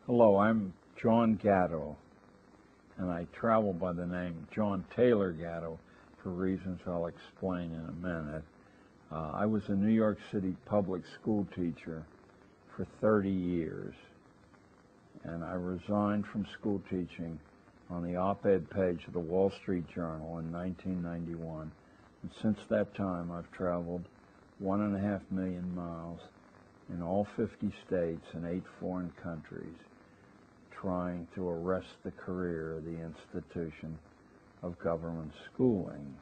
Hello, I'm John Gatto, and I travel by the name John Taylor Gatto for reasons I'll explain in a minute. I was a New York City public school teacher for 30 years, and I resigned from school teaching on the op-ed page of the Wall Street Journal in 1991. And since that time, I've traveled 1.5 million miles in all 50 states and 8 foreign countries, trying to arrest the career of the institution of government schooling.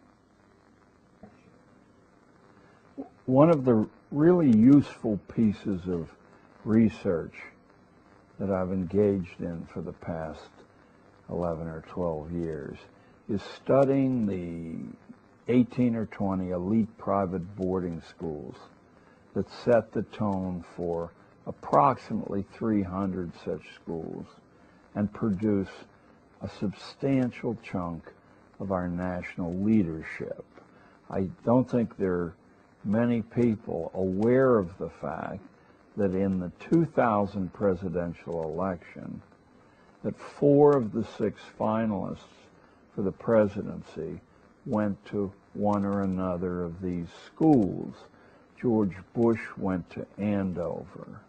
One of the really useful pieces of research that I've engaged in for the past 11 or 12 years is studying the 18 or 20 elite private boarding schools that set the tone for approximately 300 such schools and produce a substantial chunk of our national leadership. I don't think there are many people aware of the fact that in the 2000 presidential election, that 4 of the 6 finalists for the presidency went to one or another of these schools. George Bush went to Andover.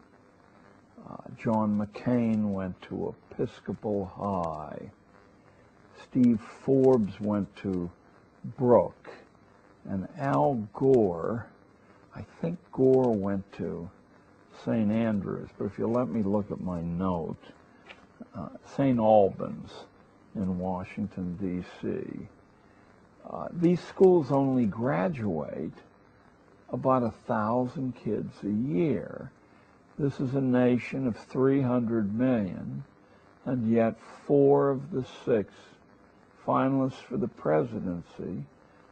John McCain went to Episcopal High. Steve Forbes went to Brooke. And Al Gore, I think Gore went to St. Andrews, but if you let me look at my note, St. Albans in Washington, D.C. These schools only graduate about 1,000 kids a year. This is a nation of 300 million, and yet 4 of the 6 finalists for the presidency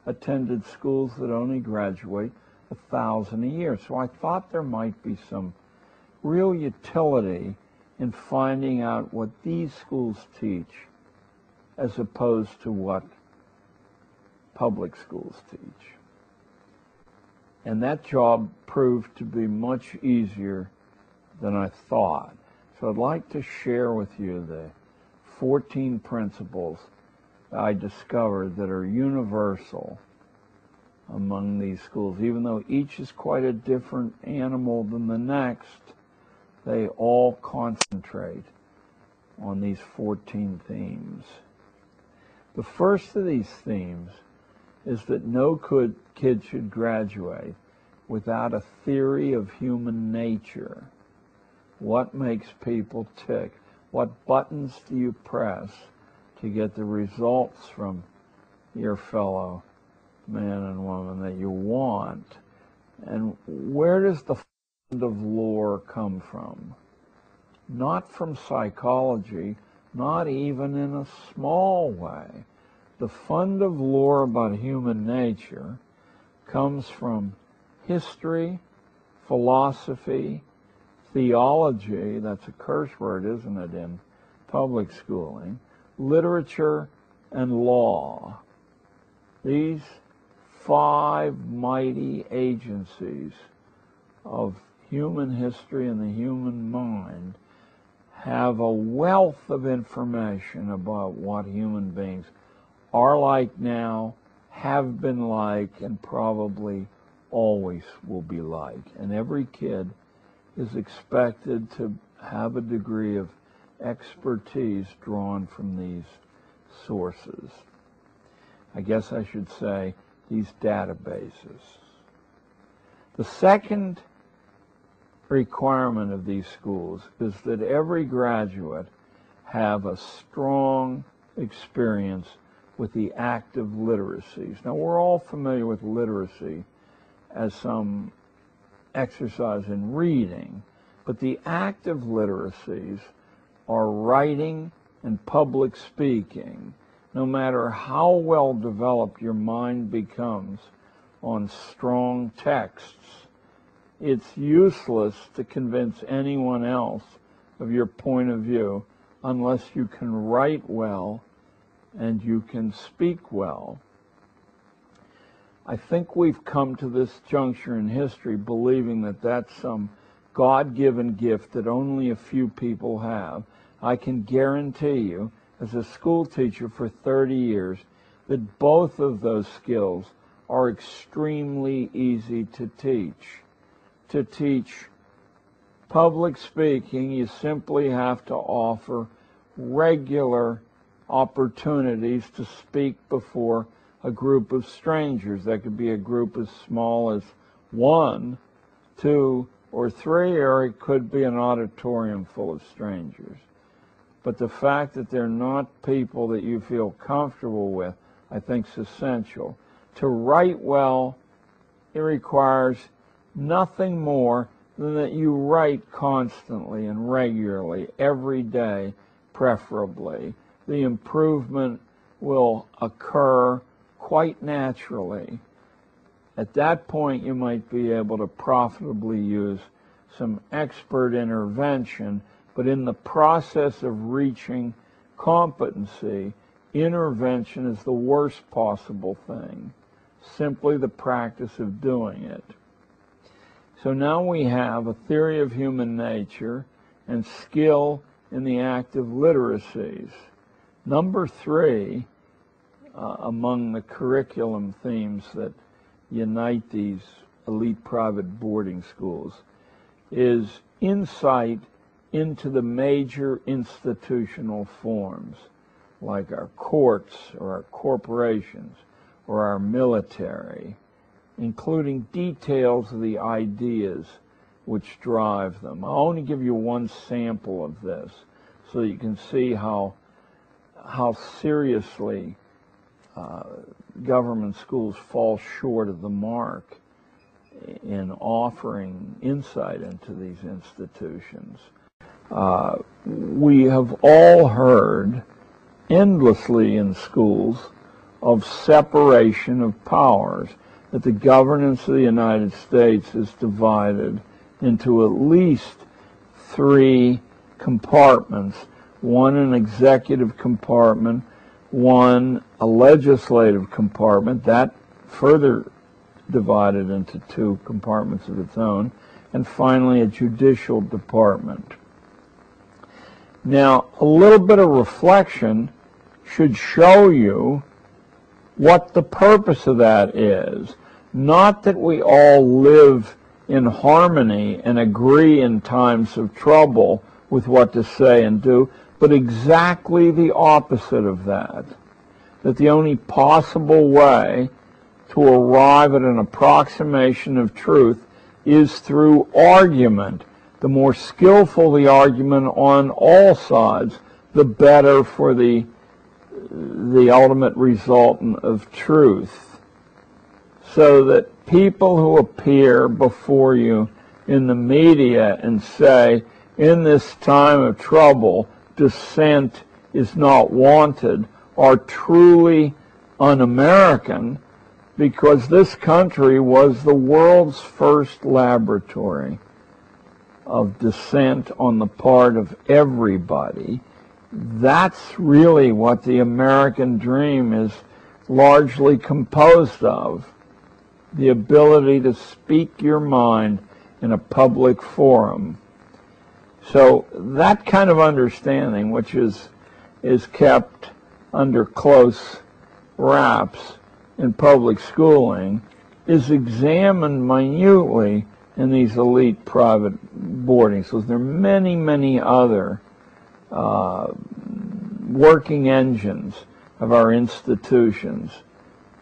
attended schools that only graduate 1,000 a year. So I thought there might be some real utility in finding out what these schools teach as opposed to what public schools teach. And that job proved to be much easier than I thought. So I'd like to share with you the 14 principles I discovered that are universal among these schools. Even though each is quite a different animal than the next, they all concentrate on these 14 themes. The first of these themes is that no kid should graduate without a theory of human nature. What makes people tick? What buttons do you press to get the results from your fellow man and woman that you want? And where does the fund of lore come from? Not from psychology, not even in a small way. The fund of lore about human nature comes from history, philosophy, theology, that's a curse word, isn't it, in public schooling, literature, and law. These 5 mighty agencies of human history and the human mind have a wealth of information about what human beings are like now, have been like, and probably always will be like. And every kid is expected to have a degree of expertise drawn from these sources. I guess I should say these databases. The second requirement of these schools is that every graduate have a strong experience with the active literacies. Now, we're all familiar with literacy as some exercise in reading, but the active literacies are writing and public speaking. No matter how well developed your mind becomes on strong texts, it's useless to convince anyone else of your point of view unless you can write well and you can speak well. I think we've come to this juncture in history believing that that's some God-given gift that only a few people have. I can guarantee you, as a school teacher for 30 years, that both of those skills are extremely easy to teach. To teach public speaking, you simply have to offer regular opportunities to speak before a group of strangers. That could be a group as small as 1, 2, or 3, or it could be an auditorium full of strangers. But the fact that they're not people that you feel comfortable with, I think, is essential. To write well, it requires nothing more than that you write constantly and regularly, every day, preferably. The improvement will occur quite naturally. At that point, you might be able to profitably use some expert intervention, but in the process of reaching competency, intervention is the worst possible thing, simply the practice of doing it. So now we have a theory of human nature and skill in the active literacies. Number 3, among the curriculum themes that unite these elite private boarding schools, is insight into the major institutional forms, like our courts or our corporations or our military, including details of the ideas which drive them. I'll only give you one sample of this so that you can see how seriously government schools fall short of the mark in offering insight into these institutions. We have all heard endlessly in schools of separation of powers, that the governance of the United States is divided into at least 3 compartments, one an executive compartment, one a legislative compartment, that further divided into 2 compartments of its own, and finally a judicial department. Now, a little bit of reflection should show you what the purpose of that is. Not that we all live in harmony and agree in times of trouble with what to say and do, but exactly the opposite of that. That the only possible way to arrive at an approximation of truth is through argument. The more skillful the argument on all sides, the better for the ultimate resultant of truth. So that people who appear before you in the media and say, in this time of trouble, dissent is not wanted, are truly un-American, because this country was the world's first laboratory of dissent on the part of everybody. That's really what the American dream is largely composed of. The ability to speak your mind in a public forum. So that kind of understanding, which is kept under close wraps in public schooling, is examined minutely in these elite private boarding schools. There are many, many other working engines of our institutions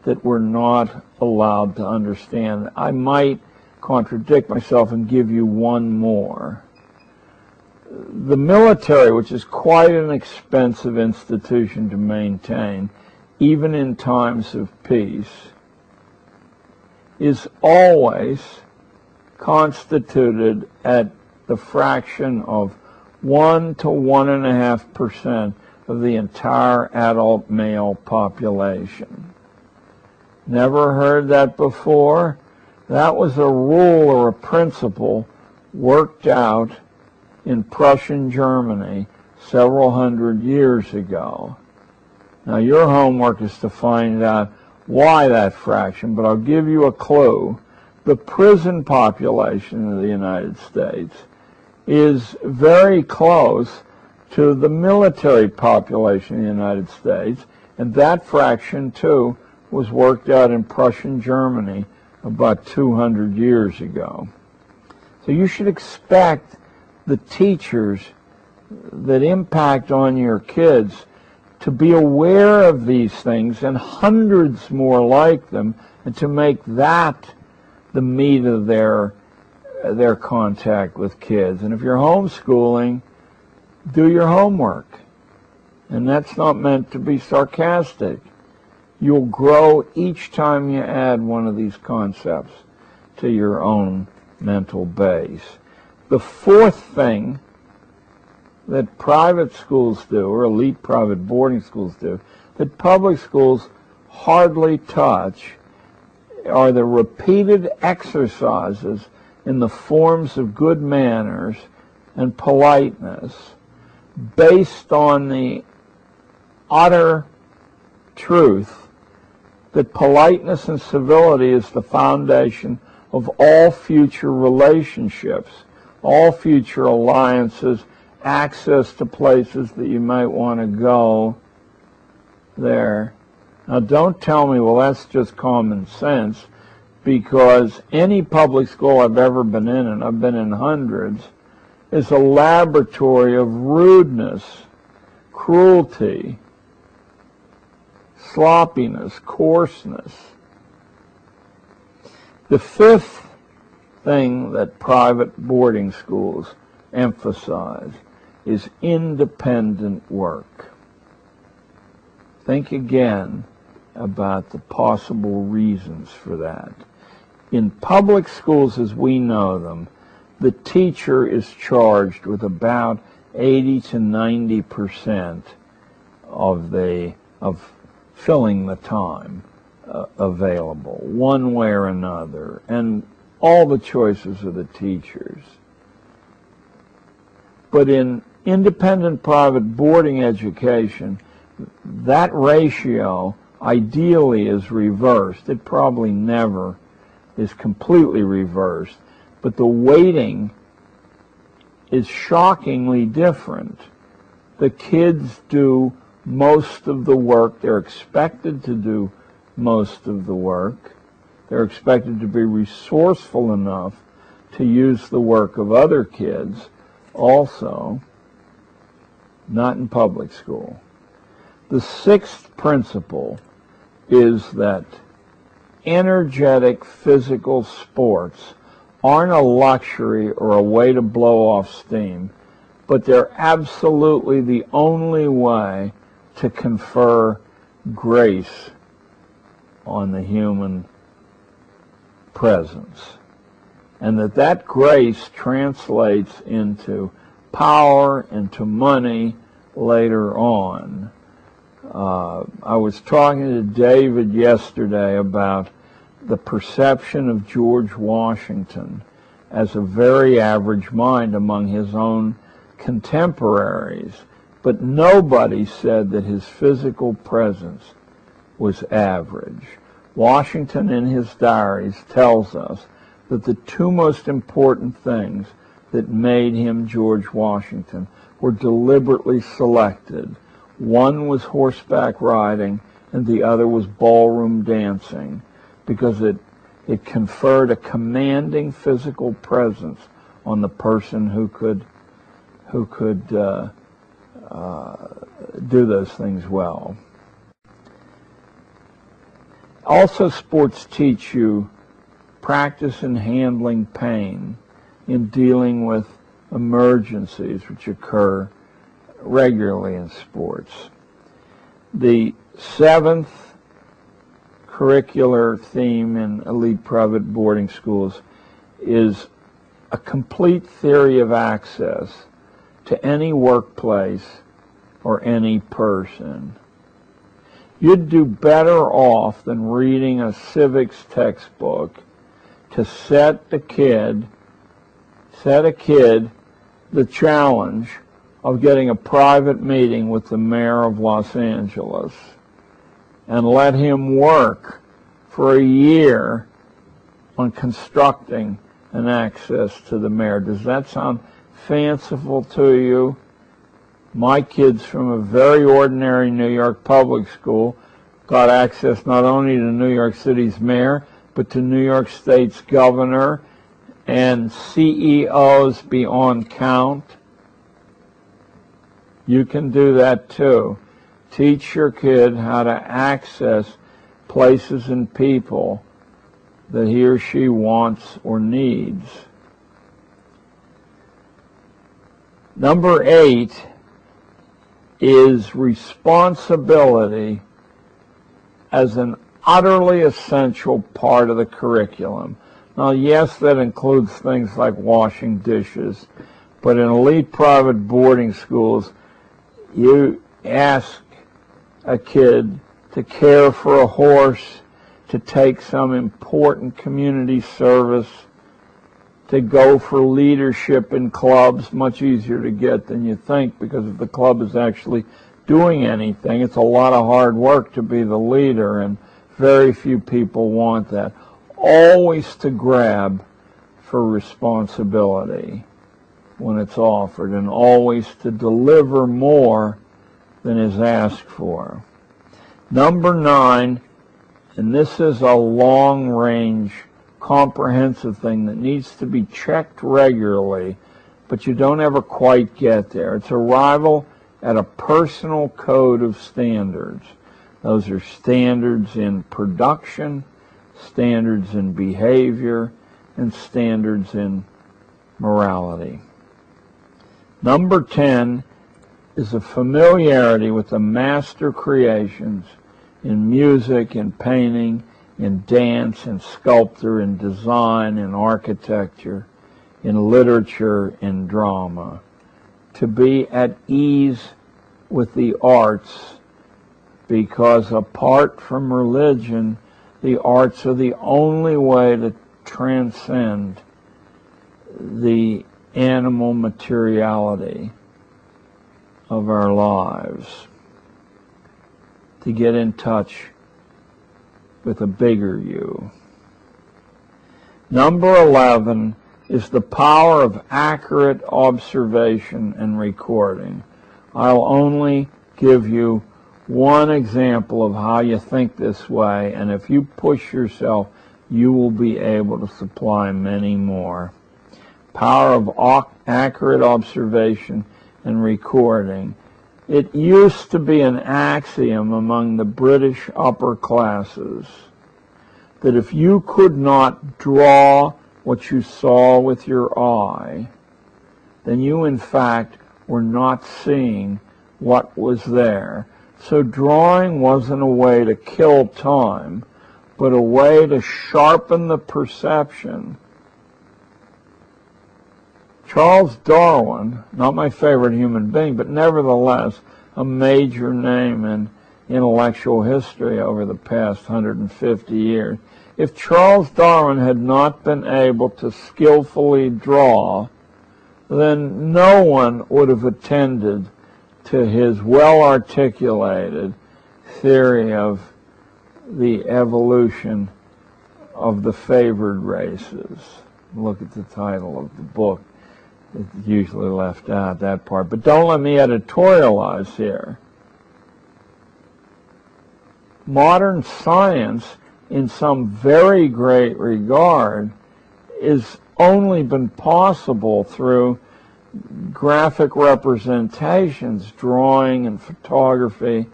that we're not allowed to understand. I might contradict myself and give you one more. The military, which is quite an expensive institution to maintain, even in times of peace, is always constituted at the fraction of 1 to 1.5% of the entire adult male population. Never heard that before? That was a rule or a principle worked out in Prussian Germany several hundred years ago. Now, your homework is to find out why that fraction, but I'll give you a clue. the prison population of the United States is very close to the military population of the United States, and that fraction, too, was worked out in Prussian Germany about 200 years ago. So you should expect the teachers that impact on your kids to be aware of these things and hundreds more like them, and to make that the meat of their contact with kids. And if you're homeschooling, do your homework. And that's not meant to be sarcastic. You'll grow each time you add one of these concepts to your own mental base. The fourth thing that private schools do, or elite private boarding schools do, that public schools hardly touch, are the repeated exercises in the forms of good manners and politeness, based on the utter truth that politeness and civility is the foundation of all future relationships, all future alliances, access to places that you might want to go there. Now, don't tell me, well, that's just common sense, because any public school I've ever been in, and I've been in hundreds, is a laboratory of rudeness, cruelty, sloppiness, coarseness. The fifth thing that private boarding schools emphasize is independent work. Think again about the possible reasons for that. In public schools as we know them, the teacher is charged with about 80 to 90% of filling the time available, one way or another, and all the choices of the teachers. But in independent private boarding education, that ratio ideally is reversed. It probably never is completely reversed, but the weighting is shockingly different. The kids do most of the work. They're expected to do most of the work. They're expected to be resourceful enough to use the work of other kids also, not in public school. The sixth principle is that energetic physical sports aren't a luxury or a way to blow off steam, but they're absolutely the only way to confer grace on the human presence. And that grace translates into power, into money later on. I was talking to David yesterday about the perception of George Washington as a very average mind among his own contemporaries, but nobody said that his physical presence was average. Washington, in his diaries, tells us that the two most important things that made him George Washington were deliberately selected. One was horseback riding, and the other was ballroom dancing, because it conferred a commanding physical presence on the person who could do those things well. Also, sports teach you practice in handling pain, in dealing with emergencies which occur regularly in sports. The seventh curricular theme in elite private boarding schools is a complete theory of access to any workplace or any person. You'd do better off than reading a civics textbook to set a kid the challenge of getting a private meeting with the mayor of Los Angeles and let him work for a year on constructing an access to the mayor. Does that sound fanciful to you? My kids from a very ordinary New York public school got access not only to New York City's mayor, but to New York State's governor and CEOs beyond count. You can do that too. Teach your kid how to access places and people that he or she wants or needs. Number 8 is responsibility as an utterly essential part of the curriculum. Now, yes, that includes things like washing dishes, but in elite private boarding schools, you ask a kid to care for a horse, to take some important community service, to go for leadership in clubs, much easier to get than you think, because if the club is actually doing anything, it's a lot of hard work to be the leader, and very few people want that. Always to grab for responsibility when it's offered, and always to deliver more than is asked for. Number 9, and this is a long-range, comprehensive thing that needs to be checked regularly, but you don't ever quite get there. It's arrival at a personal code of standards. Those are standards in production, standards in behavior, and standards in morality. Number 10 is a familiarity with the master creations in music, in painting, in dance, in sculpture, in design, in architecture, in literature, in drama. To be at ease with the arts, because apart from religion, the arts are the only way to transcend the animal materiality of our lives, to get in touch with a bigger you. Number 11 is the power of accurate observation and recording. I'll only give you one example of how you think this way, and if you push yourself, you will be able to supply many more. Power of accurate observation and recording. It used to be an axiom among the British upper classes that if you could not draw what you saw with your eye, then you in fact were not seeing what was there. So drawing wasn't a way to kill time, but a way to sharpen the perception. Charles Darwin, not my favorite human being, but nevertheless a major name in intellectual history over the past 150 years. If Charles Darwin had not been able to skillfully draw, then no one would have attended to his well-articulated theory of the evolution of the favored races. Look at the title of the book. It's usually left out, that part. But don't let me editorialize here. Modern science, in some very great regard, is only been possible through graphic representations, drawing and photography.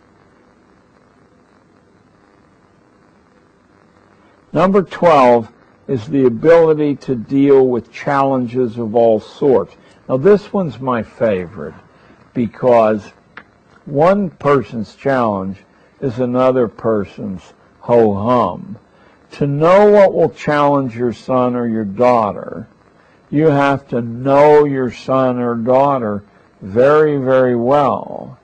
Number 12 is the ability to deal with challenges of all sorts. Now this one's my favorite because one person's challenge is another person's ho-hum. To know what will challenge your son or your daughter, you have to know your son or daughter very, very well.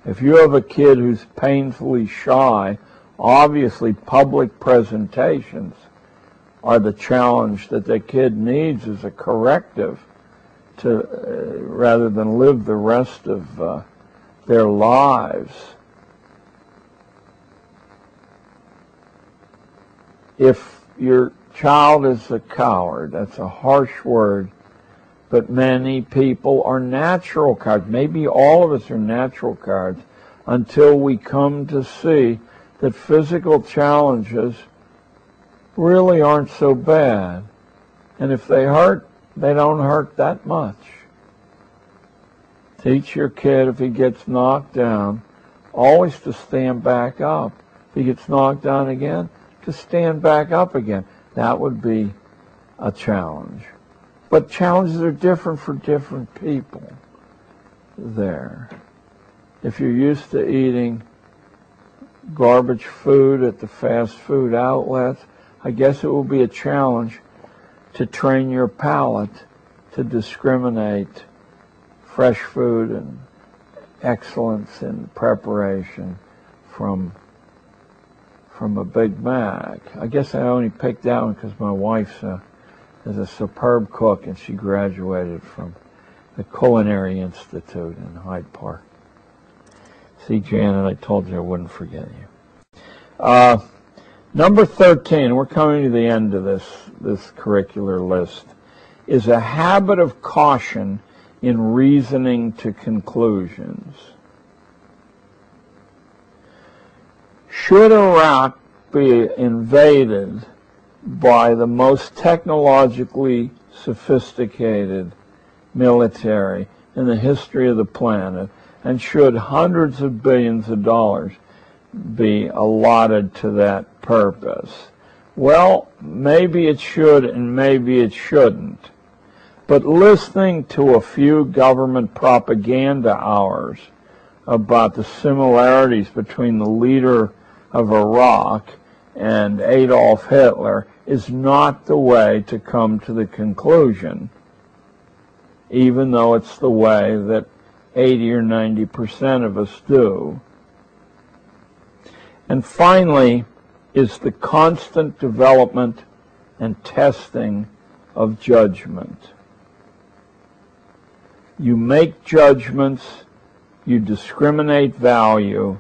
If you have a kid who's painfully shy, obviously public presentations are the challenge that the kid needs as a corrective to rather than live the rest of their lives. If your child is a coward. That's a harsh word, but many people are natural cowards. Maybe all of us are natural cowards until we come to see that physical challenges really aren't so bad. And if they hurt, they don't hurt that much. Teach your kid, if he gets knocked down, always to stand back up. If he gets knocked down again, to stand back up again. That would be a challenge. But challenges are different for different people there. If you're used to eating garbage food at the fast food outlets, I guess it will be a challenge to train your palate to discriminate fresh food and excellence in preparation from a Big Mac. I guess I only picked that one because my wife is a superb cook, and she graduated from the Culinary Institute in Hyde Park. See, Janet, I told you I wouldn't forget you. Number 13, we're coming to the end of this curricular list, is a habit of caution in reasoning to conclusions. Should Iraq be invaded by the most technologically sophisticated military in the history of the planet, and should hundreds of billions of dollars be allotted to that purpose? Well, maybe it should and maybe it shouldn't. But listening to a few government propaganda hours about the similarities between the leader of Iraq and Adolf Hitler is not the way to come to the conclusion, even though it's the way that 80 or 90% of us do. And finally is the constant development and testing of judgment. You make judgments, you discriminate value,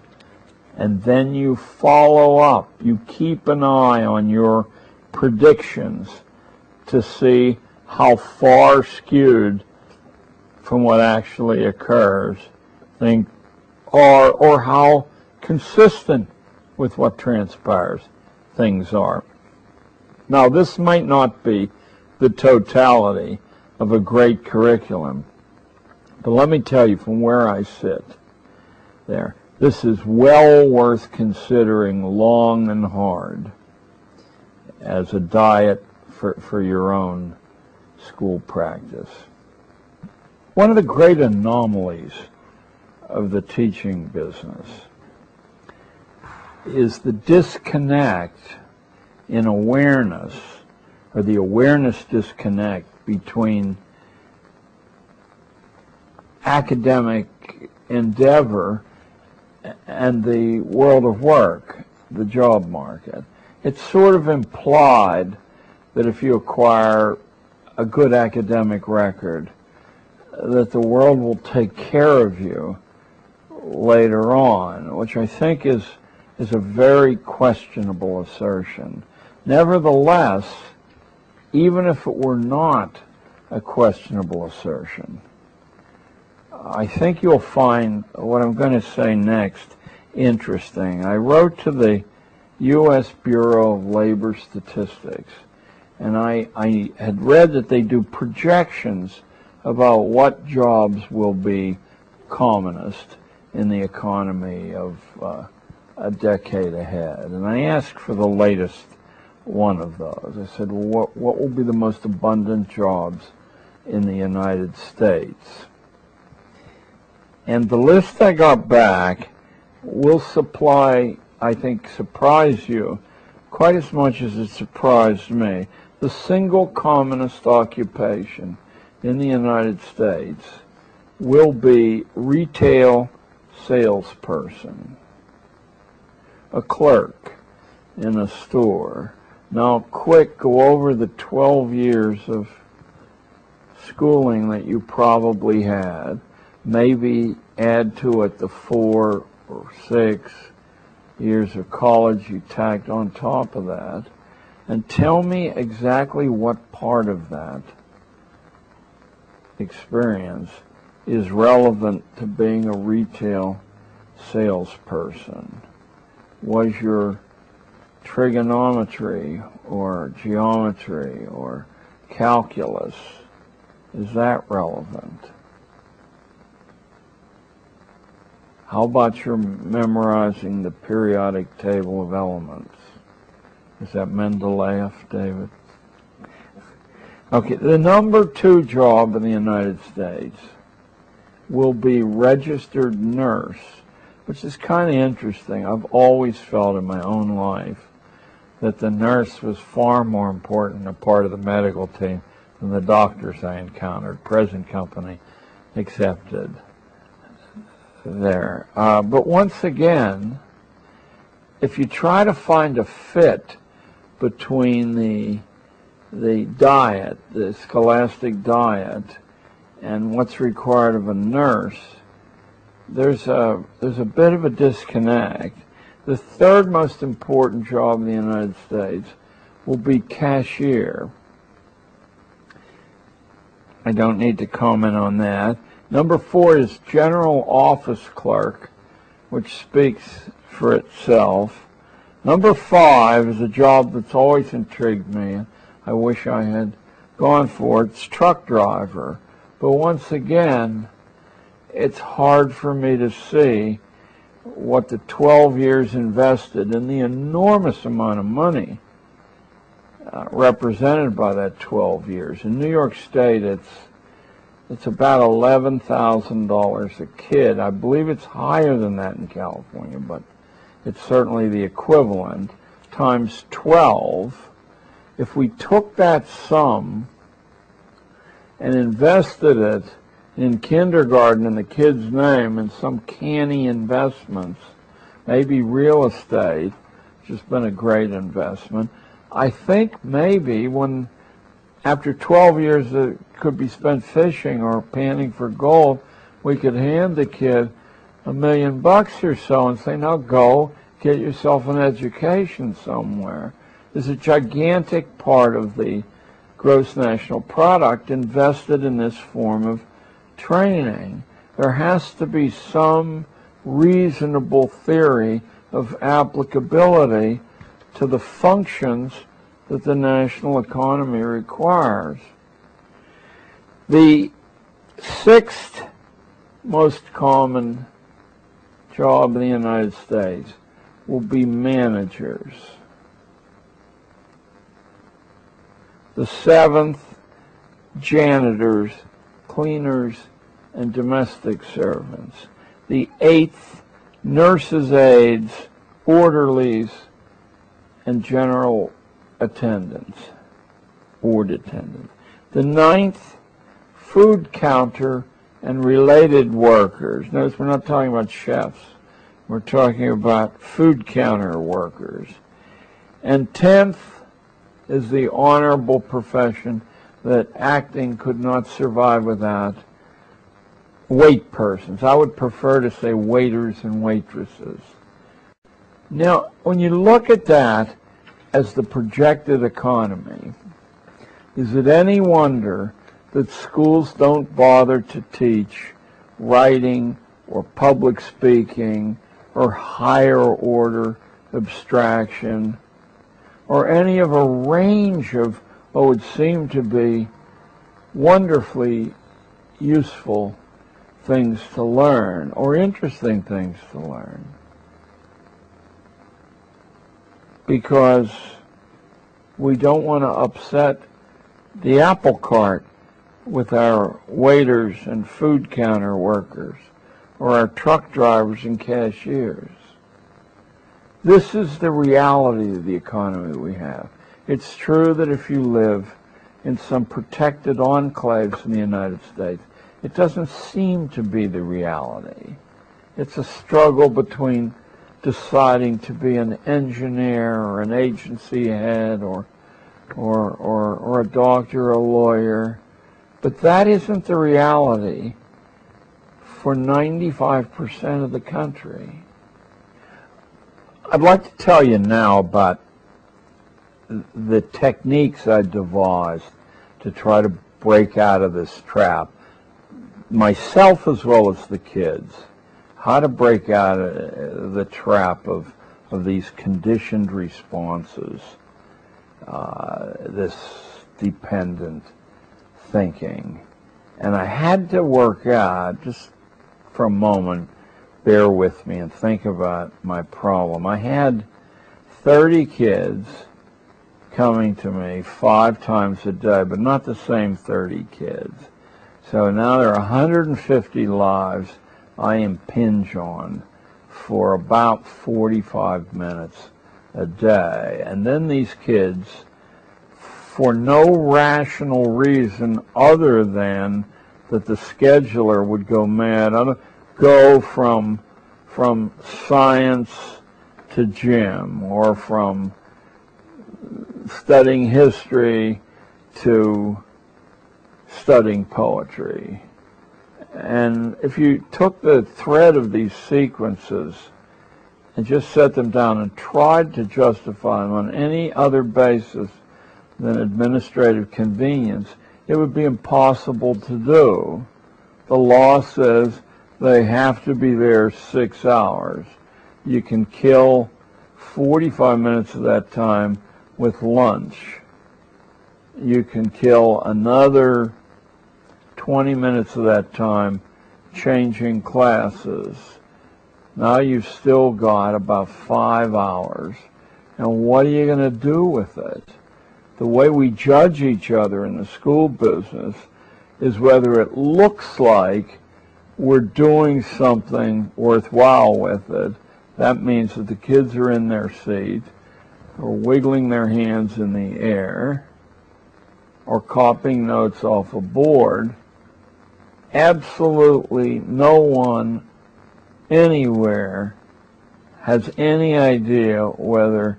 and then you follow up. You keep an eye on your predictions to see how far skewed from what actually occurs or how consistent with what transpires things are. Now, this might not be the totality of a great curriculum, but let me tell you from where I sit there, this is well worth considering long and hard as a diet for your own school practice. One of the great anomalies of the teaching business is the disconnect in awareness, or the awareness disconnect between academic endeavor and the world of work, the job market. It's sort of implied that if you acquire a good academic record, that the world will take care of you later on, which I think is a very questionable assertion. Nevertheless, even if it were not a questionable assertion, I think you'll find what I'm going to say next interesting. I wrote to the U.S. Bureau of Labor Statistics, and I had read that they do projections about what jobs will be commonest in the economy of a decade ahead. And I asked for the latest one of those. I said, well, what will be the most abundant jobs in the United States? And the list I got back will supply, I think, surprise you quite as much as it surprised me. The single commonest occupation in the United States will be retail salesperson, a clerk in a store. Now, quick, go over the 12 years of schooling that you probably had. Maybe add to it the 4 or 6 years of college you tacked on top of that. and tell me exactly what part of that experience is relevant to being a retail salesperson. Was your trigonometry or geometry or calculus, is that relevant? How about your memorizing the periodic table of elements? Is that Mendeleev, David? Okay, the number 2 job in the United States will be registered nurse, which is kind of interesting. I've always felt in my own life that the nurse was far more important a part of the medical team than the doctors I encountered, present company accepted there. But once again, if you try to find a fit between the diet, the scholastic diet, and what's required of a nurse, there's a bit of a disconnect. The third most important job in the United States will be cashier. I don't need to comment on that. Number 4 is general office clerk, which speaks for itself. Number 5 is a job that's always intrigued me. I wish I had gone for it. It's truck driver. But once again, it's hard for me to see what the 12 years invested and the enormous amount of money represented by that 12 years. In New York State, it's about $11,000 a kid. I believe it's higher than that in California, but it's certainly the equivalent, times 12. If we took that sum and invested it in kindergarten in the kid's name in some canny investments, maybe real estate, which has been a great investment, I think maybe when after 12 years it could be spent fishing or panning for gold, we could hand the kid $1 million or so and say, now go get yourself an education somewhere. There's a gigantic part of the gross national product invested in this form of training. There has to be some reasonable theory of applicability to the functions that the national economy requires. The 6th most common job in the United States will be managers. The 7th, janitors, cleaners, and domestic servants. The 8th, nurses' aides, orderlies, and general attendants, ward attendants. The 9th, food counter and related workers. Notice we're not talking about chefs. We're talking about food counter workers. And 10th is the honorable profession that acting could not survive without, wait persons. I would prefer to say waiters and waitresses. Now, when you look at that as the projected economy, is it any wonder that schools don't bother to teach writing or public speaking or higher order abstraction or any of a range of what would seem to be wonderfully useful things to learn or interesting things to learn? Because we don't want to upset the apple cart with our waiters and food counter workers or our truck drivers and cashiers. This is the reality of the economy we have. It's true that if you live in some protected enclaves in the United States, it doesn't seem to be the reality. It's a struggle between deciding to be an engineer or an agency head or a doctor or a lawyer. But that isn't the reality for 95% of the country. I'd like to tell you now about the techniques I devised to try to break out of this trap, myself as well as the kids, how to break out of the trap of these conditioned responses, this dependent thinking. And I had to work out, just for a moment, bear with me and think about my problem. I had 30 kids coming to me 5 times a day, but not the same 30 kids. So now there are 150 lives I impinge on for about 45 minutes a day. And then these kids, for no rational reason other than that the scheduler would go mad, go from science to gym, or from studying history to studying poetry. And if you took the thread of these sequences and just set them down and tried to justify them on any other basis than administrative convenience, it would be impossible to do. The law says they have to be there 6 hours. You can kill 45 minutes of that time with lunch. You can kill another 20 minutes of that time changing classes. Now you've still got about 5 hours. And what are you going to do with it? The way we judge each other in the school business is whether it looks like we're doing something worthwhile with it. That means that the kids are in their seat, or wiggling their hands in the air, or copying notes off a board. Absolutely no one anywhere has any idea whether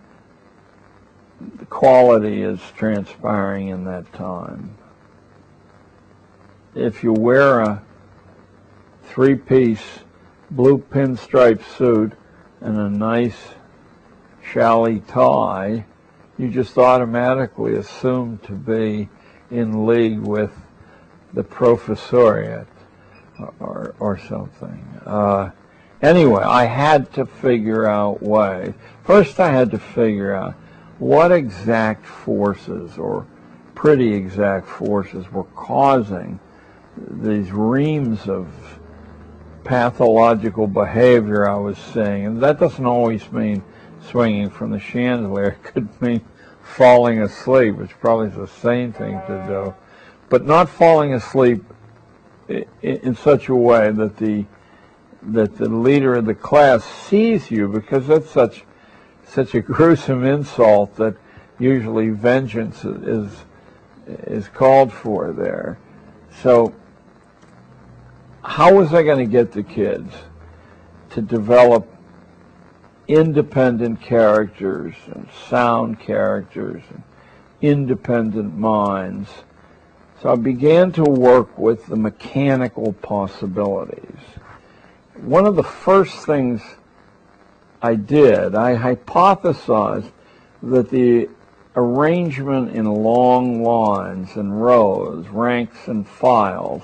the quality is transpiring in that time. If you wear a 3-piece blue pinstripe suit and a nice chalet tie, you just automatically assume to be in league with the professoriate or something. Anyway, I had to figure out ways. First, I had to figure out what exact forces, or pretty exact forces, were causing these reams of pathological behavior I was seeing. And that doesn't always mean swinging from the chandelier. It could mean falling asleep, which probably is a sane thing to do. But not falling asleep in such a way that the leader of the class sees you, because that's such a gruesome insult that usually vengeance is called for there. So how was I going to get the kids to develop independent characters and sound characters and independent minds? So I began to work with the mechanical possibilities. One of the first things I did, I hypothesized that the arrangement in long lines and rows, ranks and files,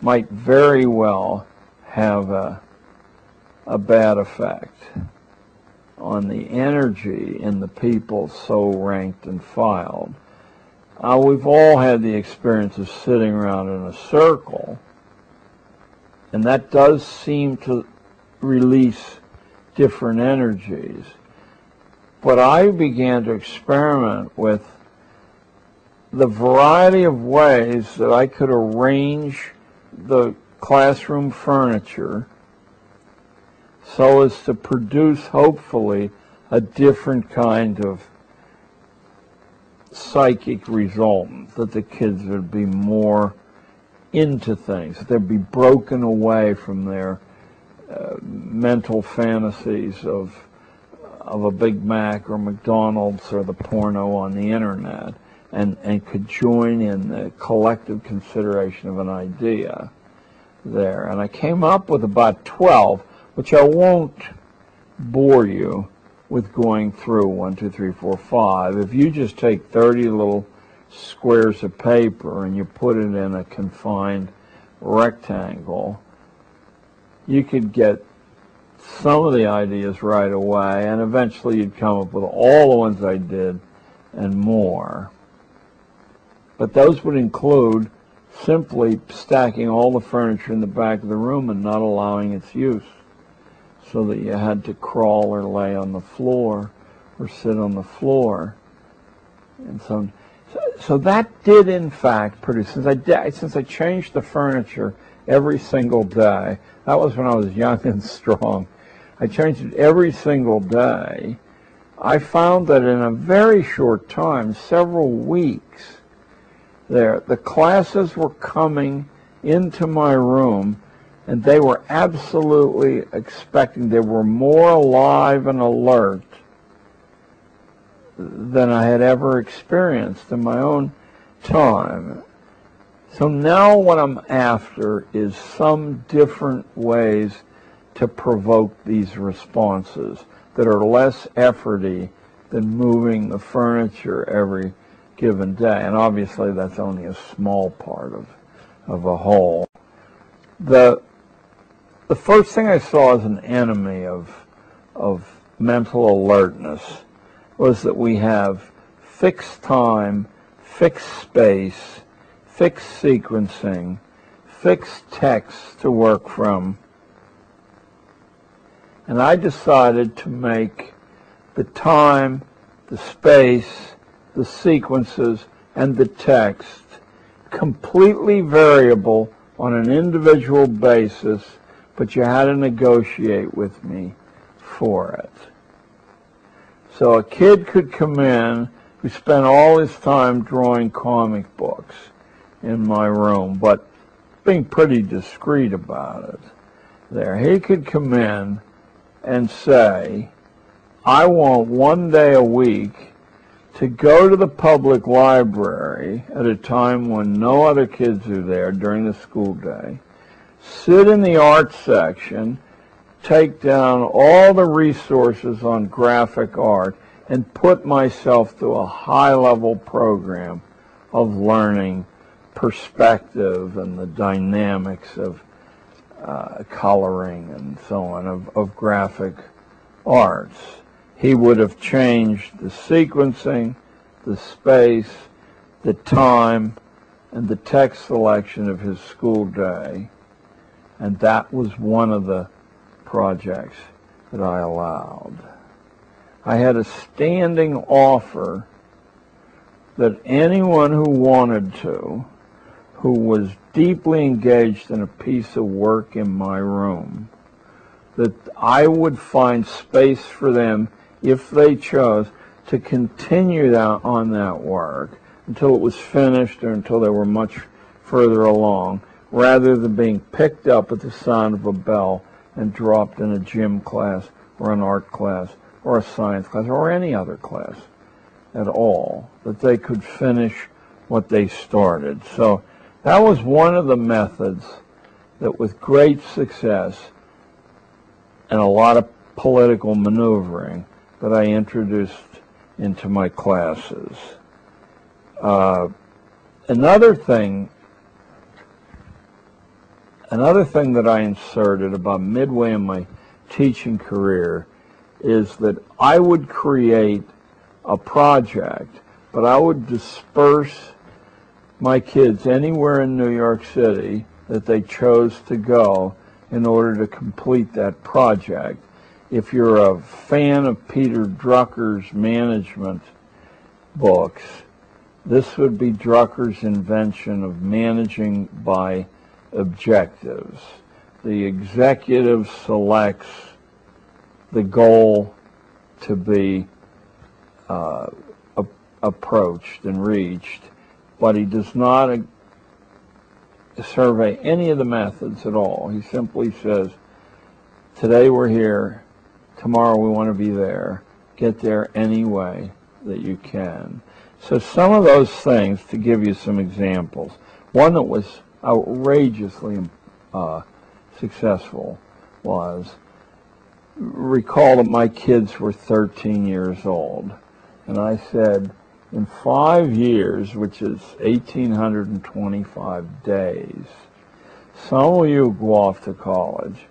might very well have a bad effect on the energy in the people so ranked and filed. We've all had the experience of sitting around in a circle, and that does seem to release different energies. But I began to experiment with the variety of ways that I could arrange the classroom furniture so as to produce, hopefully, a different kind of psychic result, that the kids would be more into things, that they'd be broken away from their mental fantasies of a Big Mac or McDonald's or the porno on the internet, and could join in the collective consideration of an idea there. And I came up with about 12, which I won't bore you with going through 1, 2, 3, 4, 5. If you just take 30 little squares of paper and you put it in a confined rectangle, you could get some of the ideas right away, and eventually you'd come up with all the ones I did and more. But those would include simply stacking all the furniture in the back of the room and not allowing its use, so that you had to crawl or lay on the floor or sit on the floor. And so that did in fact produce, since I changed the furniture every single day, that was when I was young and strong, I changed it every single day, I found that in a very short time, several weeks, the classes were coming into my room, and they were absolutely expecting, they were more alive and alert than I had ever experienced in my own time. So now what I'm after is some different ways to provoke these responses that are less efforty than moving the furniture every given day. And obviously that's only a small part of a whole. The first thing I saw as an enemy of mental alertness was that we have fixed time, fixed space, fixed sequencing, fixed text to work from. And I decided to make the time, the space, the sequences, and the text completely variable on an individual basis, but you had to negotiate with me for it. So a kid could come in who spent all his time drawing comic books in my room, but being pretty discreet about it. There, he could come in and say, I want 1 day a week to go to the public library at a time when no other kids are there during the school day, sit in the art section, take down all the resources on graphic art, and put myself through a high-level program of learning perspective and the dynamics of coloring and so on, of graphic arts. He would have changed the sequencing, the space, the time, and the text selection of his school day. And that was one of the projects that I allowed. I had a standing offer that anyone who wanted to, who was deeply engaged in a piece of work in my room, that I would find space for them, if they chose, to continue on that work until it was finished or until they were much further along, rather than being picked up at the sound of a bell and dropped in a gym class or an art class or a science class or any other class at all, that they could finish what they started. So that was one of the methods that, with great success and a lot of political maneuvering, that I introduced into my classes. Another thing that I inserted about midway in my teaching career is that I would create a project, but I would disperse my kids anywhere in New York City that they chose to go in order to complete that project. If you're a fan of Peter Drucker's management books, this would be Drucker's invention of managing by objectives. The executive selects the goal to be approached and reached, but he does not survey any of the methods at all. He simply says, today we're here, tomorrow we want to be there, get there any way that you can. So some of those things, to give you some examples, one that was outrageously successful was recall that my kids were 13 years old, and I said, in 5 years, which is 1,825 days, some of you go off to college,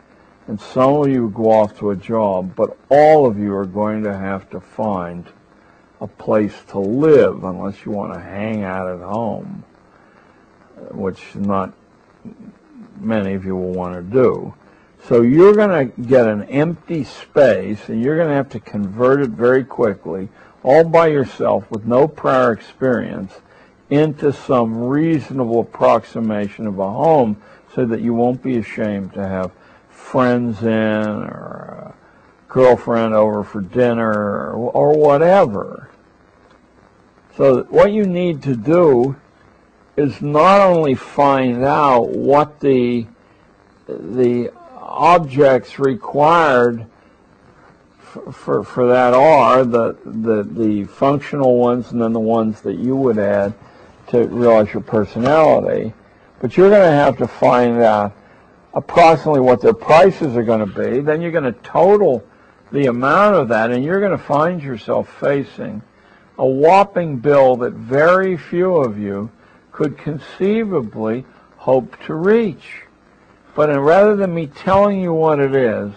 and some of you go off to a job, but all of you are going to have to find a place to live unless you want to hang out at home, which not many of you will want to do. So you're going to get an empty space, and you're going to have to convert it very quickly, all by yourself with no prior experience, into some reasonable approximation of a home so that you won't be ashamed to have friends in or a girlfriend over for dinner or whatever. So what you need to do is not only find out what the objects required for that are, the functional ones and then the ones that you would add to realize your personality, but you're going to have to find out approximately what their prices are going to be. Then you're going to total the amount of that, and you're going to find yourself facing a whopping bill that very few of you could conceivably hope to reach. But rather than me telling you what it is,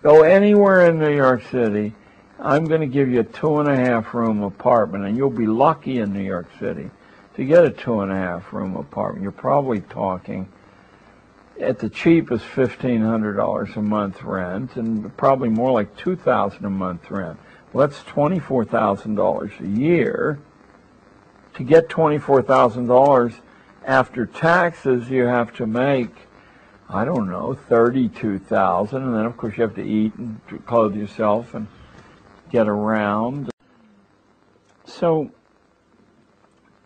go anywhere in New York City, I'm going to give you a 2.5-room apartment, and you'll be lucky in New York City to get a 2.5-room apartment. You're probably talking at the cheapest $1,500 a month rent, and probably more like $2,000 a month rent. Well, that's $24,000 a year. To get $24,000 after taxes, you have to make, I don't know, $32,000, and then of course you have to eat and clothe yourself and get around. So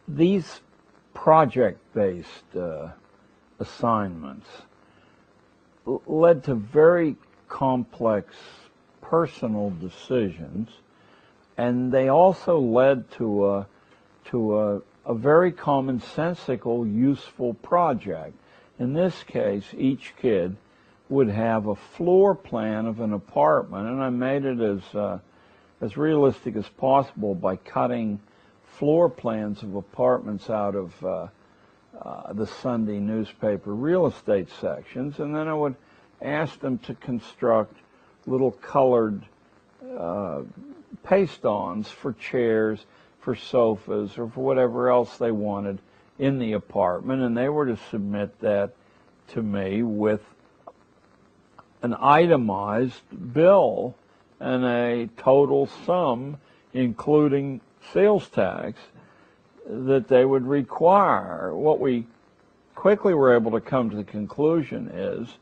these project-based assignments led to very complex personal decisions, and they also led to a very commonsensical, useful project. In this case, each kid would have a floor plan of an apartment, and I made it as realistic as possible by cutting floor plans of apartments out of the Sunday newspaper real estate sections, and then I would ask them to construct little colored paste-ons for chairs, for sofas, or for whatever else they wanted in the apartment, and they were to submit that to me with an itemized bill and a total sum, including sales tax, that they would require. What we quickly were able to come to the conclusion is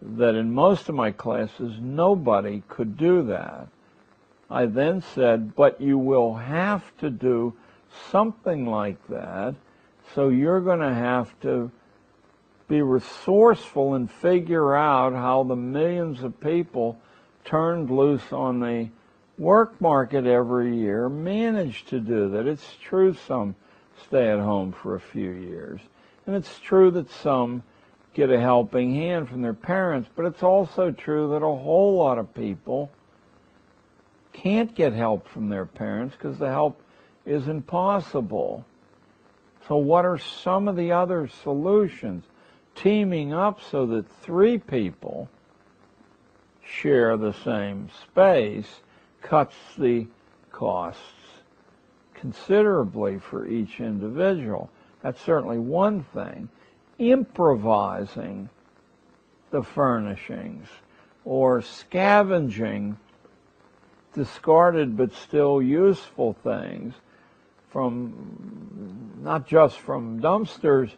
that in most of my classes, nobody could do that. I then said, but you will have to do something like that, so you're going to have to be resourceful and figure out how the millions of people turned loose on the work market every year manage to do that. It's true some stay at home for a few years, and it's true that some get a helping hand from their parents, but it's also true that a whole lot of people can't get help from their parents because the help is impossible. So what are some of the other solutions? Teaming up so that 3 people share the same space cuts the costs considerably for each individual. That's certainly one thing. Improvising the furnishings or scavenging discarded but still useful things from, not just from dumpsters,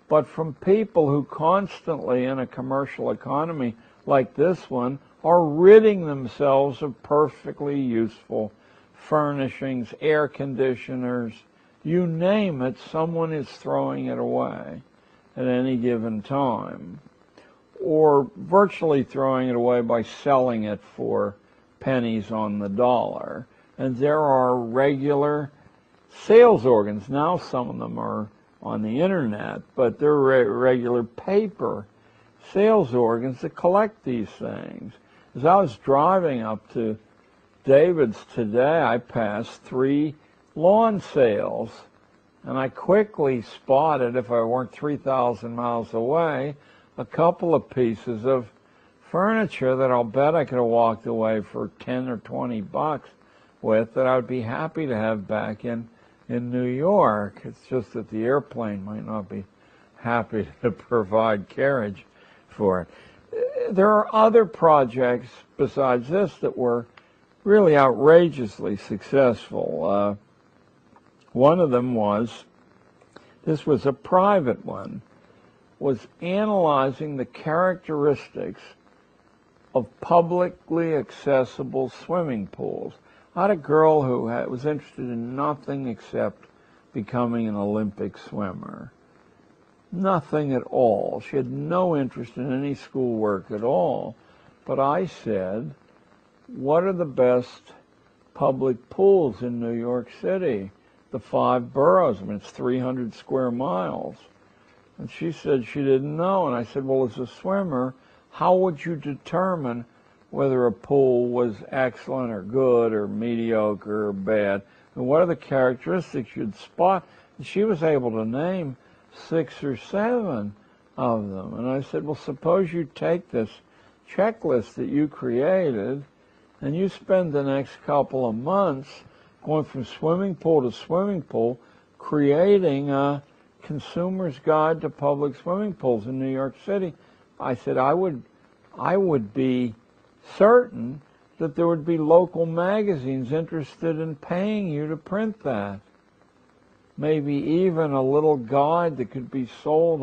but from people who constantly in a commercial economy like this one are ridding themselves of perfectly useful furnishings, air conditioners, you name it, someone is throwing it away at any given time, or virtually throwing it away by selling it for pennies on the dollar. And there are regular sales organs. Now some of them are on the internet, but they're regular paper sales organs that collect these things. As I was driving up to David's today, I passed 3 lawn sales, and I quickly spotted, if I weren't 3,000 miles away, a couple of pieces of furniture that I'll bet I could have walked away for 10 or 20 bucks with, that I would be happy to have back in New York. It's just that the airplane might not be happy to provide carriage for it. There are other projects besides this that were really outrageously successful. One of them was, this was a private one, was analyzing the characteristics of publicly accessible swimming pools. I had a girl who was interested in nothing except becoming an Olympic swimmer. Nothing at all. She had no interest in any schoolwork at all. But I said, what are the best public pools in New York City? The 5 boroughs. I mean, it's 300 square miles. And she said she didn't know. And I said, well, as a swimmer, how would you determine whether a pool was excellent or good or mediocre or bad? And what are the characteristics you'd spot? And she was able to name 6 or 7 of them. And I said, well, suppose you take this checklist that you created and you spend the next couple of months going from swimming pool to swimming pool, creating a consumer's guide to public swimming pools in New York City. I said, I would be certain that there would be local magazines interested in paying you to print that. Maybe even a little guide that could be sold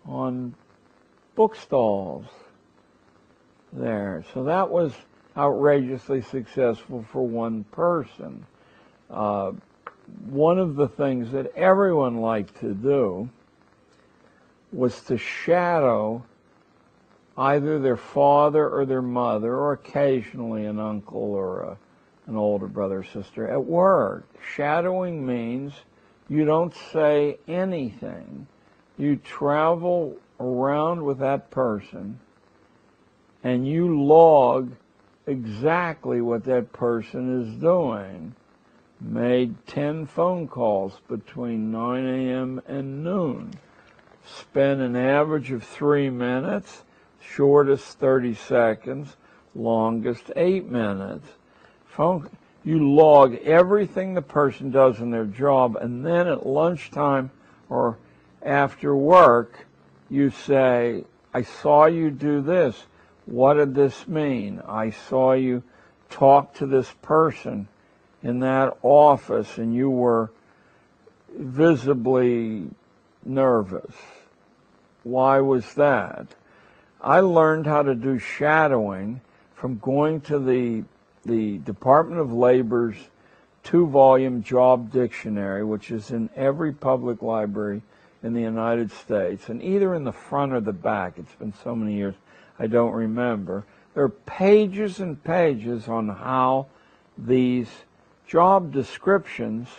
on bookstores there. So that was outrageously successful for one person. One of the things that everyone liked to do was to shadow either their father or their mother, or occasionally an uncle or an older brother or sister at work. Shadowing means you don't say anything. You travel around with that person and you log exactly what that person is doing. Made 10 phone calls between 9 a.m. and noon. Spent an average of 3 minutes, shortest 30 seconds, longest 8 minutes. You log everything the person does in their job, and then at lunchtime or after work, you say, I saw you do this. What did this mean? I saw you talk to this person in that office, and you were visibly nervous. Why was that? I learned how to do shadowing from going to the Department of Labor's 2-volume job dictionary, which is in every public library in the United States, and either in the front or the back. It's been so many years, I don't remember. There are pages and pages on how these job descriptions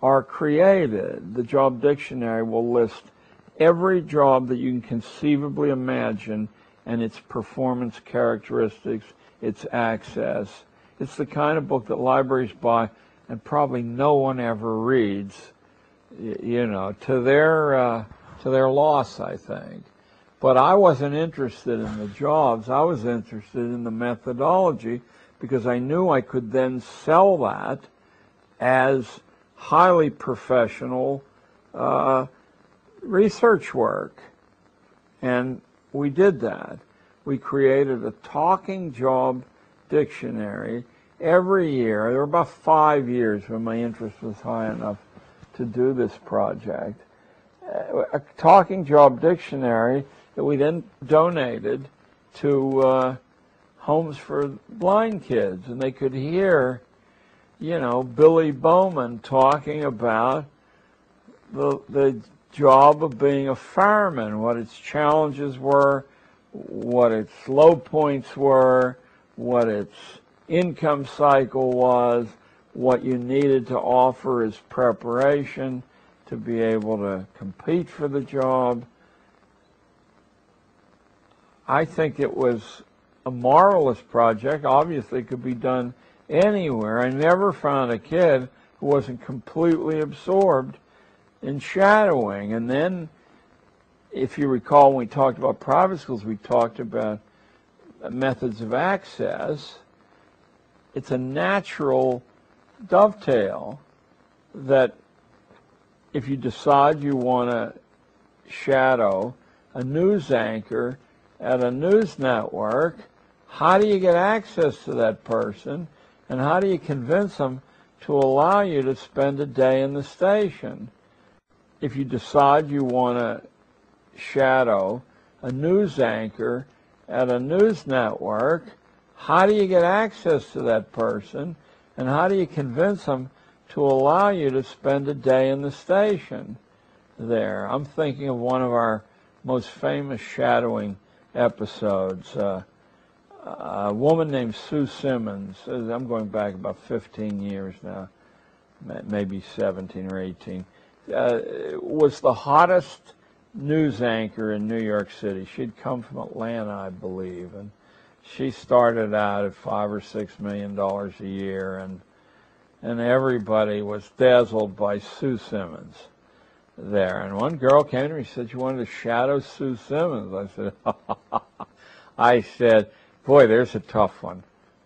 are created. The job dictionary will list every job that you can conceivably imagine and its performance characteristics, its access. It's the kind of book that libraries buy and probably no one ever reads, you know, to their loss, I think. But I wasn't interested in the jobs. I was interested in the methodology, because I knew I could then sell that as highly professional research work. And we did that. We created a talking job dictionary every year. There were about 5 years when my interest was high enough to do this project. A talking job dictionary that we then donated to homes for blind kids, and they could hear, you know, Billy Bowman talking about the job of being a fireman, what its challenges were, what its low points were, what its income cycle was, what you needed to offer as preparation to be able to compete for the job. I think it was a marvelous project. Obviously, it could be done anywhere. I never found a kid who wasn't completely absorbed in shadowing. And then, if you recall, when we talked about private schools, we talked about methods of access. It's a natural dovetail that if you decide you want to shadow a news anchor at a news network, how do you get access to that person, and how do you convince them to allow you to spend a day in the station? If you decide you want to shadow a news anchor at a news network, how do you get access to that person, and how do you convince them to allow you to spend a day in the station there? I'm thinking of one of our most famous shadowing episodes. A woman named Sue Simmons, I'm going back about 15 years now, maybe 17 or 18, was the hottest news anchor in New York City. She'd come from Atlanta, I believe, and she started out at $5 or $6 million a year, and everybody was dazzled by Sue Simmons there. And one girl came to me and said she wanted to shadow Sue Simmons. I said, boy, there's a tough one,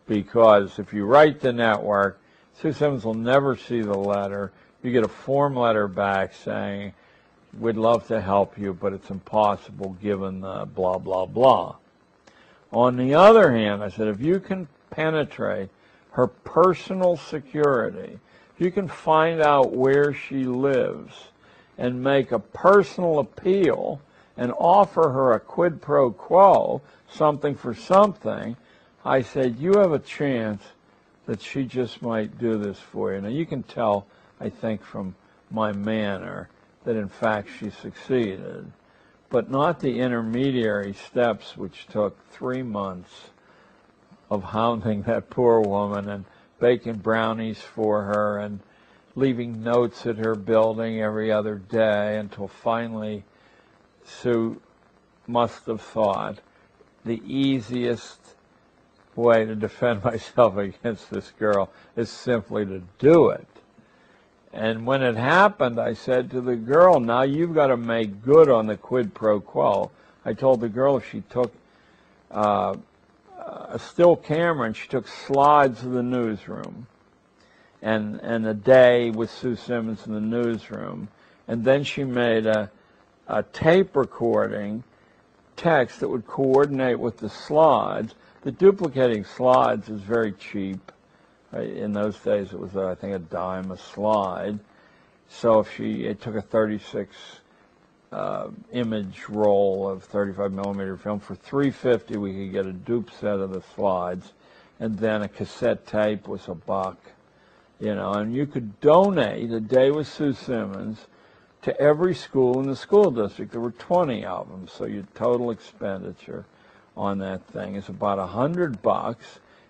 because if you write the network, Sue Simmons will never see the letter. You get a form letter back saying, we'd love to help you, but it's impossible given the blah, blah, blah. On the other hand, I said, if you can penetrate her personal security, if you can find out where she lives and make a personal appeal and offer her a quid pro quo, something for something, I said, you have a chance that she just might do this for you. Now, you can tell, I think, from my manner that, in fact, she succeeded, but not the intermediary steps, which took 3 months of hounding that poor woman and baking brownies for her and leaving notes at her building every other day, until finally Sue must have thought the easiest way to defend myself against this girl is simply to do it. And when it happened, I said to the girl, now you've got to make good on the quid pro quo. I told the girl if she took a still camera and she took slides of the newsroom and a day with Sue Simmons in the newsroom, and then she made a tape recording text that would coordinate with the slides. The duplicating slides is very cheap. In those days, it was, I think, $0.10 a slide. So if it took a 36 image roll of 35 millimeter film for $3.50, we could get a dupe set of the slides, and then a cassette tape was $1. And you could donate a day with Sue Simmons to every school in the school district. There were 20 of them, so your total expenditure on that thing is about $100.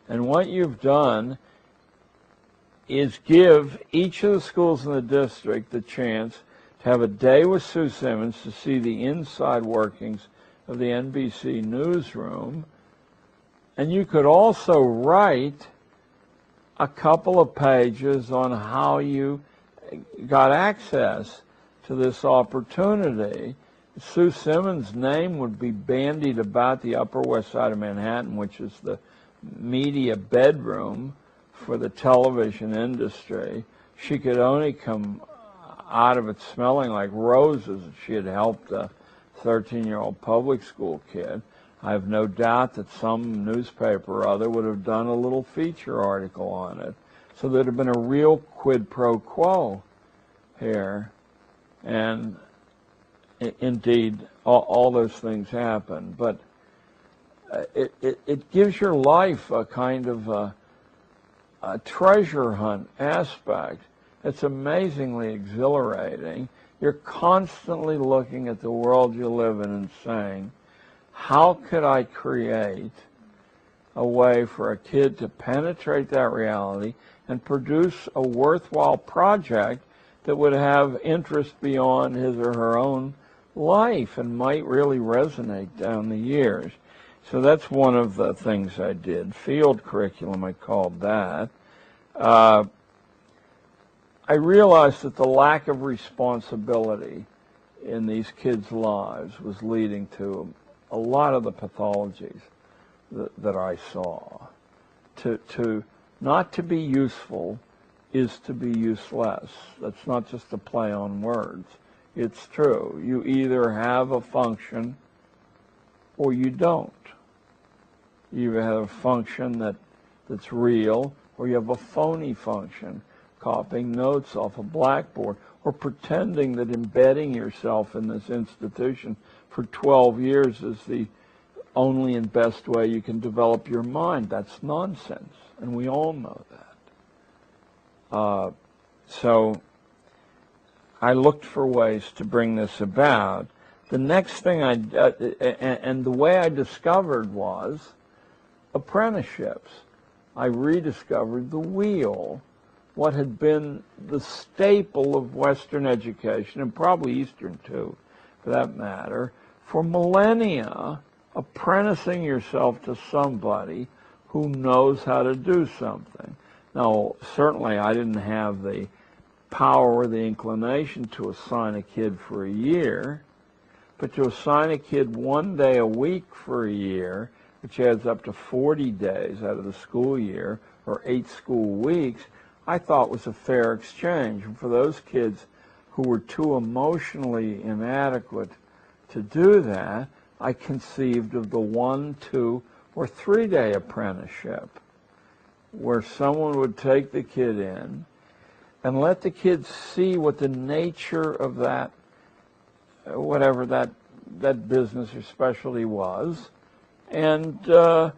And what you've done is give each of the schools in the district the chance to have a day with Sue Simmons to see the inside workings of the NBC newsroom. And you could also write a couple of pages on how you got access to this opportunity. Sue Simmons' name would be bandied about the Upper West Side of Manhattan, which is the media bedroom for the television industry. She could only come out of it smelling like roses if she had helped a 13-year-old public school kid. I have no doubt that some newspaper or other would have done a little feature article on it. So there'd have been a real quid pro quo here. And indeed, all those things happen. But it gives your life a kind of a treasure hunt aspect. It's amazingly exhilarating. You're constantly looking at the world you live in and saying, how could I create a way for a kid to penetrate that reality and produce a worthwhile project that would have interest beyond his or her own life and might really resonate down the years? So that's one of the things I did. Field curriculum, I called that. I realized that the lack of responsibility in these kids' lives was leading to a lot of the pathologies that I saw. Not to be useful is to be useless. That's not just a play on words. It's true. You either have a function or you don't. You have a function that's real, or you have a phony function, copying notes off a blackboard, or pretending that embedding yourself in this institution for 12 years is the only and best way you can develop your mind. That's nonsense, and we all know that. So I looked for ways to bring this about. The next thing and the way I discovered was apprenticeships. I rediscovered the wheel, what had been the staple of Western education, and probably Eastern too, for that matter, for millennia, apprenticing yourself to somebody who knows how to do something. Now, certainly I didn't have the power or the inclination to assign a kid for a year, but to assign a kid 1 day a week for a year, which adds up to 40 days out of the school year, or 8 school weeks, I thought was a fair exchange. And for those kids who were too emotionally inadequate to do that, I conceived of the 1, 2, or 3 day apprenticeship, where someone would take the kid in and let the kid see what the nature of that, whatever that business or specialty was, and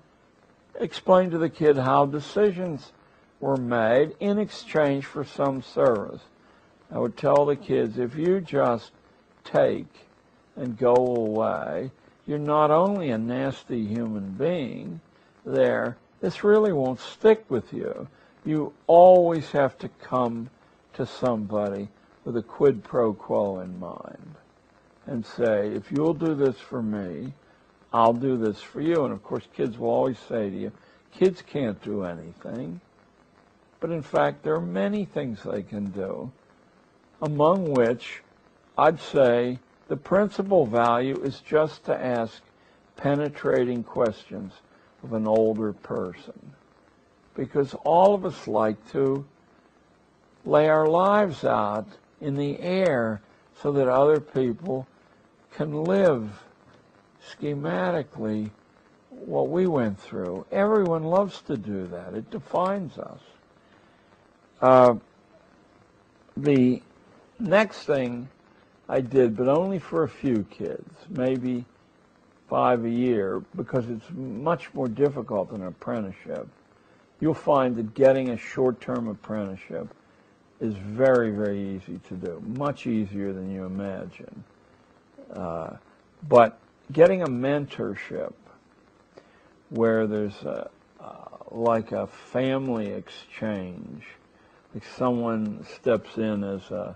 explain to the kid how decisions were made in exchange for some service. I would tell the kids, if you just take and go away, you're not only a nasty human being there, this really won't stick with you. You always have to come to somebody with a quid pro quo in mind and say, if you'll do this for me, I'll do this for you. And of course, kids will always say to you, kids can't do anything. But in fact, there are many things they can do, among which I'd say the principal value is just to ask penetrating questions of an older person. Because all of us like to lay our lives out in the air so that other people can live schematically what we went through. Everyone loves to do that. It defines us. The next thing I did, but only for a few kids, maybe 5 a year, because it's much more difficult than an apprenticeship. You'll find that getting a short-term apprenticeship is very, very easy to do, much easier than you imagine. But getting a mentorship where there's like a family exchange, like someone steps in as a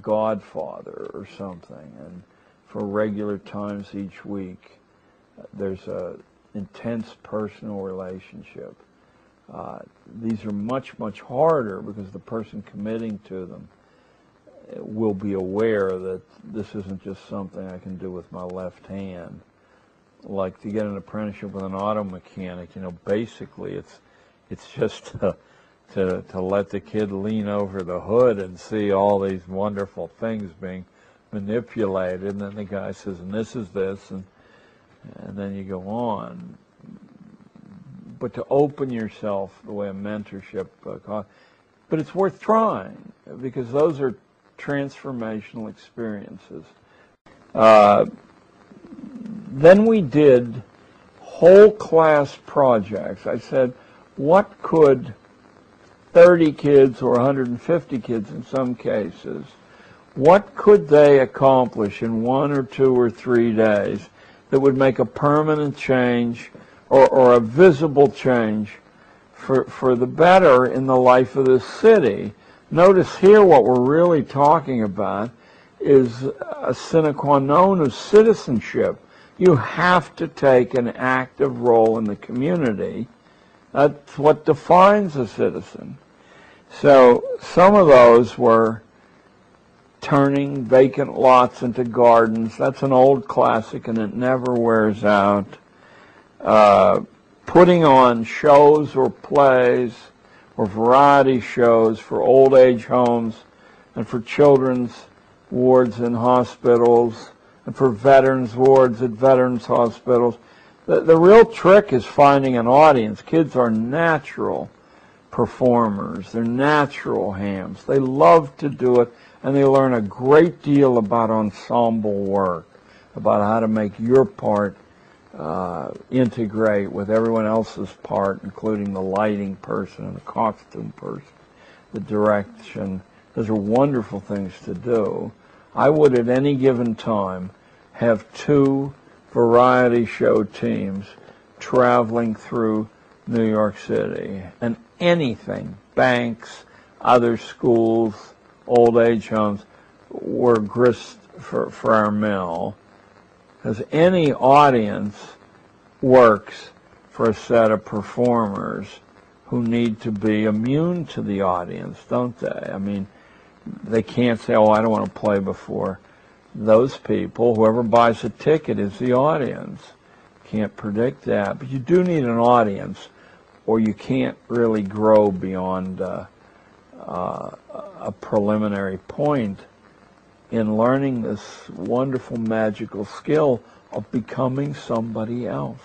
godfather or something, and for regular times each week, there's an intense personal relationship. These are much, much harder because the person committing to them will be aware that this isn't just something I can do with my left hand. Like to get an apprenticeship with an auto mechanic, basically it's just to let the kid lean over the hood and see all these wonderful things being manipulated, and then the guy says, and this is this, and then you go on. But to open yourself the way a mentorship but it's worth trying, because those are transformational experiences. Then we did whole class projects. I said, what could 30 kids or 150 kids in some cases, what could they accomplish in 1 or 2 or 3 days that would make a permanent change or a visible change for the better in the life of this city? Notice here what we're really talking about is a sine qua non of citizenship. You have to take an active role in the community. That's what defines a citizen. So some of those were turning vacant lots into gardens. That's an old classic and it never wears out. Putting on shows or plays or variety shows for old age homes and for children's wards in hospitals and for veterans wards at veterans hospitals. The real trick is finding an audience. Kids are natural performers. They're natural hams. They love to do it, and they learn a great deal about ensemble work, about how to make your part integrate with everyone else's part, including the lighting person and the costume person, the direction. Those are wonderful things to do. I would at any given time have 2 variety show teams traveling through New York City, and anything, banks, other schools, old age homes, were grist for our mill, because any audience works for a set of performers who need to be immune to the audience, don't they? I mean, they can't say, oh, I don't want to play before those people. Whoever buys a ticket is the audience. Can't predict that. But you do need an audience, or you can't really grow beyond a preliminary point in learning this wonderful magical skill of becoming somebody else.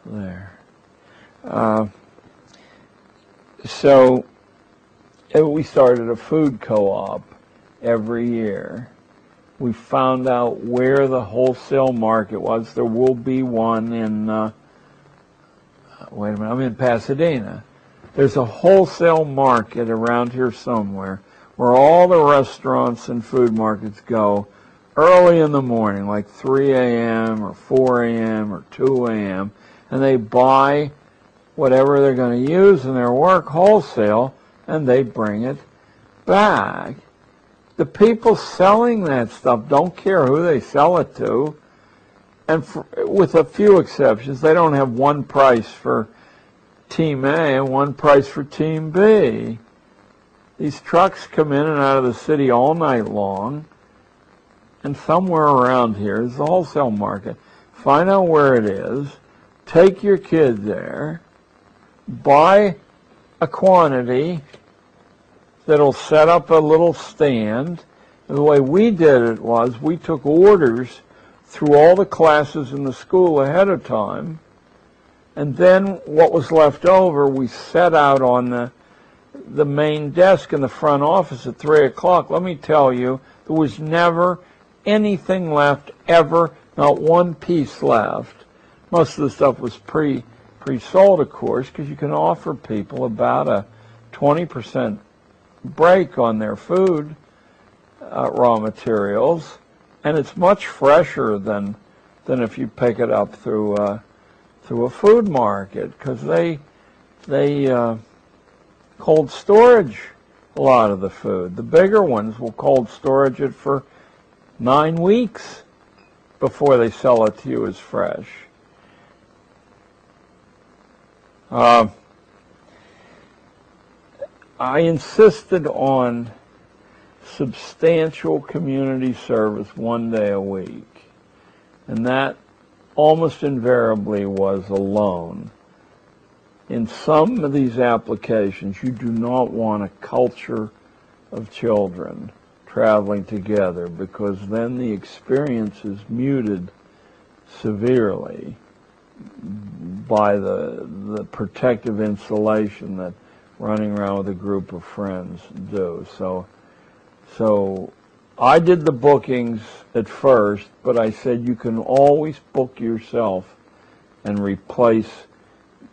There. So we started a food co-op every year. We found out where the wholesale market was. There will be one in, wait a minute, I'm in Pasadena. There's a wholesale market around here somewhere where all the restaurants and food markets go early in the morning, like 3 a.m. or 4 a.m. or 2 a.m., and they buy whatever they're going to use in their work wholesale, and they bring it back. The people selling that stuff don't care who they sell it to, and with a few exceptions, they don't have one price for Team A and one price for Team B. These trucks come in and out of the city all night long, and somewhere around here is the wholesale market. Find out where it is, take your kid there, buy a quantity that'll set up a little stand. And the way we did it was we took orders through all the classes in the school ahead of time, and then what was left over we set out on the main desk in the front office at 3 o'clock. Let me tell you, there was never anything left, ever, not one piece left. Most of the stuff was pre-sold, of course, because you can offer people about a 20% break on their food raw materials, and it's much fresher than if you pick it up through a food market, because they cold storage a lot of the food. The bigger ones will cold storage it for 9 weeks before they sell it to you as fresh. I insisted on substantial community service 1 day a week, and that almost invariably was alone. In some of these applications, you do not want a culture of children traveling together, because then the experience is muted severely by the protective insulation that running around with a group of friends do. So I did the bookings at first, but I said you can always book yourself and replace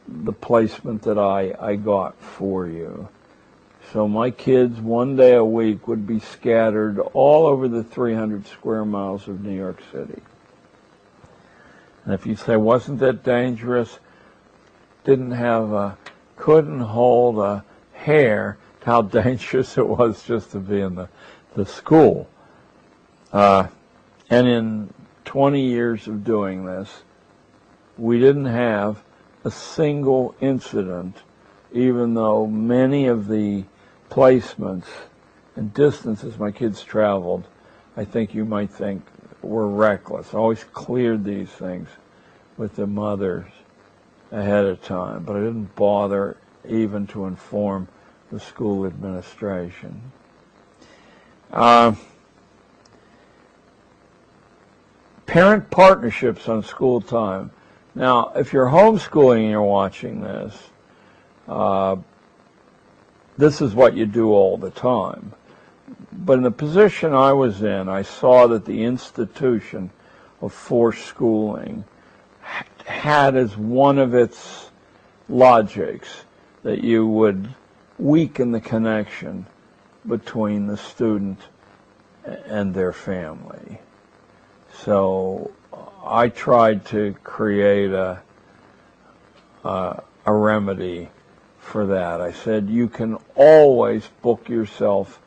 the placement that I got for you. So my kids 1 day a week would be scattered all over the 300 square miles of New York City. And if you say, wasn't that dangerous? Couldn't hold a hair to how dangerous it was just to be in the school. And in 20 years of doing this, we didn't have a single incident, even though many of the placements and distances my kids traveled, I think you might think were reckless. I always cleared these things with the mothers ahead of time, but I didn't bother even to inform the school administration. Parent partnerships on school time. Now, if you're homeschooling and you're watching this, this is what you do all the time. But in the position I was in, I saw that the institution of forced schooling had as one of its logics that you would weaken the connection between the student and their family. So I tried to create a remedy for that. I said, you can always book yourself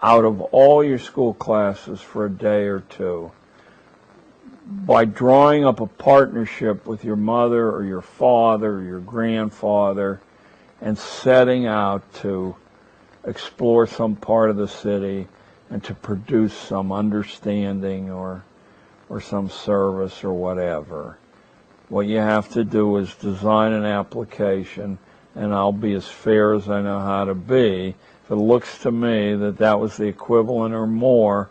out of all your school classes for a day or two by drawing up a partnership with your mother or your father or your grandfather and setting out to explore some part of the city and to produce some understanding or some service or whatever. What you have to do is design an application, and I'll be as fair as I know how to be. If it looks to me that that was the equivalent or more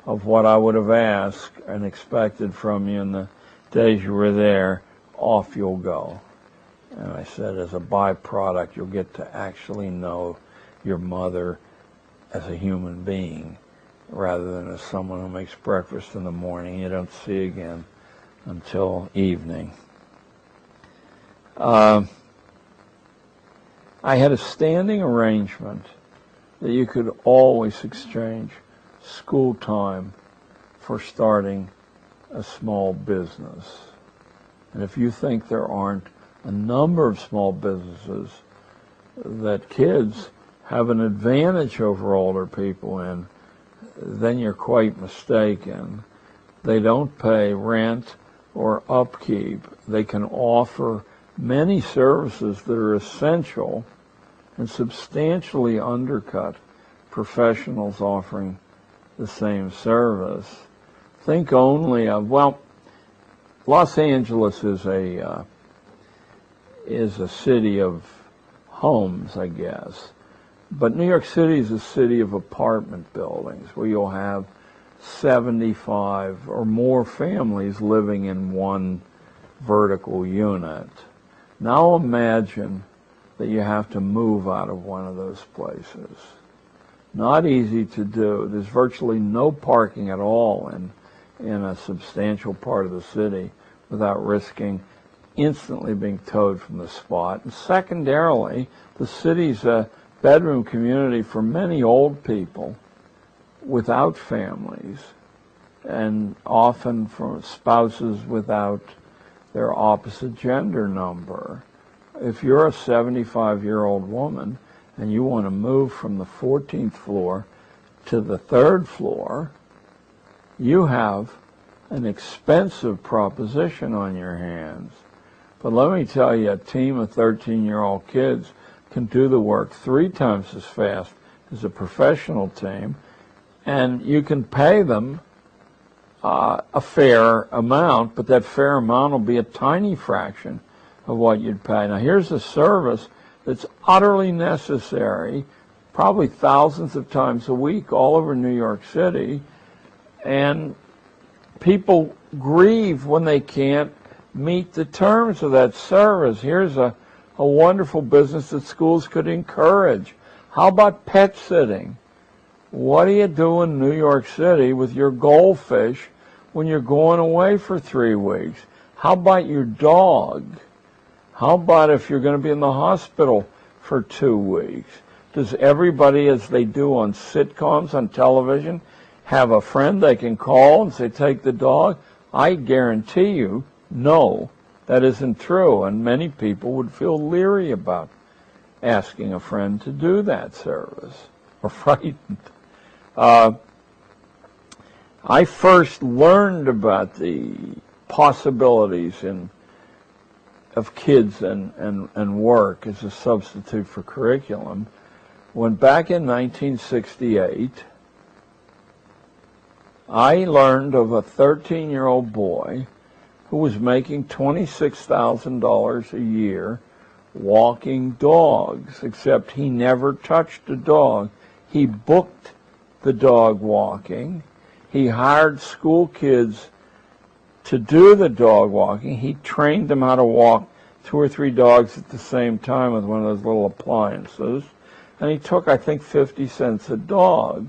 of what I would have asked and expected from you in the days you were there, off you'll go. And I said, as a byproduct, you'll get to actually know your mother as a human being rather than as someone who makes breakfast in the morning you don't see again until evening. I had a standing arrangement that you could always exchange school time for starting a small business. And if you think there aren't a number of small businesses that kids have an advantage over older people in, then you're quite mistaken. They don't pay rent or upkeep. They can offer many services that are essential and substantially undercut professionals offering the same service. Think only of, well, Los Angeles is a city of homes, I guess. But New York City is a city of apartment buildings where you'll have 75 or more families living in one vertical unit. Now imagine that you have to move out of one of those places. Not easy to do. There's virtually no parking at all in a substantial part of the city without risking instantly being towed from the spot. And secondarily, the city's a bedroom community for many old people without families, and often for spouses without their opposite gender number. If you're a 75-year-old woman and you want to move from the 14th floor to the 3rd floor, you have an expensive proposition on your hands. But let me tell you, a team of 13-year-old kids can do the work 3 times as fast as a professional team, and you can pay them a fair amount, but that fair amount will be a tiny fraction of what you'd pay. Now, here's a service that's utterly necessary, probably thousands of times a week all over New York City, and people grieve when they can't meet the terms of that service. Here's a wonderful business that schools could encourage. How about pet sitting? What do you do in New York City with your goldfish when you're going away for 3 weeks? How about your dog? How about if you're going to be in the hospital for 2 weeks? Does everybody, as they do on sitcoms on television, have a friend they can call and say, take the dog? I guarantee you, no, that isn't true, and many people would feel leery about asking a friend to do that service, or frightened. I first learned about the possibilities of kids and work as a substitute for curriculum when back in 1968 I learned of a 13-year-old boy who was making $26,000 a year walking dogs, except he never touched a dog. He booked the dog walking. He hired school kids to do the dog walking. He trained them how to walk 2 or 3 dogs at the same time with one of those little appliances. And he took, I think, 50 cents a dog.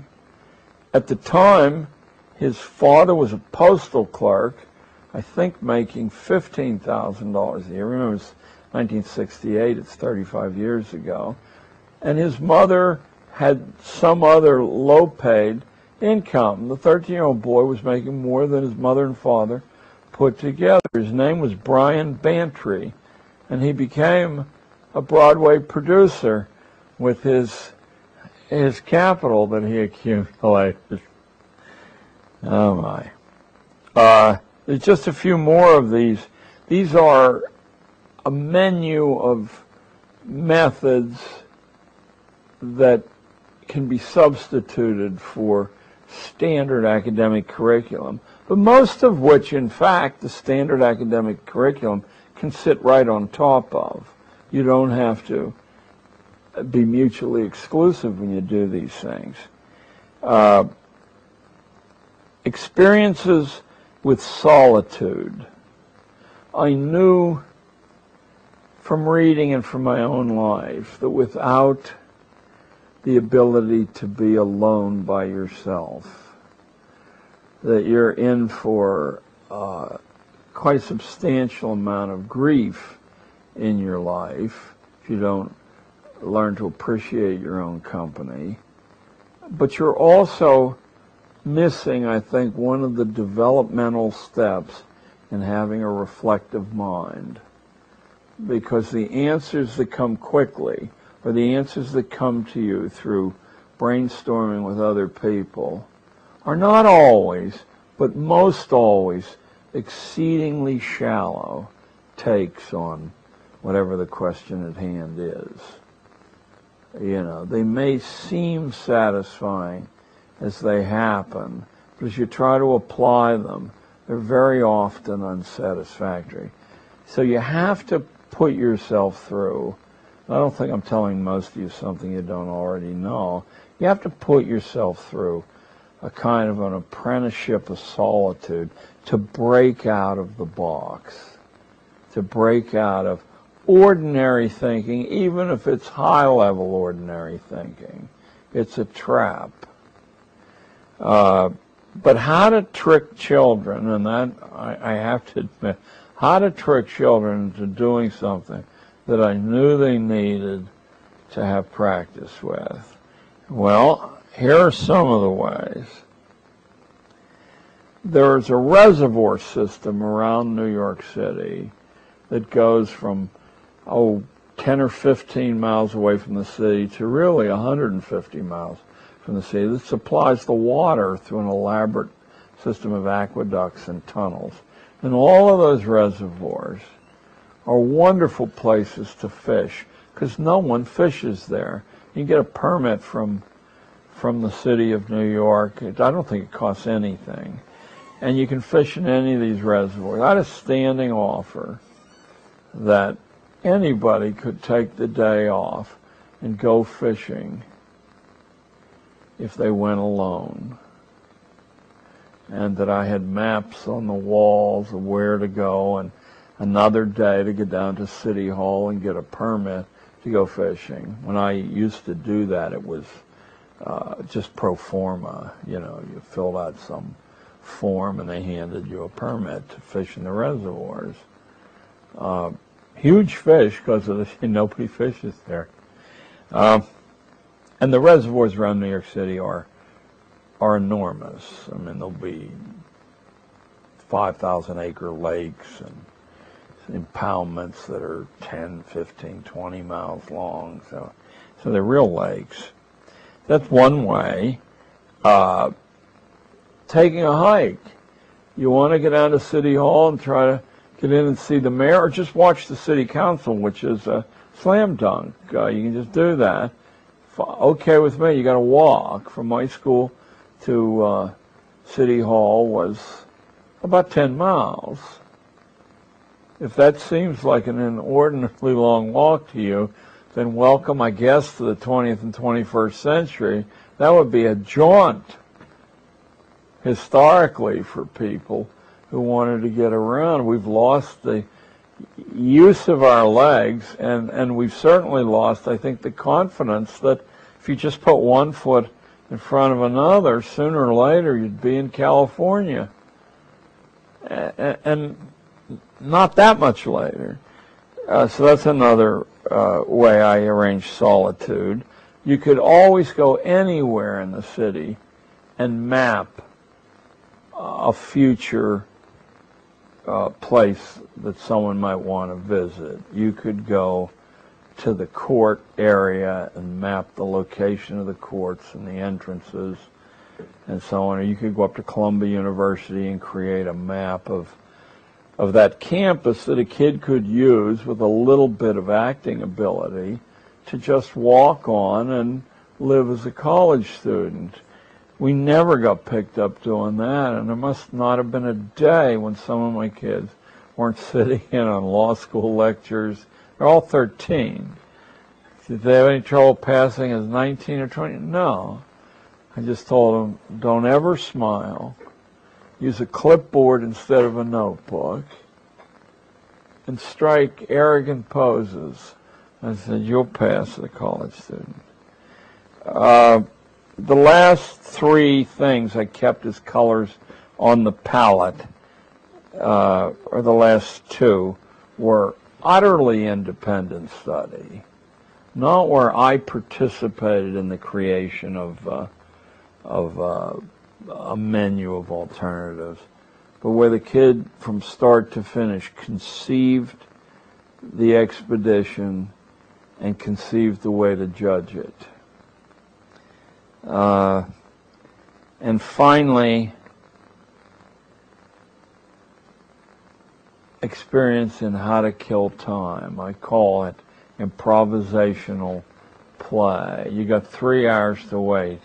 At the time, his father was a postal clerk, I think making $15,000 a year. Remember, it's 1968, it's 35 years ago. And his mother had some other low-paid income. The 13-year-old boy was making more than his mother and father put together. His name was Brian Bantry, and he became a Broadway producer with his capital that he accumulated. Oh my. There's just a few more of these. These are a menu of methods that can be substituted for standard academic curriculum, but most of which, in fact, the standard academic curriculum can sit right on top of. You don't have to be mutually exclusive when you do these things. Experiences with solitude. I knew from reading and from my own life that without the ability to be alone by yourself, that you're in for quite a substantial amount of grief in your life if you don't learn to appreciate your own company. But you're also missing, I think, one of the developmental steps in having a reflective mind, because the answers that come quickly, or the answers that come to you through brainstorming with other people, are not always, but most always, exceedingly shallow takes on whatever the question at hand is. You know, they may seem satisfying as they happen, but as you try to apply them, they're very often unsatisfactory. So you have to put yourself through, I don't think I'm telling most of you something you don't already know, you have to put yourself through a kind of an apprenticeship of solitude to break out of the box, to break out of ordinary thinking, even if it's high-level ordinary thinking. It's a trap. But how to trick children, and that I have to admit, how to trick children into doing something that I knew they needed to have practice with. Well, here are some of the ways. There's a reservoir system around New York City that goes from, 10 or 15 miles away from the city to really 150 miles from the city that supplies the water through an elaborate system of aqueducts and tunnels. And all of those reservoirs are wonderful places to fish because no one fishes there. You get a permit from the city of New York. I don't think it costs anything. And you can fish in any of these reservoirs. I had a standing offer that anybody could take the day off and go fishing if they went alone, and that I had maps on the walls of where to go, and another day to get down to City Hall and get a permit to go fishing. When I used to do that, it was just pro forma. You know, you filled out some form and they handed you a permit to fish in the reservoirs. Huge fish because nobody fishes there. And the reservoirs around New York City are enormous. I mean, there'll be 5,000-acre lakes and impoundments that are 10, 15, 20 miles long. So they're real lakes. That's one way. taking a hike. You want to get down to City Hall and try to get in and see the mayor, or just watch the city council, which is a slam dunk. You can just do that. Okay with me. You got to walk from my school to City Hall was about 10 miles. If that seems like an inordinately long walk to you, then welcome, I guess, to the 20th and 21st century. That would be a jaunt historically for people who wanted to get around. We've lost the use of our legs, and we've certainly lost, I think, the confidence that if you just put one foot in front of another, sooner or later you'd be in California. And not that much later. So that's another way I arrange solitude. You could always go anywhere in the city and map a future place that someone might want to visit. You could go to the court area and map the location of the courts and the entrances and so on. Or you could go up to Columbia University and create a map of that campus that a kid could use with a little bit of acting ability to just walk on and live as a college student. We never got picked up doing that, and there must not have been a day when some of my kids weren't sitting in on law school lectures. They're all 13. Did they have any trouble passing as 19 or 20? No. I just told them, don't ever smile. Use a clipboard instead of a notebook, and strike arrogant poses. I said, you'll pass as a college student. The last three things I kept as colors on the palette, or the last two, were utterly independent study, not where I participated in the creation of a menu of alternatives, but where the kid from start to finish conceived the expedition and conceived the way to judge it. And finally, experience in how to kill time. I call it improvisational play. You got 3 hours to wait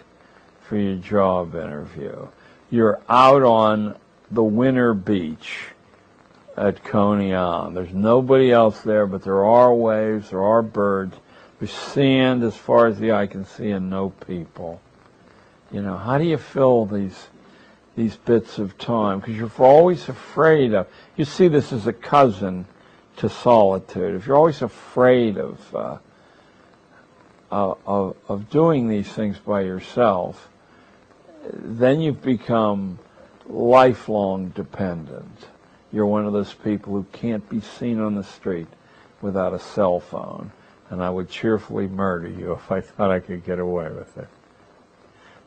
for your job interview. You're out on the winter beach at Coney Island. There's nobody else there, but there are waves, there are birds, there's sand as far as the eye can see, and no people. You know, how do you fill these bits of time? Because you're always afraid of, you see this as a cousin to solitude. If you're always afraid of doing these things by yourself, then you've become lifelong dependent. You're one of those people who can't be seen on the street without a cell phone, and I would cheerfully murder you if I thought I could get away with it.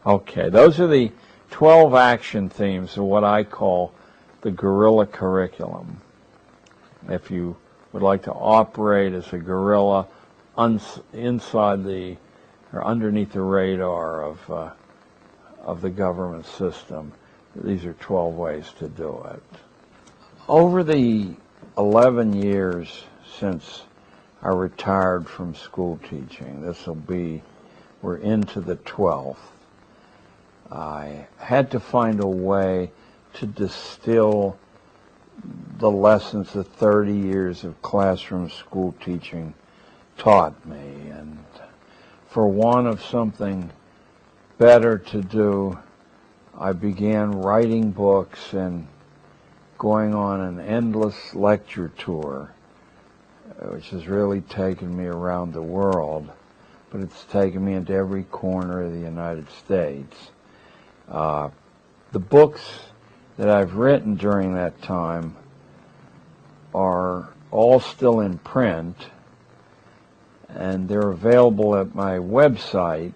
Okay, those are the 12 action themes of what I call the guerrilla curriculum. If you would like to operate as a guerrilla inside the or underneath the radar of the government system, these are 12 ways to do it. Over the 11 years since I retired from school teaching, we're into the 12th, I had to find a way to distill the lessons that 30 years of classroom school teaching taught me. And for want of something better to do, I began writing books and going on an endless lecture tour, which has really taken me around the world, but it's taken me into every corner of the United States. The books that I've written during that time are all still in print, and they're available at my website,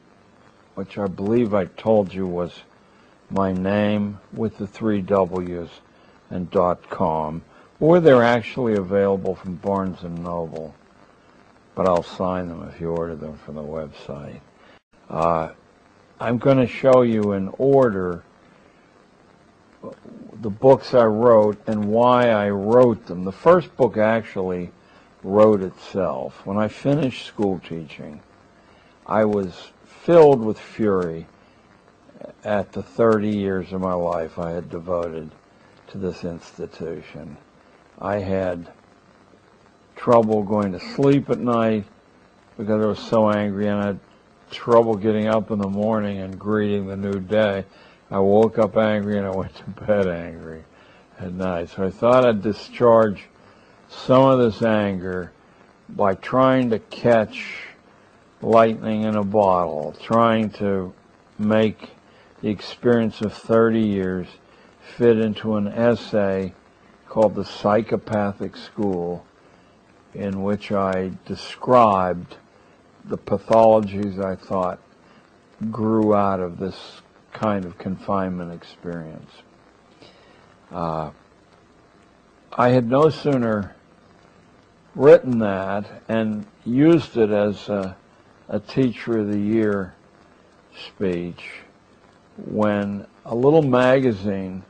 which I believe I told you was my name with the 3 W's and .com, or they're actually available from Barnes & Noble, but I'll sign them if you order them from the website. I'm going to show you in order the books I wrote and why I wrote them. The first book actually wrote itself. When I finished school teaching, I was filled with fury at the 30 years of my life I had devoted to this institution. I had trouble going to sleep at night because I was so angry, and I had trouble getting up in the morning and greeting the new day. I woke up angry and I went to bed angry at night. So I thought I'd discharge some of this anger by trying to catch lightning in a bottle, trying to make the experience of 30 years fit into an essay called The Psychopathic School, in which I described the pathologies I thought grew out of this kind of confinement experience. I had no sooner written that and used it as a Teacher of the Year speech when a little magazine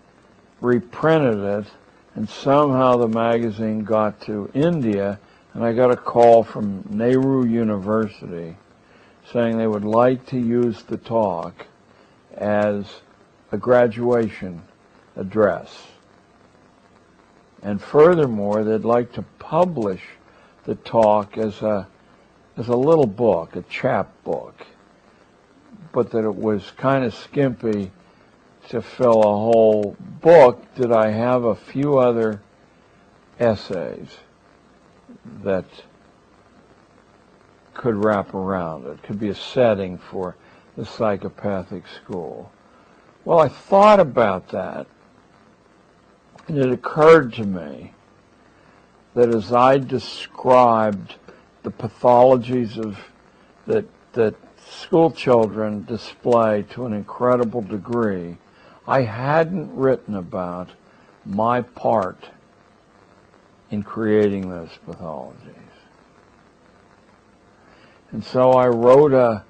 reprinted it, and somehow the magazine got to India, and I got a call from Nehru University saying they would like to use the talk as a graduation address. And furthermore, they'd like to publish the talk as a little book, a chapbook, but that it was kind of skimpy to fill a whole book. Did I have a few other essays that could wrap around it, could be a setting for the psychopathic school? Well, I thought about that, and it occurred to me that as I described the pathologies that school children display to an incredible degree, I hadn't written about my part in creating those pathologies. And so I wrote a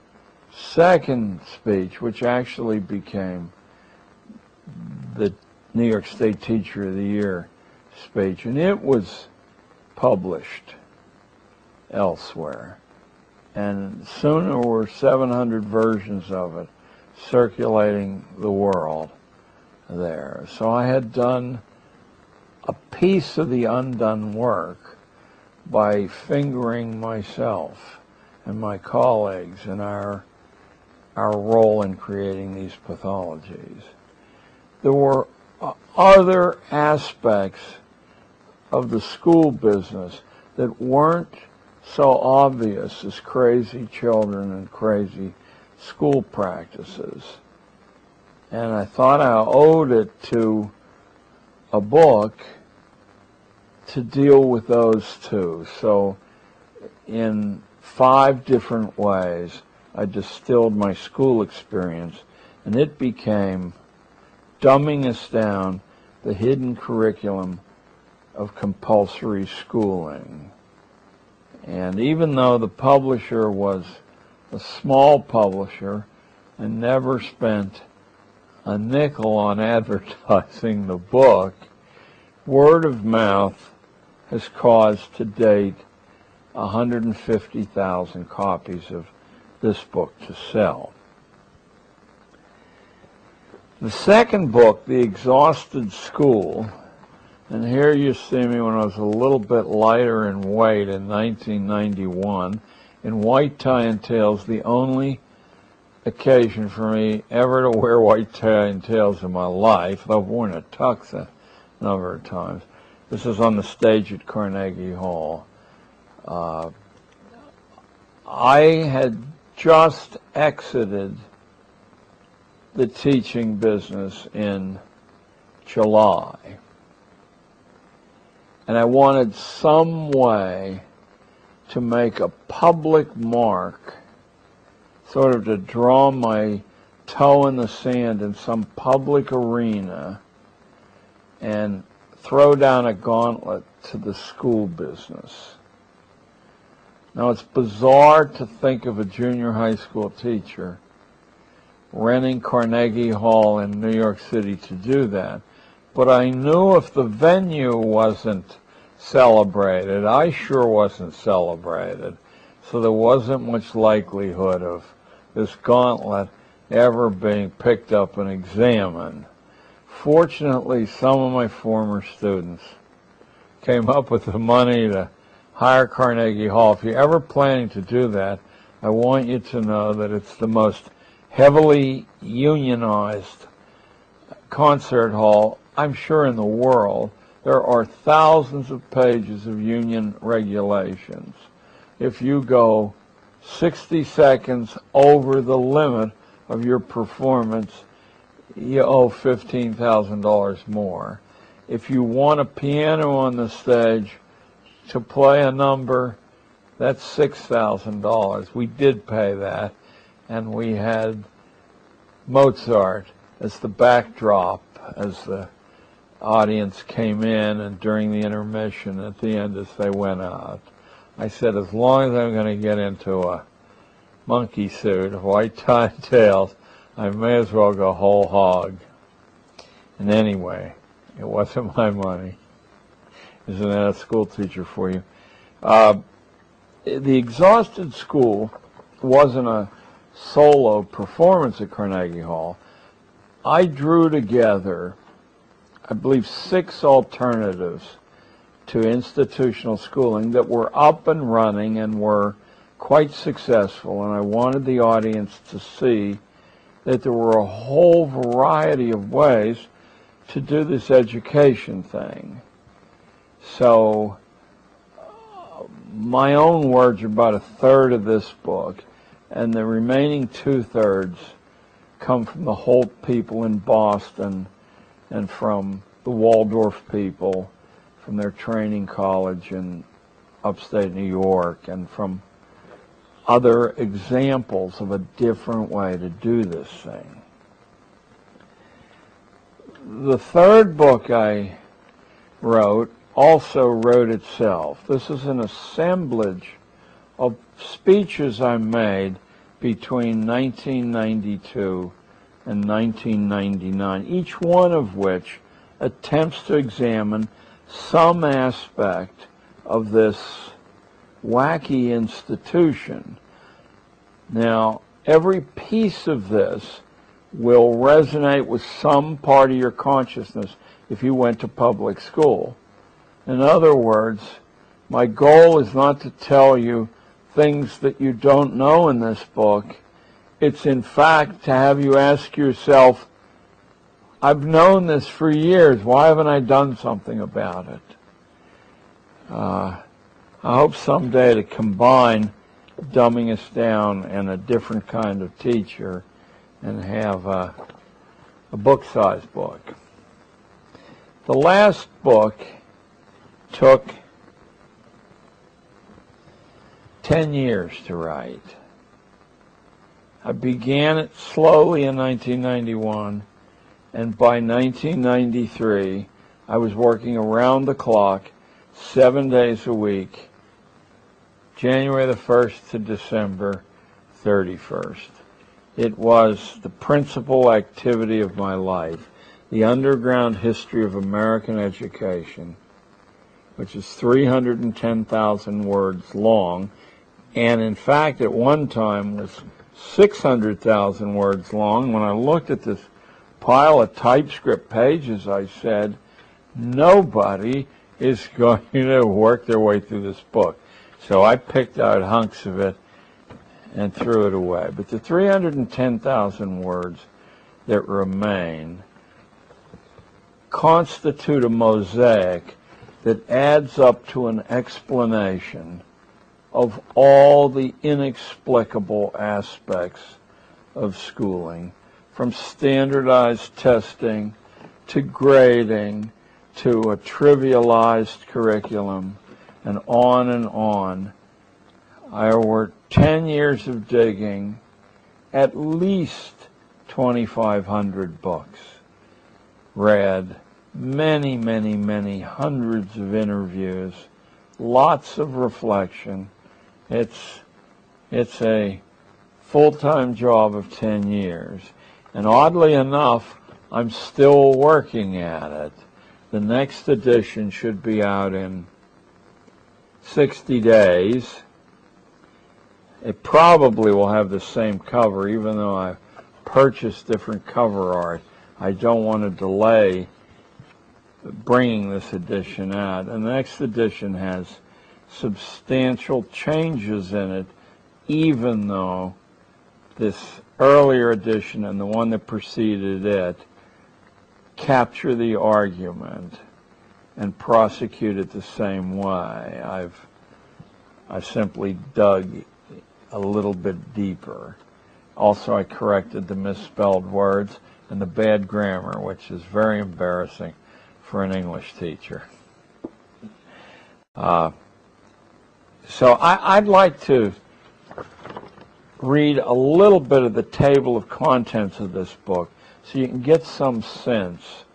second speech, which actually became the New York State Teacher of the Year speech, and it was published elsewhere. And soon there were 700 versions of it circulating the world there. So I had done a piece of the undone work by fingering myself and my colleagues in our role in creating these pathologies. There were other aspects of the school business that weren't so obvious as crazy children and crazy school practices. And I thought I owed it to a book to deal with those two. So in 5 different ways, I distilled my school experience, and it became Dumbing Us Down, the Hidden Curriculum of Compulsory Schooling. And even though the publisher was a small publisher and never spent a nickel on advertising the book, word of mouth has caused to date 150,000 copies of this book to sell. The second book, The Exhausted School, and here you see me when I was a little bit lighter in weight in 1991, in white tie and tails, the only occasion for me ever to wear white tie and tails in my life. I've worn a tux a number of times. This is on the stage at Carnegie Hall. I had just exited the teaching business in July, and I wanted some way to make a public mark, sort of to draw my toe in the sand in some public arena and throw down a gauntlet to the school business. Now, it's bizarre to think of a junior high school teacher renting Carnegie Hall in New York City to do that, but I knew if the venue wasn't celebrated, I sure wasn't celebrated. So there wasn't much likelihood of this gauntlet ever being picked up and examined. Fortunately, some of my former students came up with the money to hire Carnegie Hall. If you're ever planning to do that, I want you to know that it's the most heavily unionized concert hall, I'm sure, in the world. There are thousands of pages of union regulations. If you go 60 seconds over the limit of your performance, you owe $15,000 more. If you want a piano on the stage to play a number, that's $6,000. We did pay that, and we had Mozart as the backdrop as the audience came in and during the intermission at the end as they went out. I said, as long as I'm going to get into a monkey suit, white tie and tails, I may as well go whole hog. And anyway, it wasn't my money. Isn't that a school teacher for you? The Exhausted School wasn't a solo performance at Carnegie Hall. I drew together, I believe, 6 alternatives to institutional schooling that were up and running and were quite successful, and I wanted the audience to see that there were a whole variety of ways to do this education thing. So my own words are about 1/3 of this book, and the remaining 2/3 come from the Holt people in Boston and from the Waldorf people from their training college in upstate New York, and from other examples of a different way to do this thing. The 3rd book I wrote also wrote itself. This is an assemblage of speeches I made between 1992 and 1999, each one of which attempts to examine some aspect of this wacky institution. Now, every piece of this will resonate with some part of your consciousness if you went to public school. In other words, my goal is not to tell you things that you don't know in this book. It's in fact to have you ask yourself, I've known this for years, why haven't I done something about it? I hope someday to combine dumbing us down and a different kind of teacher and have a book-sized book. The last book took 10 years to write. I began it slowly in 1991, and by 1993, I was working around the clock, 7 days a week, January the 1st to December 31st. It was the principal activity of my life, the underground history of American education, which is 310,000 words long, and in fact at one time was 600,000 words long. When I looked at this pile of typescript pages, I said, nobody is going to work their way through this book. So I picked out hunks of it and threw it away. But the 310,000 words that remain constitute a mosaic that adds up to an explanation of all the inexplicable aspects of schooling, from standardized testing to grading to a trivialized curriculum, and on and on. Over 10 years of digging, at least 2,500 books read, many, many, many hundreds of interviews, lots of reflection. It's a full-time job of 10 years. And oddly enough, I'm still working at it. The next edition should be out in 60 days. It probably will have the same cover, even though I've purchased different cover art. I don't want to delay bringing this edition out. And the next edition has substantial changes in it, even though this earlier edition and the one that preceded it capture the argument and prosecute it the same way. I simply dug a little bit deeper. Also, I corrected the misspelled words and the bad grammar, which is very embarrassing for an English teacher. So I'd like to read a little bit of the table of contents of this book so you can get some sense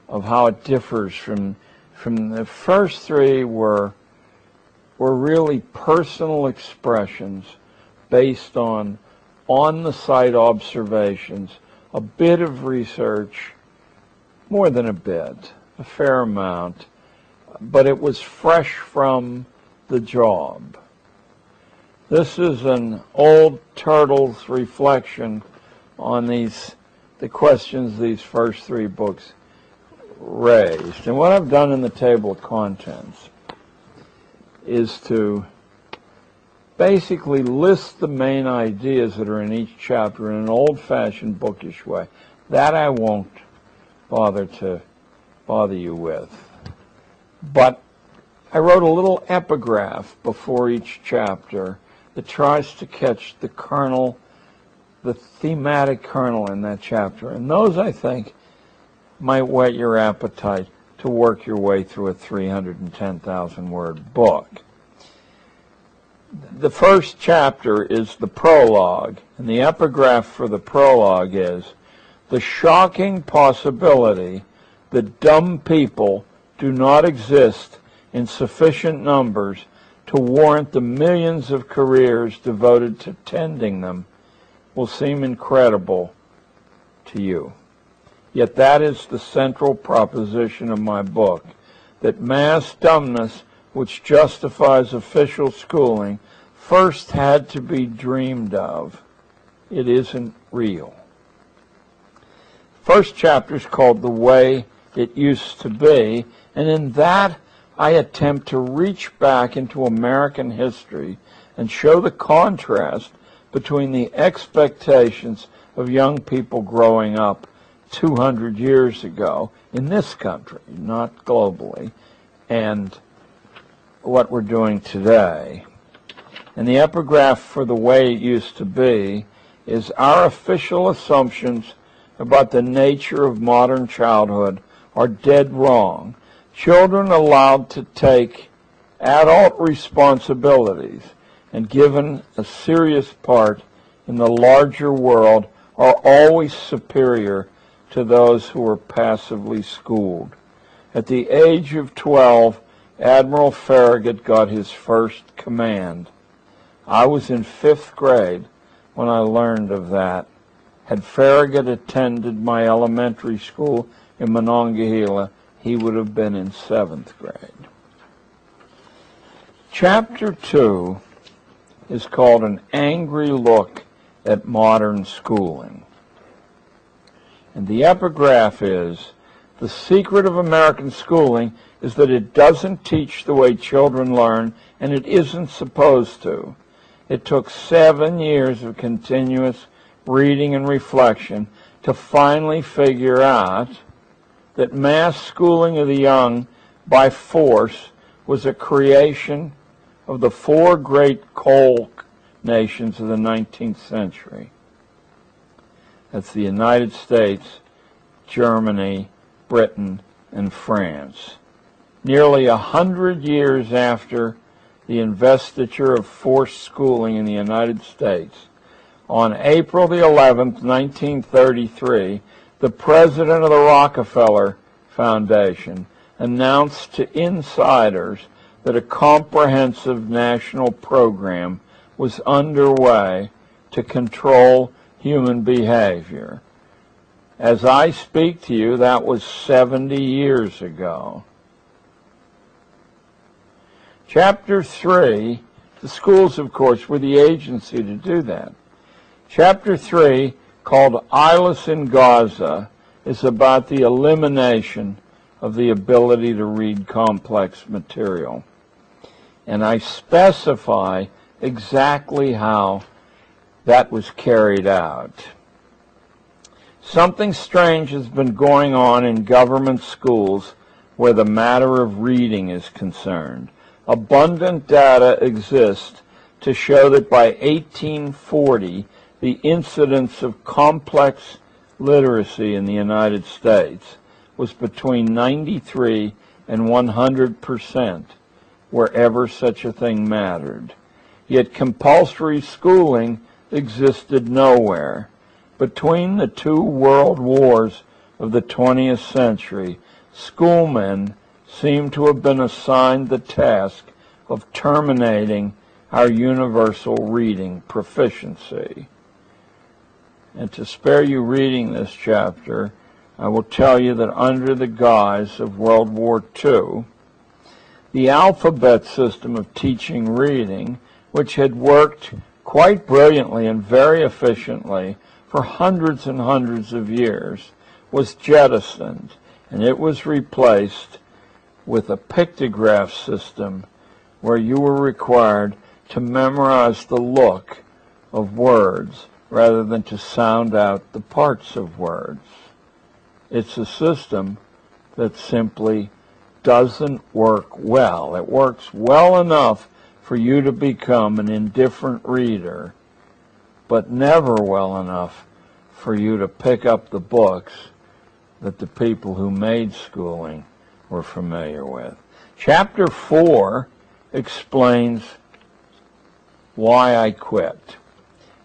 of how it differs from the first three were really personal expressions based on the site observations, a bit of research, more than a bit, a fair amount, but it was fresh from the job. This is an old turtle's reflection on the questions these first three books raised. And what I've done in the table of contents is to basically list the main ideas that are in each chapter in an old-fashioned bookish way. That I won't bother you with. But I wrote a little epigraph before each chapter that tries to catch the kernel, the thematic kernel in that chapter. And those, I think, might whet your appetite to work your way through a 310,000-word book. The first chapter is the prologue, and the epigraph for the prologue is, "The shocking possibility that dumb people do not exist in sufficient numbers to warrant the millions of careers devoted to tending them will seem incredible to you. Yet that is the central proposition of my book, that mass dumbness, which justifies official schooling, first had to be dreamed of. It isn't real." First chapter is called The Way It Used to Be, and in that I attempt to reach back into American history and show the contrast between the expectations of young people growing up 200 years ago in this country, not globally, and what we're doing today. And the epigraph for The Way It Used to Be is, "Our official assumptions about the nature of modern childhood are dead wrong. Children allowed to take adult responsibilities and given a serious part in the larger world are always superior to those who are passively schooled. At the age of 12, Admiral Farragut got his first command. I was in 5th grade when I learned of that. Had Farragut attended my elementary school in Monongahela, he would have been in 7th grade." Chapter 2 is called An Angry Look at Modern Schooling. And the epigraph is, "The secret of American schooling is that it doesn't teach the way children learn, and it isn't supposed to. It took 7 years of continuous reading and reflection to finally figure out that mass schooling of the young by force was a creation of the 4 great coal nations of the 19th century. That's the United States, Germany, Britain, and France. Nearly 100 years after the investiture of forced schooling in the United States, on April the 11th, 1933, the president of the Rockefeller Foundation announced to insiders that a comprehensive national program was underway to control human behavior. As I speak to you, that was 70 years ago. Chapter 3, the schools, of course, were the agency to do that. Chapter 3, called Eyeless in Gaza, is about the elimination of the ability to read complex material. And I specify exactly how that was carried out. Something strange has been going on in government schools where the matter of reading is concerned. Abundant data exists to show that by 1840, the incidence of complex literacy in the United States was between 93 and 100%, wherever such a thing mattered. Yet compulsory schooling existed nowhere. Between the two world wars of the 20th century, schoolmen seem to have been assigned the task of terminating our universal reading proficiency. And to spare you reading this chapter, I will tell you that under the guise of World War II, the alphabet system of teaching reading, which had worked quite brilliantly and very efficiently for hundreds and hundreds of years, was jettisoned, and it was replaced with a pictograph system where you were required to memorize the look of words rather than to sound out the parts of words. It's a system that simply doesn't work well. It works well enough for you to become an indifferent reader, but never well enough for you to pick up the books that the people who made schooling were familiar with. Chapter 4 explains why I quit,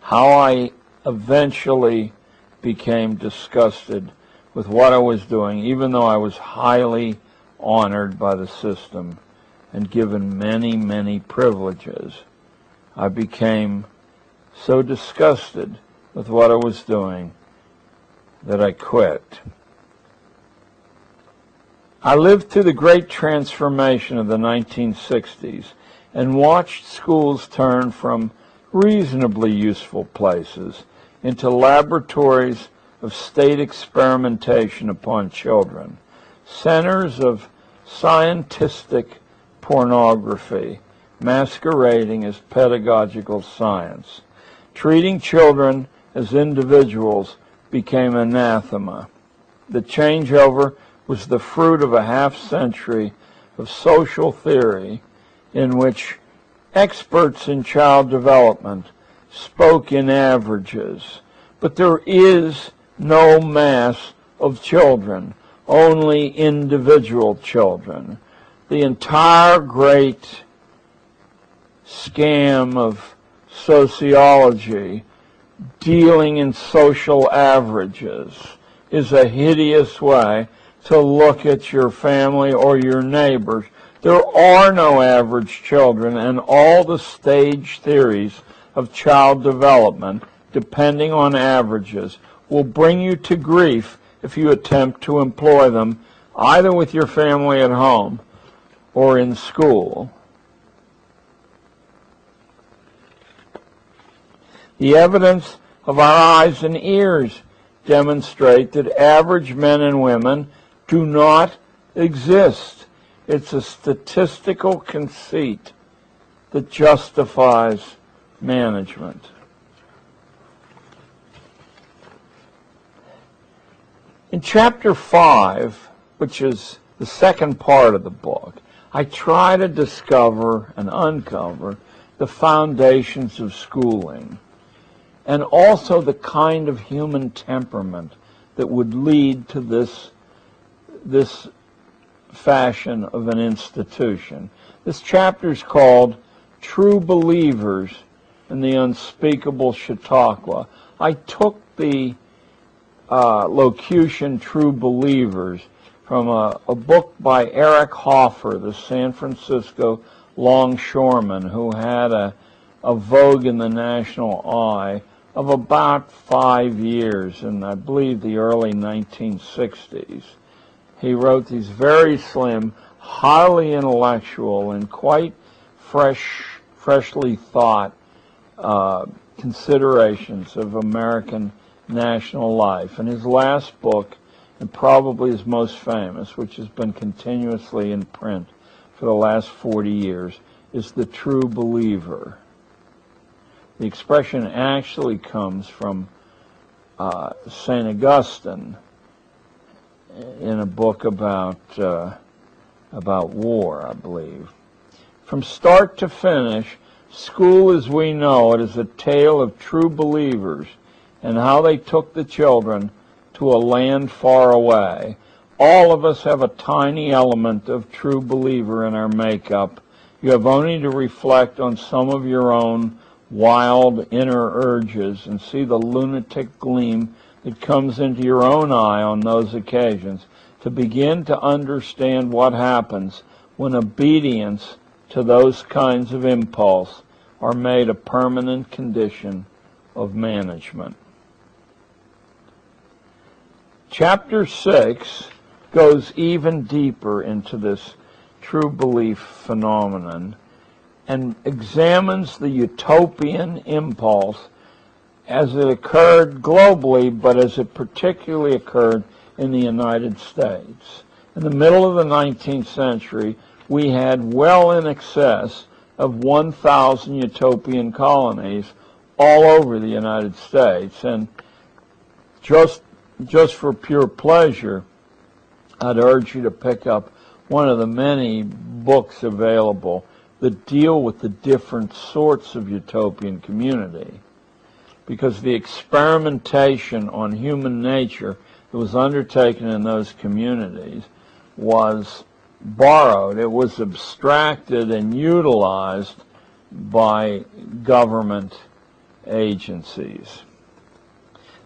how I eventually became disgusted with what I was doing, even though I was highly honored by the system and given many, many privileges. I became so disgusted with what I was doing that I quit. I lived through the great transformation of the 1960s and watched schools turn from reasonably useful places into laboratories of state experimentation upon children, centers of scientistic pornography masquerading as pedagogical science. Treating children as individuals became anathema. The changeover was the fruit of a half-century of social theory in which experts in child development spoke in averages. But there is no mass of children, only individual children. The entire great scam of sociology dealing in social averages is a hideous way to look at your family or your neighbors. There are no average children, and all the stage theories of child development, depending on averages, will bring you to grief if you attempt to employ them either with your family at home or in school. The evidence of our eyes and ears demonstrate that average men and women do not exist. It's a statistical conceit that justifies management. In chapter 5, which is the second part of the book, I try to discover and uncover the foundations of schooling, and also the kind of human temperament that would lead to this fashion of an institution. This chapter is called True Believers in the Unspeakable Chautauqua. I took the locution True Believers from a book by Eric Hoffer, the San Francisco longshoreman who had a vogue in the national eye of about 5 years, in I believe the early 1960s. He wrote these very slim, highly intellectual, and quite freshly thought considerations of American national life. And his last book, and probably his most famous, which has been continuously in print for the last 40 years, is The True Believer. The expression actually comes from St. Augustine in a book about war, I believe. From start to finish, school as we know it is a tale of true believers and how they took the children to a land far away. All of us have a tiny element of true believer in our makeup. You have only to reflect on some of your own wild inner urges and see the lunatic gleam that comes into your own eye on those occasions to begin to understand what happens when obedience to those kinds of impulse are made a permanent condition of management. Chapter 6 goes even deeper into this true belief phenomenon and examines the utopian impulse as it occurred globally, but as it particularly occurred in the United States. In the middle of the 19th century, we had well in excess of 1,000 utopian colonies all over the United States. And just for pure pleasure, I'd urge you to pick up one of the many books available that deal with the different sorts of utopian community, because the experimentation on human nature that was undertaken in those communities was borrowed. It was abstracted and utilized by government agencies.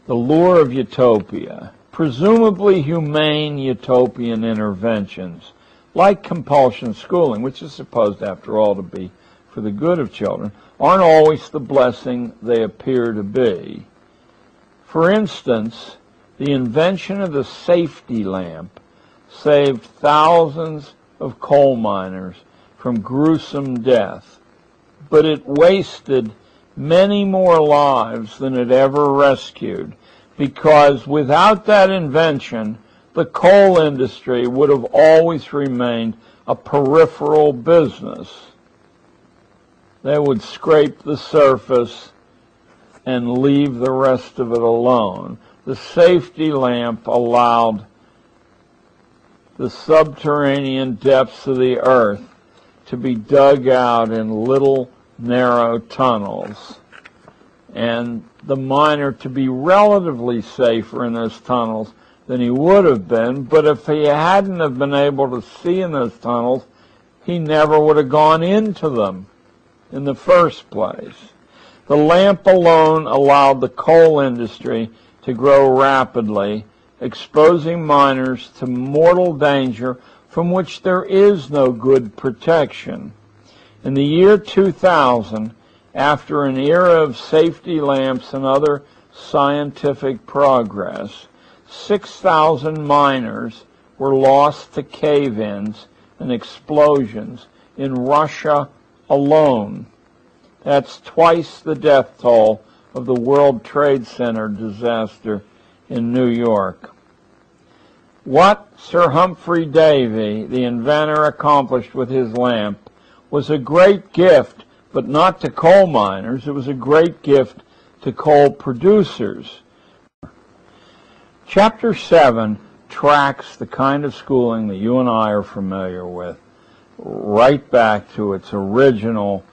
The lure of utopia. Presumably humane utopian interventions, like compulsion schooling, which is supposed, after all, to be for the good of children, aren't always the blessing they appear to be. For instance, the invention of the safety lamp saved thousands of coal miners from gruesome death, but it wasted many more lives than it ever rescued, because without that invention, the coal industry would have always remained a peripheral business. They would scrape the surface and leave the rest of it alone. The safety lamp allowed the subterranean depths of the earth to be dug out in little narrow tunnels, and the miner to be relatively safer in those tunnels than he would have been. But if he hadn't have been able to see in those tunnels, he never would have gone into them in the first place. The lamp alone allowed the coal industry to grow rapidly, exposing miners to mortal danger from which there is no good protection. In the year 2000, after an era of safety lamps and other scientific progress, 6,000 miners were lost to cave-ins and explosions in Russia alone. That's twice the death toll of the World Trade Center disaster in New York. What Sir Humphrey Davy, the inventor, accomplished with his lamp was a great gift, but not to coal miners. It was a great gift to coal producers. Chapter 7 tracks the kind of schooling that you and I are familiar with right back to its original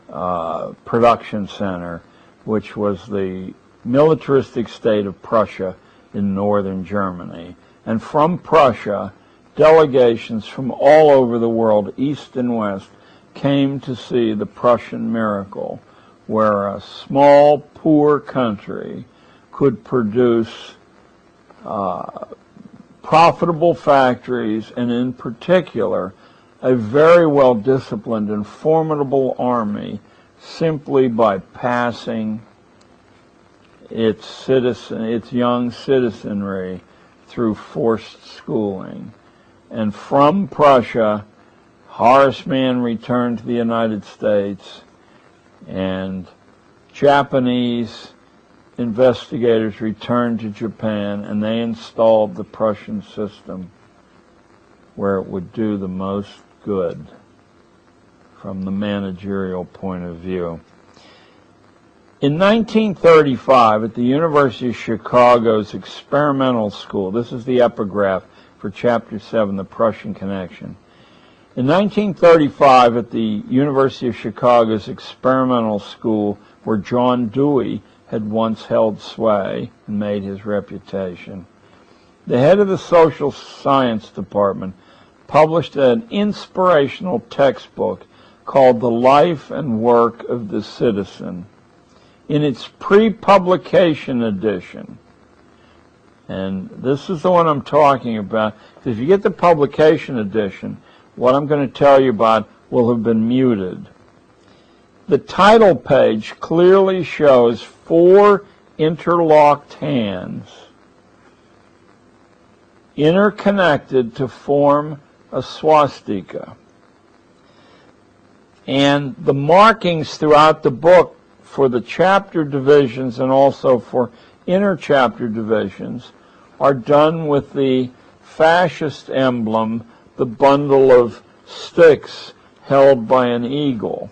production center, which was the militaristic state of Prussia in northern Germany. And from Prussia, delegations from all over the world, east and west, came to see the Prussian miracle, where a small, poor country could produce profitable factories, and in particular, a very well-disciplined and formidable army, simply by passing its young citizenry through forced schooling. And from Prussia, Horace Mann returned to the United States, and Japanese investigators returned to Japan, and they installed the Prussian system where it would do the most good from the managerial point of view. In 1935, at the University of Chicago's experimental school, this is the epigraph for Chapter 7, The Prussian Connection. In 1935, at the University of Chicago's experimental school, where John Dewey had once held sway and made his reputation, the head of the social science department published an inspirational textbook called The Life and Work of the Citizen. In its pre-publication edition, and this is the one I'm talking about, if you get the publication edition, what I'm going to tell you about will have been muted. The title page clearly shows 4 interlocked hands interconnected to form a swastika. And the markings throughout the book for the chapter divisions and also for inter-chapter divisions are done with the fascist emblem, the bundle of sticks held by an eagle.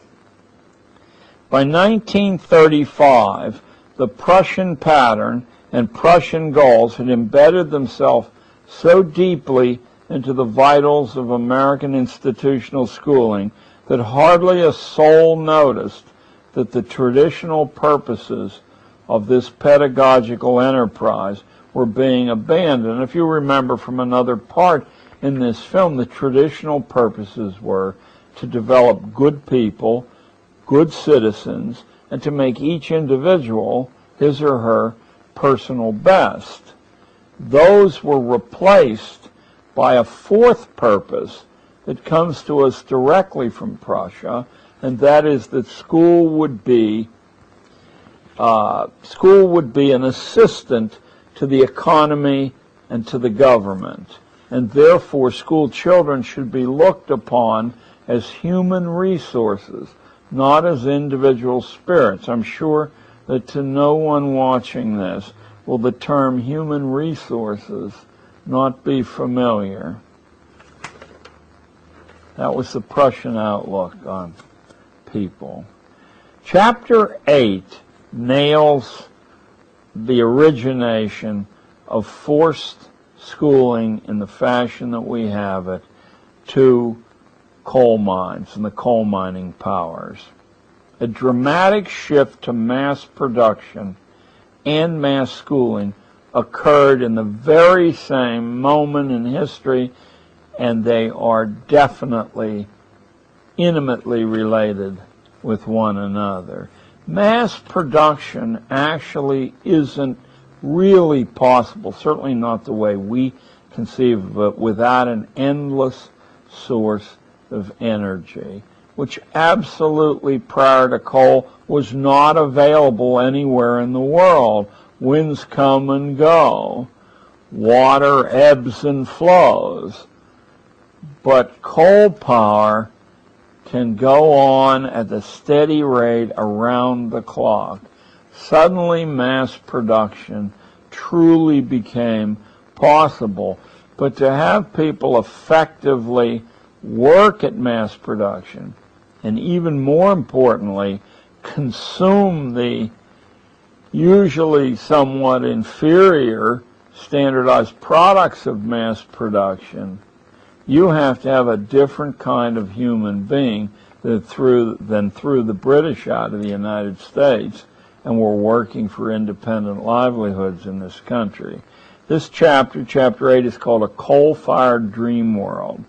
By 1935, the Prussian pattern and Prussian goals had embedded themselves so deeply into the vitals of American institutional schooling that hardly a soul noticed that the traditional purposes of this pedagogical enterprise were being abandoned. If you remember from another part in this film, the traditional purposes were to develop good people, good citizens, and to make each individual his or her personal best. Those were replaced by a 4th purpose that comes to us directly from Prussia, and that is that school would be an assistant to the economy and to the government, and therefore school children should be looked upon as human resources, not as individual spirits. I'm sure that to no one watching this will the term human resources not be familiar. That was the Prussian outlook on people. Chapter 8 nails the origination of forced schooling in the fashion that we have it to coal mines and the coal mining powers. A dramatic shift to mass production and mass schooling occurred in the very same moment in history, and they are definitely intimately related with one another. Mass production actually isn't really possible, certainly not the way we conceive of it, without an endless source of energy, which absolutely prior to coal was not available anywhere in the world. Winds come and go. Water ebbs and flows. But coal power can go on at a steady rate around the clock. Suddenly mass production truly became possible. But to have people effectively work at mass production, and even more importantly, consume the usually somewhat inferior standardized products of mass production, you have to have a different kind of human being than through the British out of the United States and were working for independent livelihoods in this country. This chapter, Chapter 8, is called A Coal-Fired Dream World.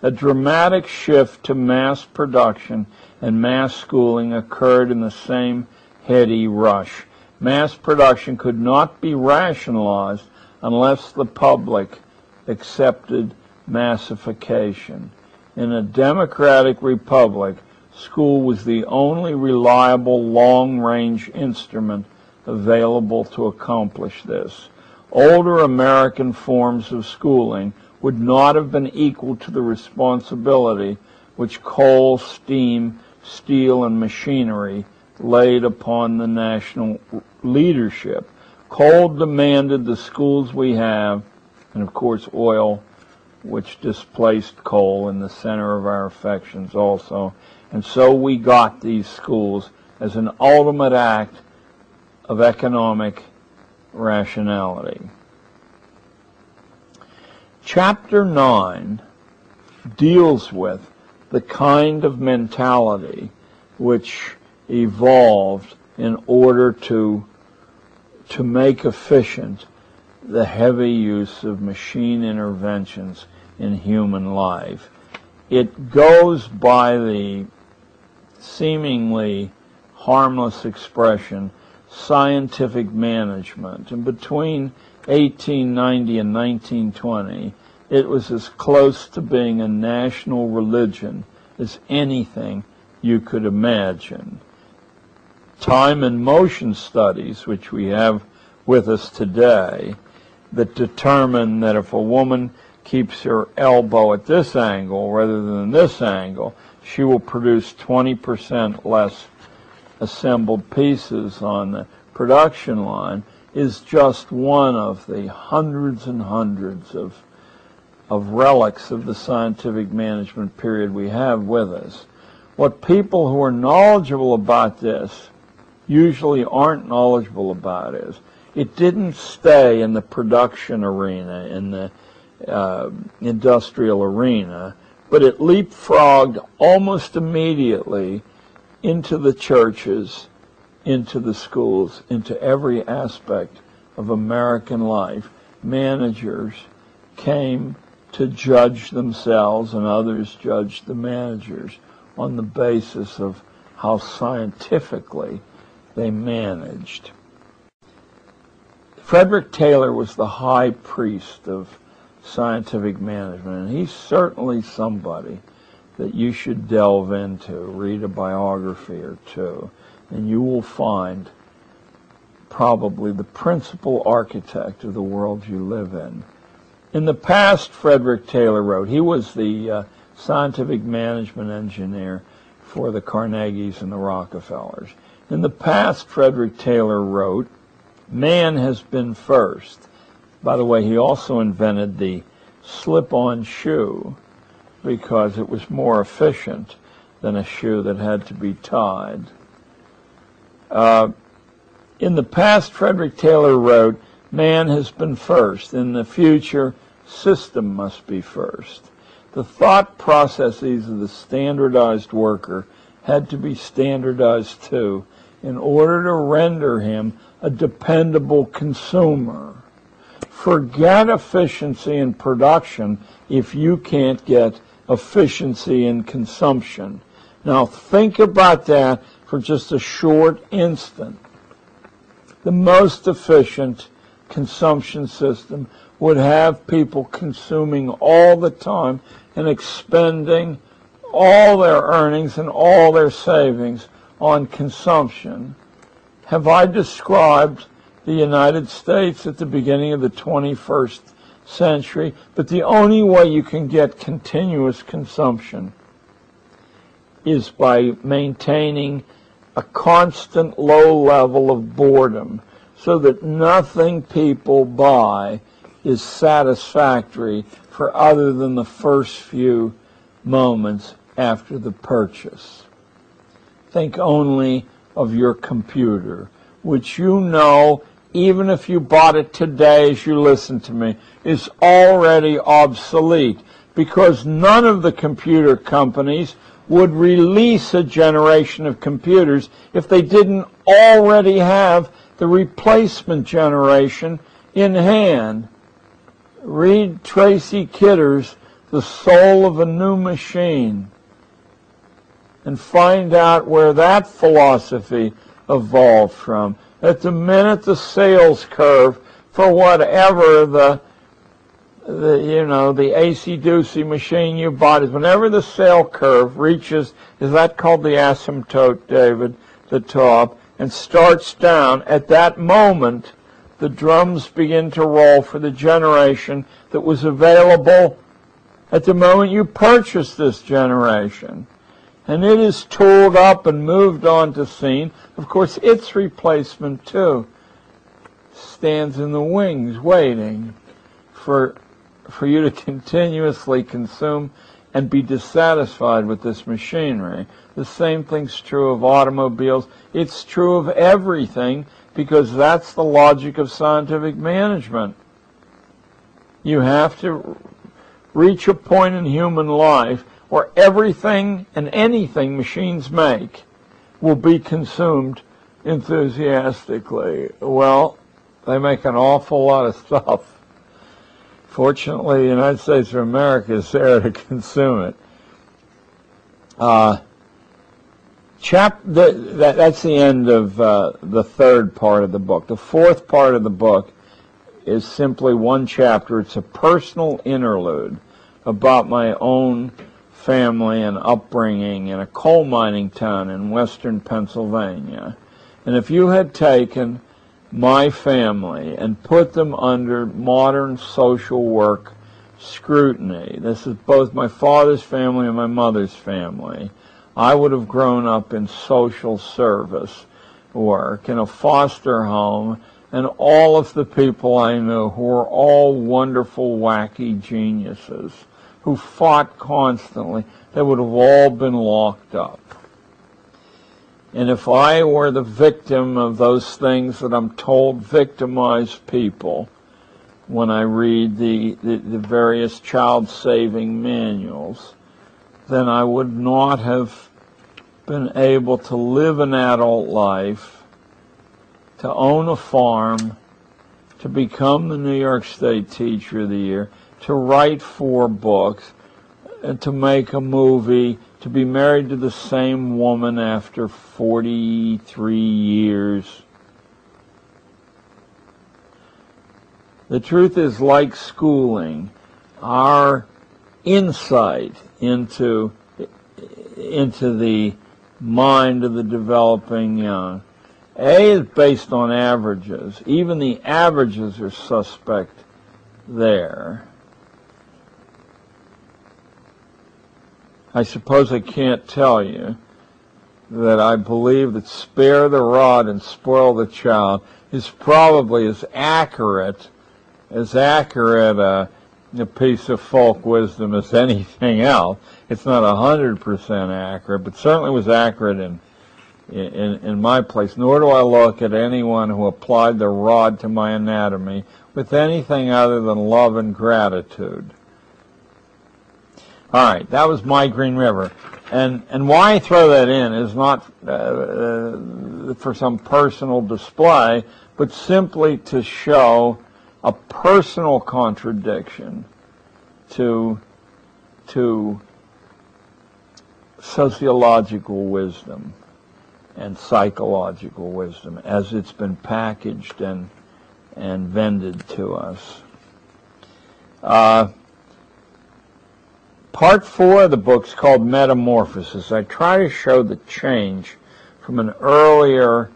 A dramatic shift to mass production and mass schooling occurred in the same heady rush. Mass production could not be rationalized unless the public accepted massification. In a democratic republic, school was the only reliable long-range instrument available to accomplish this. Older American forms of schooling would not have been equal to the responsibility which coal, steam, steel, and machinery laid upon the national leadership. Coal demanded the schools we have, and of course oil, which displaced coal in the center of our affections also. And so we got these schools as an ultimate act of economic rationality. Chapter 9 deals with the kind of mentality which evolved in order to make efficient the heavy use of machine interventions in human life. It goes by the seemingly harmless expression scientific management, and between 1890 and 1920 it was as close to being a national religion as anything you could imagine. Time and motion studies, which we have with us today, that determine that if a woman keeps her elbow at this angle rather than this angle, she will produce 20% less assembled pieces on the production line, is just one of the hundreds and hundreds of relics of the scientific management period we have with us. What people who are knowledgeable about this usually aren't knowledgeable about is it didn't stay in the production arena, in the industrial arena, but it leapfrogged almost immediately into the churches, into the schools, into every aspect of American life. Managers came to judge themselves, and others judged the managers on the basis of how scientifically they managed. Frederick Taylor was the high priest of scientific management, and he's certainly somebody that you should delve into, read a biography or two, and you will find probably the principal architect of the world you live in. In the past, Frederick Taylor wrote, he was the scientific management engineer for the Carnegies and the Rockefellers. In the past, Frederick Taylor wrote, "Man has been first." By the way, he also invented the slip-on shoe because it was more efficient than a shoe that had to be tied. In the past, Frederick Taylor wrote, "Man has been first. In the future, system must be first." The thought processes of the standardized worker had to be standardized too in order to render him a dependable consumer. Forget efficiency in production if you can't get efficiency in consumption. Now think about that for just a short instant. The most efficient consumption system would have people consuming all the time and expending all their earnings and all their savings on consumption. Have I described the United States at the beginning of the 21st century? But the only way you can get continuous consumption is by maintaining a constant low level of boredom so that nothing people buy is satisfactory for other than the first few moments after the purchase. Think only of your computer, which you know, even if you bought it today as you listen to me, is already obsolete, because none of the computer companies would release a generation of computers if they didn't already have the replacement generation in hand. Read Tracy Kidder's The Soul of a New Machine and find out where that philosophy evolved from. At the minute the sales curve for whatever the AC-doocy machine you bought is, whenever the sale curve reaches, is that called the asymptote, David, the top? and starts down, at that moment, the drums begin to roll for the generation that was available at the moment you purchased this generation. And it is tooled up and moved on to scene. Of course, its replacement, too, stands in the wings waiting for you to continuously consume and be dissatisfied with this machinery. The same thing's true of automobiles. It's true of everything, because that's the logic of scientific management. You have to reach a point in human life where everything and anything machines make will be consumed enthusiastically. Well, they make an awful lot of stuff. Fortunately, the United States of America is there to consume it. That's the end of the third part of the book. The fourth part of the book is simply one chapter. It's a personal interlude about my own family and upbringing in a coal mining town in western Pennsylvania. And if you had taken my family and put them under modern social work scrutiny, this is both my father's family and my mother's family, I would have grown up in social service work, in a foster home, and all of the people I knew who were all wonderful, wacky geniuses who fought constantly, they would have all been locked up. And if I were the victim of those things that I'm told victimize people when I read the various child-saving manuals, then I would not have been able to live an adult life, to own a farm, to become the New York State Teacher of the Year, to write 4 books, and to make a movie, to be married to the same woman after 43 years. The truth is, like schooling, our insight into the mind of the developing young, is based on averages. Even the averages are suspect there. I suppose I can't tell you that I believe that spare the rod and spoil the child is probably as accurate a piece of folk wisdom as anything else. It's not 100% accurate, but certainly was accurate in my place. Nor do I look at anyone who applied the rod to my anatomy with anything other than love and gratitude. All right, that was My Green River. And why I throw that in is not for some personal display, but simply to show a personal contradiction to sociological wisdom and psychological wisdom as it's been packaged and vended to us. Part 4 of the book is called Metamorphosis. I try to show the change from an earlier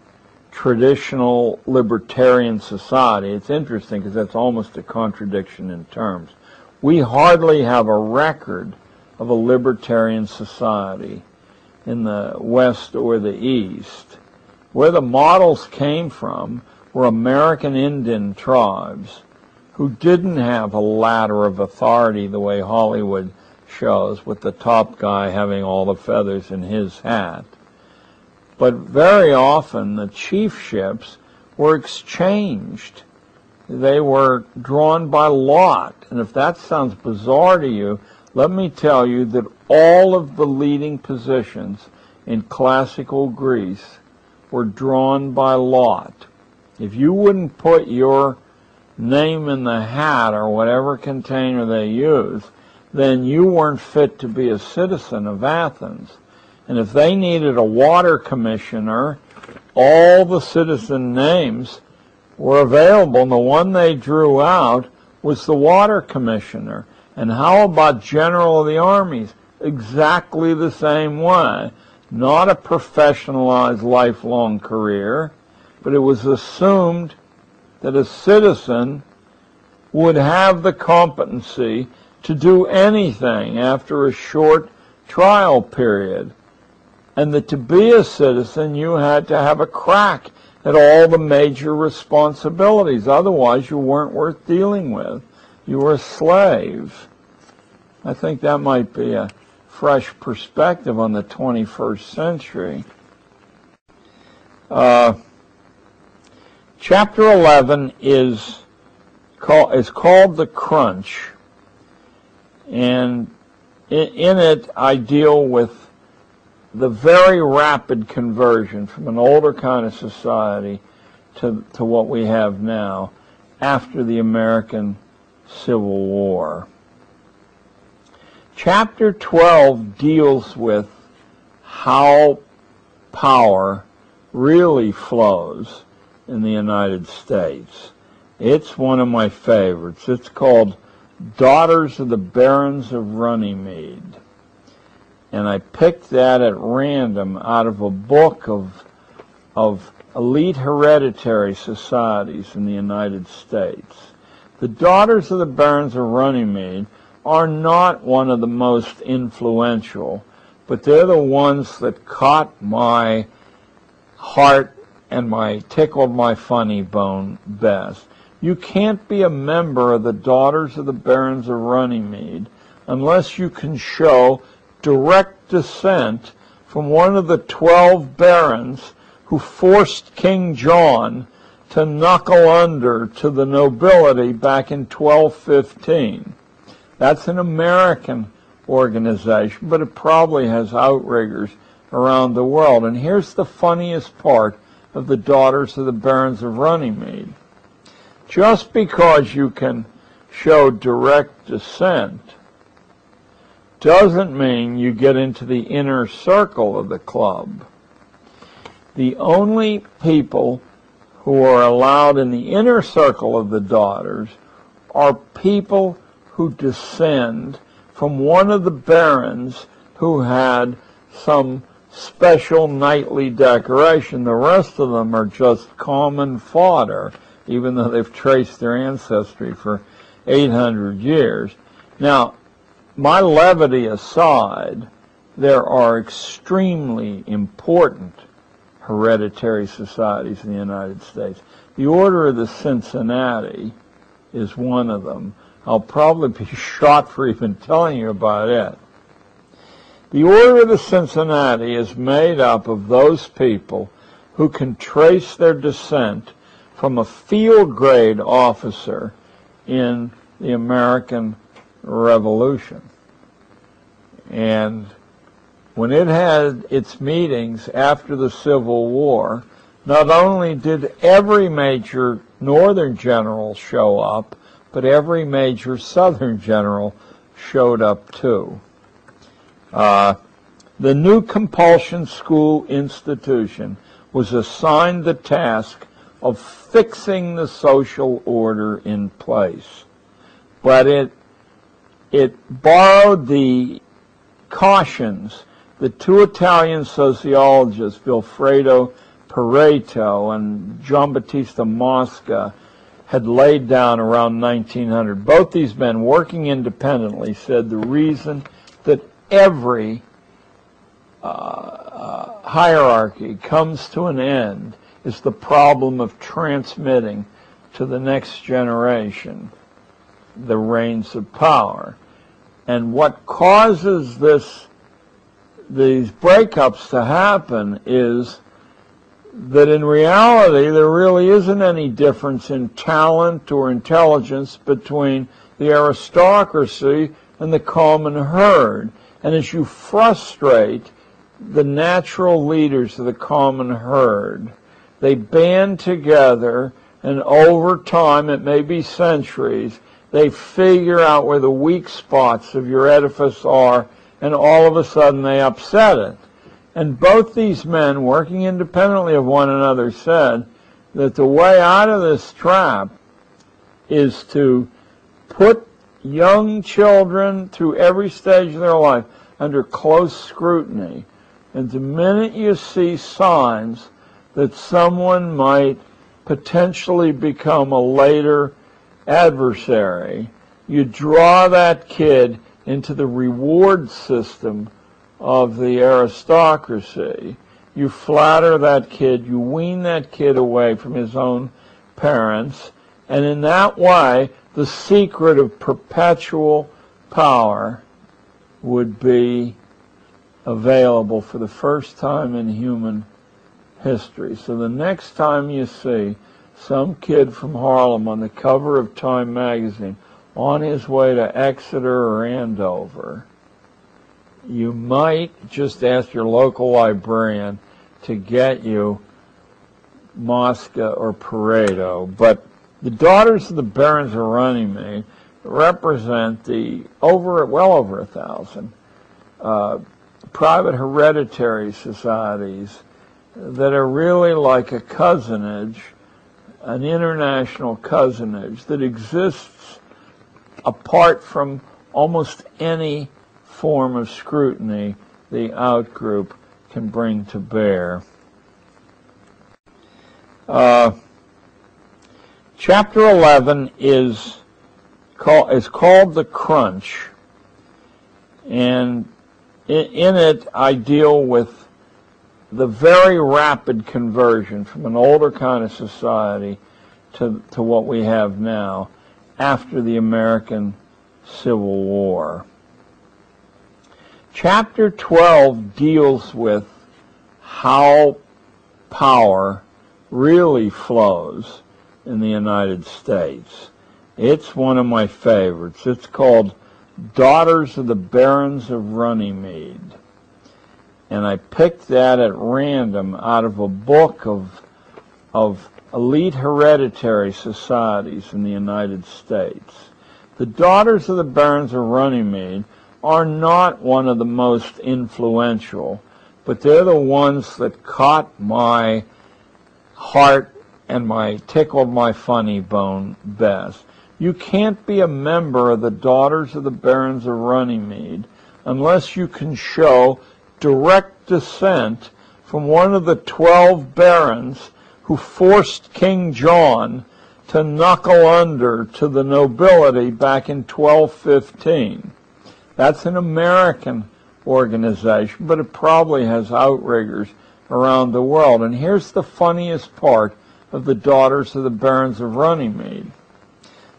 traditional libertarian society. It's interesting because that's almost a contradiction in terms. We hardly have a record of a libertarian society in the West or the East. Where the models came from were American Indian tribes who didn't have a ladder of authority the way Hollywood shows, with the top guy having all the feathers in his hat. But very often the chiefships were exchanged. They were drawn by lot. And if that sounds bizarre to you, let me tell you that all of the leading positions in classical Greece were drawn by lot. If you wouldn't put your name in the hat or whatever container they use, then you weren't fit to be a citizen of Athens. And if they needed a water commissioner, all the citizen names were available, and the one they drew out was the water commissioner. And how about general of the armies? Exactly the same way. not a professionalized lifelong career, but it was assumed that a citizen would have the competency to do anything after a short trial period, and that to be a citizen you had to have a crack at all the major responsibilities. Otherwise you weren't worth dealing with. You were a slave. I think that might be a fresh perspective on the 21st century. Chapter 11 is called The Crunch, and in it I deal with the very rapid conversion from an older kind of society to what we have now after the American Civil War. Chapter 12 deals with how power really flows in the United States. It's one of my favorites. It's called Daughters of the Barons of Runnymede. And I picked that at random out of a book of elite hereditary societies in the United States. The Daughters of the Barons of Runnymede are not one of the most influential, but they're the ones that caught my heart and tickled my funny bone best. You can't be a member of the Daughters of the Barons of Runnymede unless you can show direct descent from one of the 12 barons who forced King John to knuckle under to the nobility back in 1215. That's an American organization, but it probably has outriggers around the world. And here's the funniest part of the Daughters of the Barons of Runnymede. Just because you can show direct descent doesn't mean you get into the inner circle of the club. The only people who are allowed in the inner circle of the daughters are people who descend from one of the barons who had some special knightly decoration. The rest of them are just common fodder, even though they've traced their ancestry for 800 years. Now, my levity aside, there are extremely important hereditary societies in the United States. The Order of the Cincinnati is one of them. I'll probably be shot for even telling you about it. The Order of the Cincinnati is made up of those people who can trace their descent from a field grade officer in the American Revolution. And when it had its meetings after the Civil War, not only did every major Northern general show up, but every major Southern general showed up too. The new compulsion school institution was assigned the task of fixing the social order in place. But it borrowed the cautions that two Italian sociologists, Vilfredo Pareto and Giambattista Mosca, had laid down around 1900. Both these men, working independently, said the reason that every hierarchy comes to an end is the problem of transmitting to the next generation the reins of power. And what causes these breakups to happen is that in reality there really isn't any difference in talent or intelligence between the aristocracy and the common herd. And as you frustrate the natural leaders of the common herd, they band together, and over time, it may be centuries, they figure out where the weak spots of your edifice are, and all of a sudden they upset it. And both these men, working independently of one another, said that the way out of this trap is to put young children through every stage of their life under close scrutiny And the minute you see signs that someone might potentially become a later adversary, you draw that kid into the reward system of the aristocracy. You flatter that kid, you wean that kid away from his own parents, and in that way, the secret of perpetual power would be available for the first time in human history. So the next time you see some kid from Harlem on the cover of Time magazine on his way to Exeter or Andover, you might just ask your local librarian to get you Mosca or Pareto. But the daughters of the barons of Runnymede represent the well over 1,000 private hereditary societies that are really like a cousinage, an international cousinage that exists apart from almost any form of scrutiny the outgroup can bring to bear. Chapter 11 is called The Crunch, and in it I deal with the very rapid conversion from an older kind of society to what we have now after the American Civil War. Chapter 12 deals with how power really flows in the United States. It's one of my favorites. It's called Daughters of the Barons of Runnymede. And I picked that at random out of a book of elite hereditary societies in the United States. The Daughters of the Barons of Runnymede are not one of the most influential, but they're the ones that caught my heart and tickled my funny bone best. You can't be a member of the Daughters of the Barons of Runnymede unless you can show direct descent from one of the 12 barons who forced King John to knuckle under to the nobility back in 1215. That's an American organization, but it probably has outriggers around the world. And here's the funniest part of the Daughters of the Barons of Runnymede.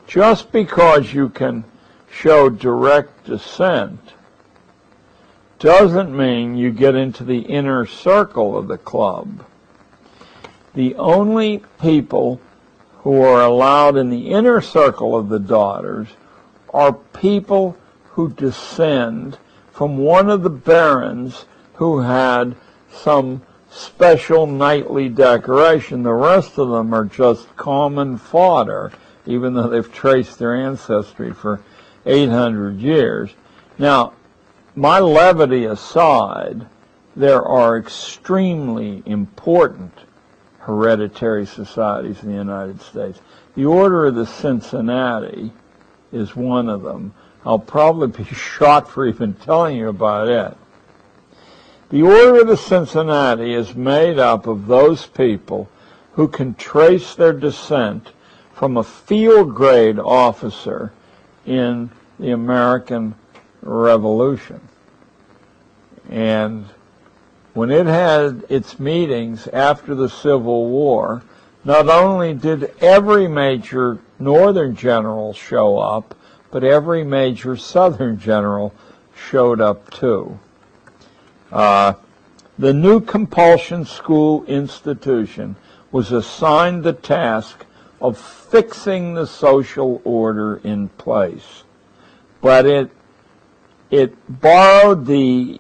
Just because you can show direct descent doesn't mean you get into the inner circle of the club. The only people who are allowed in the inner circle of the daughters are people who descend from one of the barons who had some special knightly decoration. The rest of them are just common fodder, even though they've traced their ancestry for 800 years. Now, my levity aside, there are extremely important hereditary societies in the United States. The Order of the Cincinnati is one of them. I'll probably be shot for even telling you about it. The Order of the Cincinnati is made up of those people who can trace their descent from a field grade officer in the American Revolution. And when it had its meetings after the Civil War, not only did every major Northern general show up, but every major Southern general showed up too. The new compulsion school institution was assigned the task of fixing the social order in place. But it borrowed the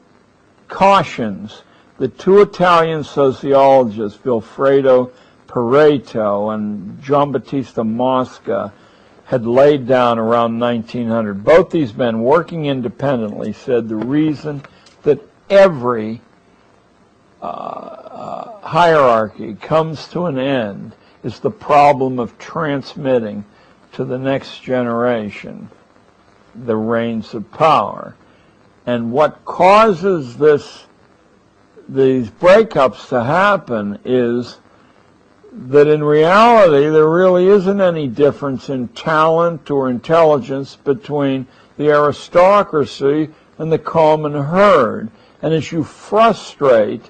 cautions that two Italian sociologists, Vilfredo Pareto and Giambattista Mosca, had laid down around 1900. Both these men, working independently, said the reason that every hierarchy comes to an end is the problem of transmitting to the next generation the reins of power. And what causes this these breakups to happen is that in reality there really isn't any difference in talent or intelligence between the aristocracy and the common herd. And as you frustrate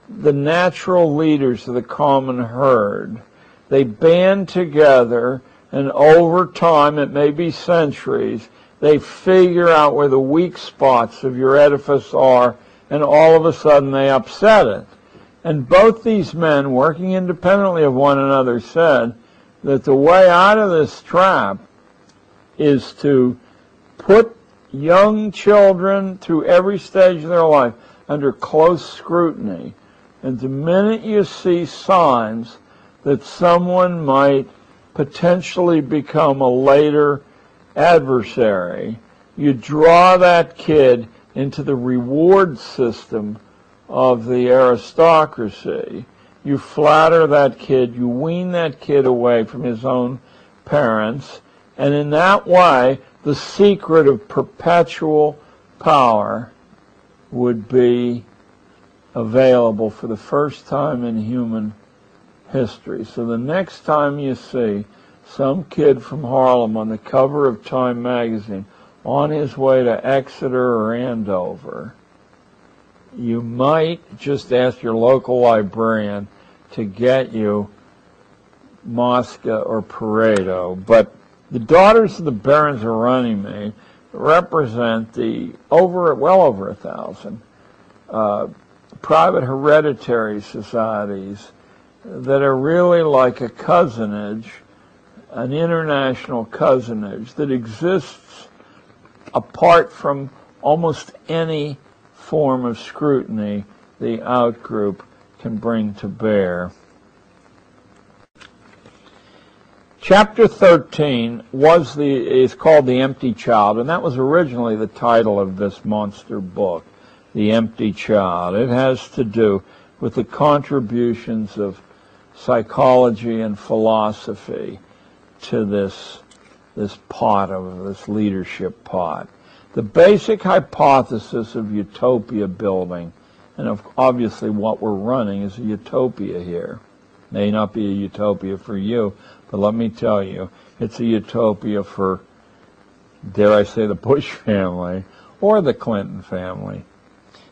the natural leaders of the common herd, they band together, and over time, it may be centuries, they figure out where the weak spots of your edifice are, and all of a sudden they upset it. And both these men, working independently of one another, said that the way out of this trap is to put young children through every stage of their life under close scrutiny. And the minute you see signs that someone might potentially become a later adversary, you draw that kid into the reward system of the aristocracy. You flatter that kid, you wean that kid away from his own parents, and in that way, the secret of perpetual power would be available for the first time in human history. So the next time you see some kid from Harlem on the cover of Time magazine on his way to Exeter or Andover, you might just ask your local librarian to get you Mosca or Pareto. But the Daughters of the Barons of Runnymede represent the well over 1,000 private hereditary societies that are really like a cousinage, an international cousinage that exists apart from almost any form of scrutiny the outgroup can bring to bear. Chapter 13 is called The Empty Child, and that was originally the title of this monster book, The Empty Child. It has to do with the contributions of psychology and philosophy to this pot of this leadership pot. The basic hypothesis of utopia building, and obviously what we're running is a utopia here. May not be a utopia for you, but let me tell you, it's a utopia for, dare I say, the Bush family or the Clinton family.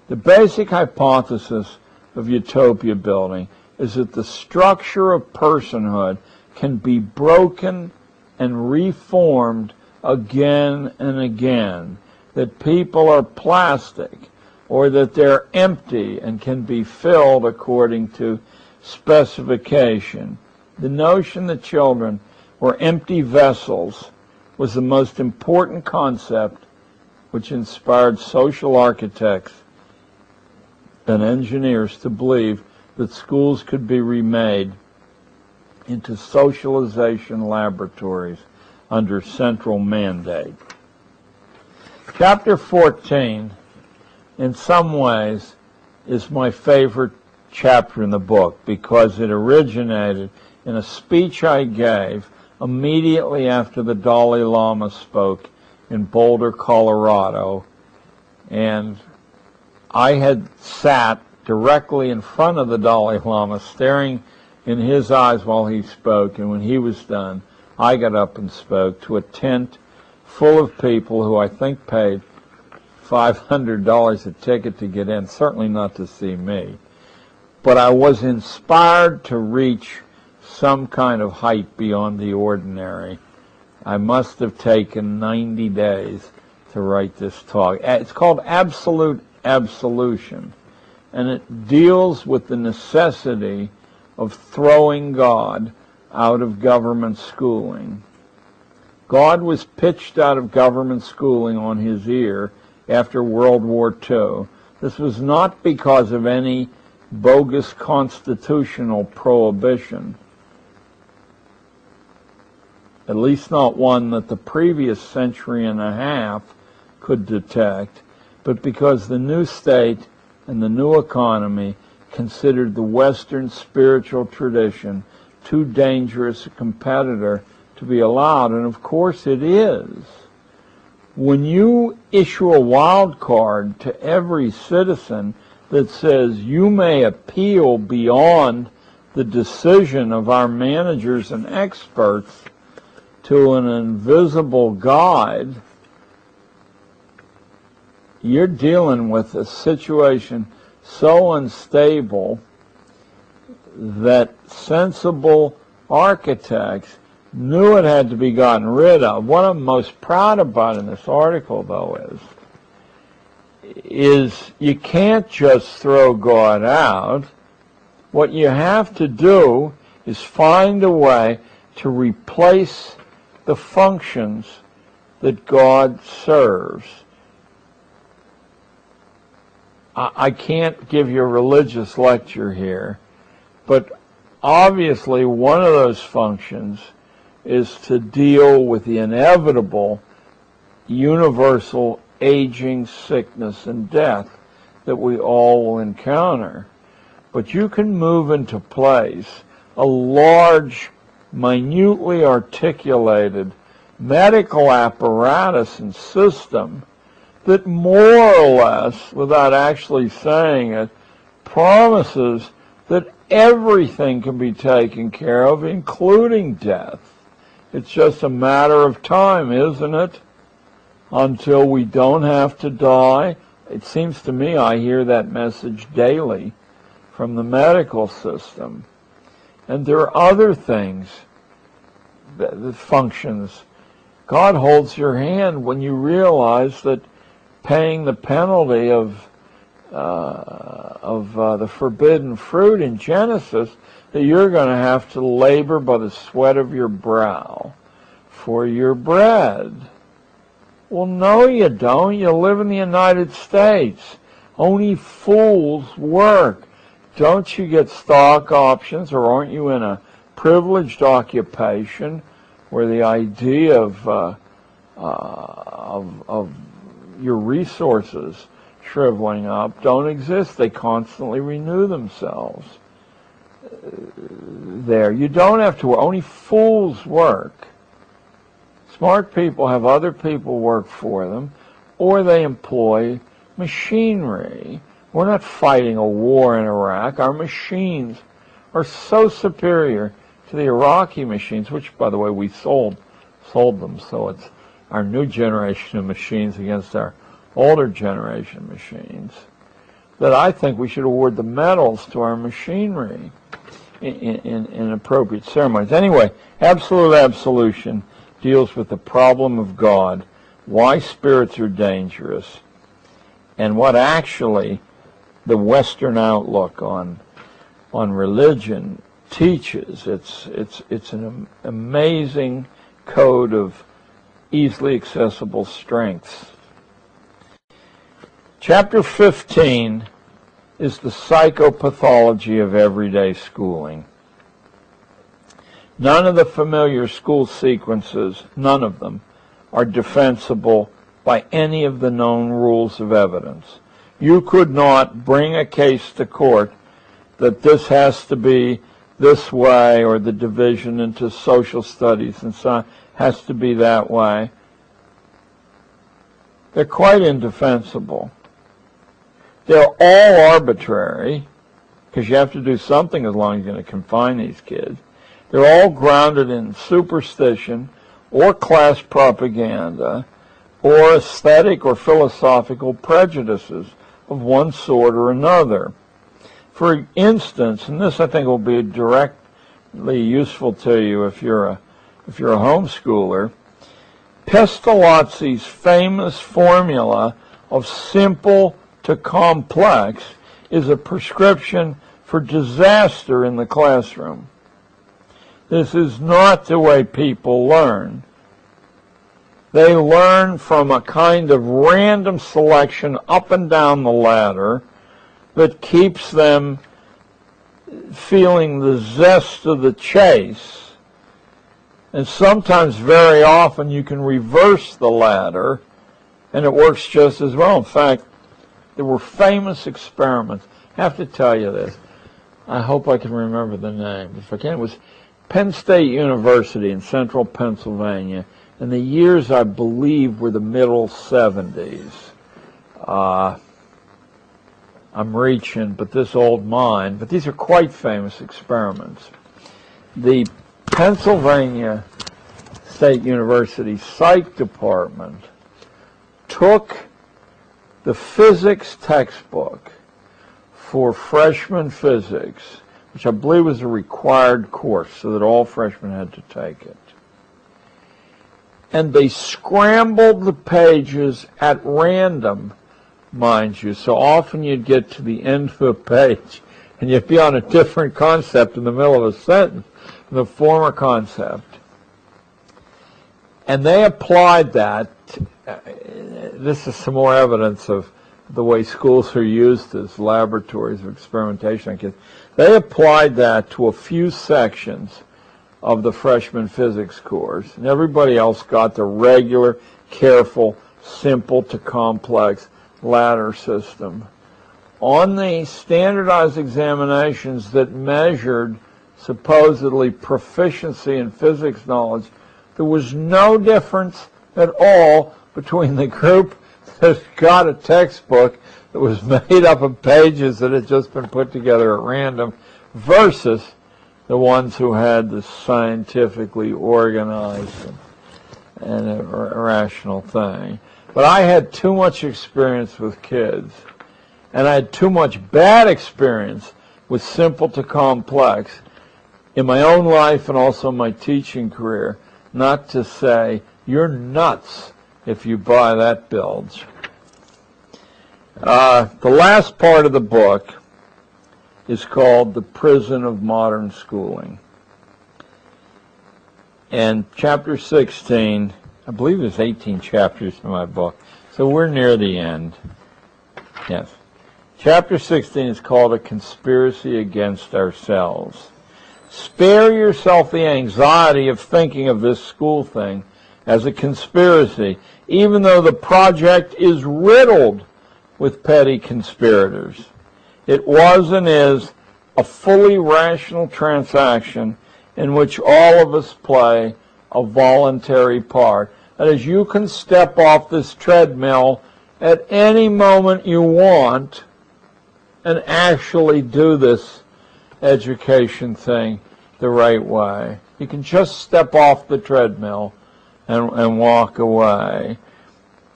The basic hypothesis of utopia building is that the structure of personhood can be broken and reformed again and again, that people are plastic, or that they're empty and can be filled according to specification. The notion that children were empty vessels was the most important concept which inspired social architects and engineers to believe that schools could be remade into socialization laboratories under central mandate. Chapter 14, in some ways, is my favorite chapter in the book because it originated in a speech I gave immediately after the Dalai Lama spoke in Boulder, Colorado, and I had sat directly in front of the Dalai Lama, staring in his eyes while he spoke, and when he was done, I got up and spoke to a tent full of people who I think paid $500 a ticket to get in, certainly not to see me. But I was inspired to reach some kind of height beyond the ordinary. I must have taken 90 days to write this talk. It's called Absolute Absolution, and it deals with the necessity of throwing God out of government schooling. God was pitched out of government schooling on his ear after World War II. This was not because of any bogus constitutional prohibition, at least not one that the previous century and a half could detect, but because the new state and the new economy considered the Western spiritual tradition too dangerous a competitor to be allowed, and of course it is. When you issue a wild card to every citizen that says you may appeal beyond the decision of our managers and experts to an invisible guide, you're dealing with a situation so unstable that sensible architects knew it had to be gotten rid of. What I'm most proud about in this article, though, is you can't just throw God out. What you have to do is find a way to replace the functions that God serves. I can't give you a religious lecture here, but obviously one of those functions is to deal with the inevitable universal aging, sickness, and death that we all will encounter. But you can move into place a large, minutely articulated medical apparatus and system that more or less, without actually saying it, promises that everything can be taken care of, including death. It's just a matter of time, isn't it? Until we don't have to die. It seems to me I hear that message daily from the medical system. And there are other things, that functions. God holds your hand when you realize that paying the penalty of the forbidden fruit in Genesis, that you're going to have to labor by the sweat of your brow for your bread. Well, no, you don't. You live in the United States. Only fools work. Don't you get stock options, or aren't you in a privileged occupation where the idea of your resources shriveling up don't exist? They constantly renew themselves. There, you don't have to work. Only fools work. Smart people have other people work for them, or they employ machinery. We're not fighting a war in Iraq. Our machines are so superior to the Iraqi machines, which, by the way, we sold them. So it's our new generation of machines against our older generation machines, that I think we should award the medals to our machinery in appropriate ceremonies. Anyway, absolute absolution deals with the problem of God, why spirits are dangerous, and what actually the Western outlook on religion teaches. It's an amazing code of easily accessible strengths. Chapter 15 is the psychopathology of everyday schooling. None of the familiar school sequences, none of them, are defensible by any of the known rules of evidence. You could not bring a case to court that this has to be this way, or the division into social studies and so on has to be that way. They're quite indefensible. They're all arbitrary, because you have to do something as long as you're going to confine these kids. They're all grounded in superstition or class propaganda or aesthetic or philosophical prejudices of one sort or another. For instance, and this I think will be directly useful to you if you're a homeschooler, Pestalozzi's famous formula of simple to complex is a prescription for disaster in the classroom. This is not the way people learn. They learn from a kind of random selection up and down the ladder that keeps them feeling the zest of the chase. And sometimes, very often, you can reverse the ladder, and it works just as well. In fact, there were famous experiments. I have to tell you this. I hope I can remember the name. If I can, it was Penn State University in central Pennsylvania. And the years, I believe, were the middle 70s. I'm reaching, but this old mind, but these are quite famous experiments. The Pennsylvania State University Psych Department took the physics textbook for freshman physics, which I believe was a required course, so that all freshmen had to take it. And they scrambled the pages at random, mind you. So often you'd get to the end of a page, and you'd be on a different concept in the middle of a sentence, the former concept. And they applied that. This is some more evidence of the way schools are used as laboratories of experimentation on kids. They applied that to a few sections of the freshman physics course, and everybody else got the regular, careful, simple to complex ladder system. On the standardized examinations that measured supposedly proficiency in physics knowledge, there was no difference at all between the group that got a textbook that was made up of pages that had just been put together at random versus the ones who had the scientifically organized and a rational thing. But I had too much experience with kids, and I had too much bad experience with simple to complex in my own life and also my teaching career, not to say, you're nuts if you buy that bilge. The last part of the book is called The Prison of Modern Schooling. And chapter 16, I believe there's 18 chapters in my book, so we're near the end. Yes. Chapter 16 is called A Conspiracy Against Ourselves. Spare yourself the anxiety of thinking of this school thing as a conspiracy, even though the project is riddled with petty conspirators. It was and is a fully rational transaction in which all of us play a voluntary part. That is, you can step off this treadmill at any moment you want and actually do this education thing the right way. You can just step off the treadmill and walk away.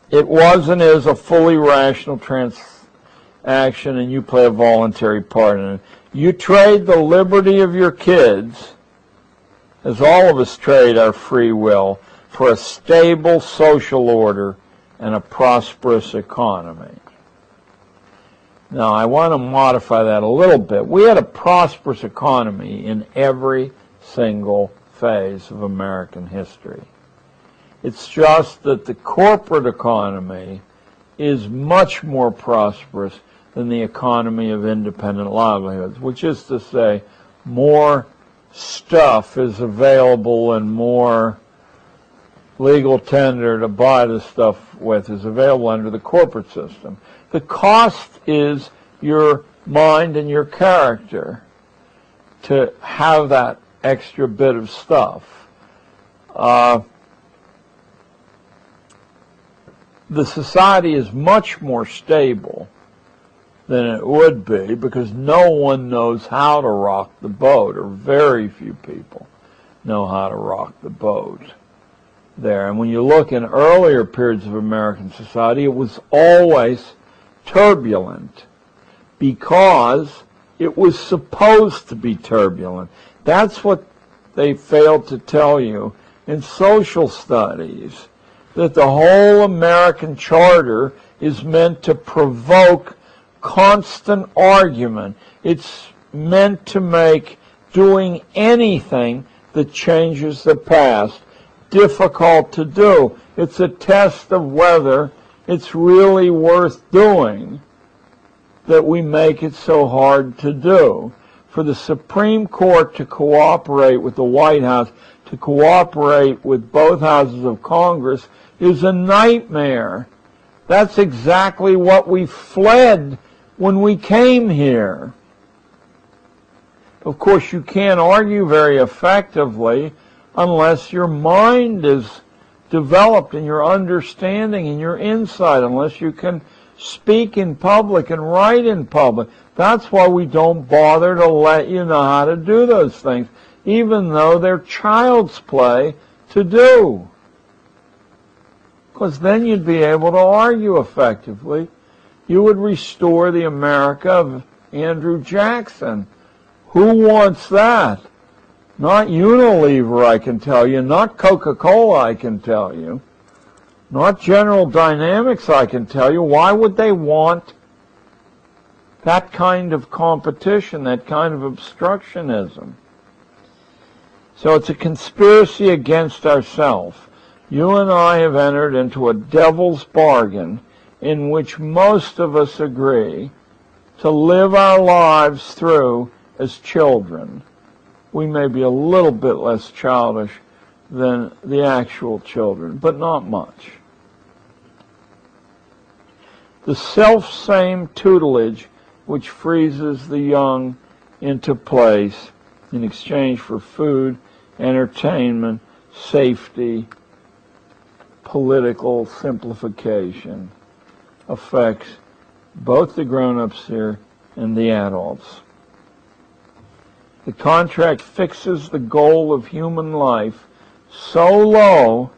It was and is a fully rational transaction, and you play a voluntary part in it. You trade the liberty of your kids, as all of us trade our free will, for a stable social order and a prosperous economy. Now, I want to modify that a little bit. We had a prosperous economy in every single phase of American history. It's just that the corporate economy is much more prosperous than the economy of independent livelihoods, which is to say, more stuff is available and more legal tender to buy the stuff with is available under the corporate system. The cost is your mind and your character to have that extra bit of stuff. The society is much more stable than it would be because no one knows how to rock the boat, or very few people know how to rock the boat there. And when you look in earlier periods of American society, it was always turbulent because it was supposed to be turbulent. That's what they failed to tell you in social studies, that the whole American charter is meant to provoke constant argument. It's meant to make doing anything that changes the past difficult to do. It's a test of whether it's really worth doing that we make it so hard to do. For the Supreme Court to cooperate with the White House, to cooperate with both houses of Congress, is a nightmare. That's exactly what we fled when we came here. Of course, you can't argue very effectively unless your mind is developed and your understanding and your insight, unless you can speak in public and write in public. That's why we don't bother to let you know how to do those things, even though they're child's play to do. Because then you'd be able to argue effectively. You would restore the America of Andrew Jackson. Who wants that? Not Unilever, I can tell you. Not Coca-Cola, I can tell you. Not General Dynamics, I can tell you. Why would they want that kind of competition, that kind of obstructionism? So it's a conspiracy against ourselves. You and I have entered into a devil's bargain in which most of us agree to live our lives through as children. We may be a little bit less childish than the actual children, but not much. The self-same tutelage which freezes the young into place in exchange for food, entertainment, safety, political simplification affects both the grown-ups here and the adults. The contract fixes the goal of human life so low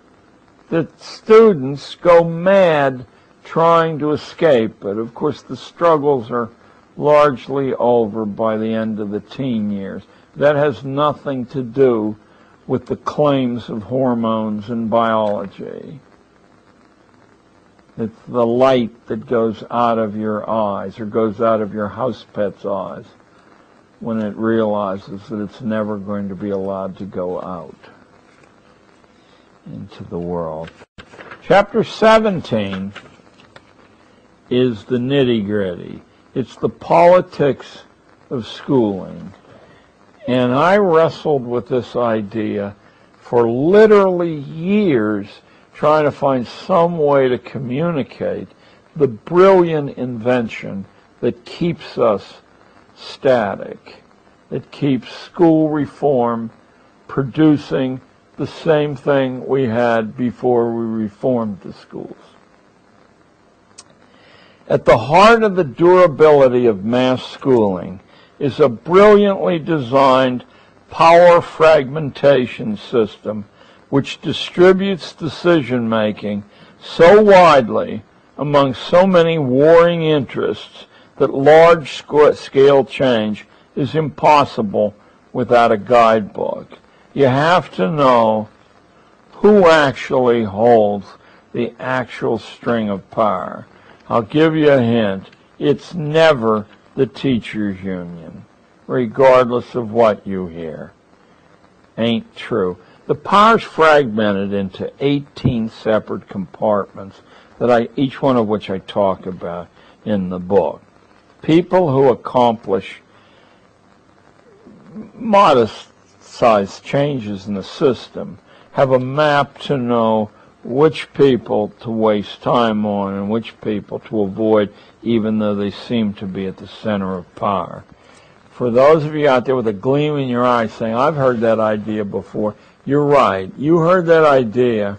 that students go mad trying to escape it. Of course, the struggles are largely over by the end of the teen years. That has nothing to do with the claims of hormones and biology. It's the light that goes out of your eyes, or goes out of your house pet's eyes, when it realizes that it's never going to be allowed to go out into the world. Chapter 17 is the nitty-gritty. It's the politics of schooling. And I wrestled with this idea for literally years, trying to find some way to communicate the brilliant invention that keeps us static, that keeps school reform producing the same thing we had before we reformed the schools. At the heart of the durability of mass schooling is a brilliantly designed power fragmentation system which distributes decision-making so widely among so many warring interests that large-scale change is impossible without a guidebook. You have to know who actually holds the actual string of power. I'll give you a hint. It's never the teachers' union, regardless of what you hear. Ain't true. The power's fragmented into 18 separate compartments, each one of which I talk about in the book. People who accomplish modest-sized changes in the system have a map to know which people to waste time on and which people to avoid, even though they seem to be at the center of power. For those of you out there with a gleam in your eye saying, I've heard that idea before, you're right. You heard that idea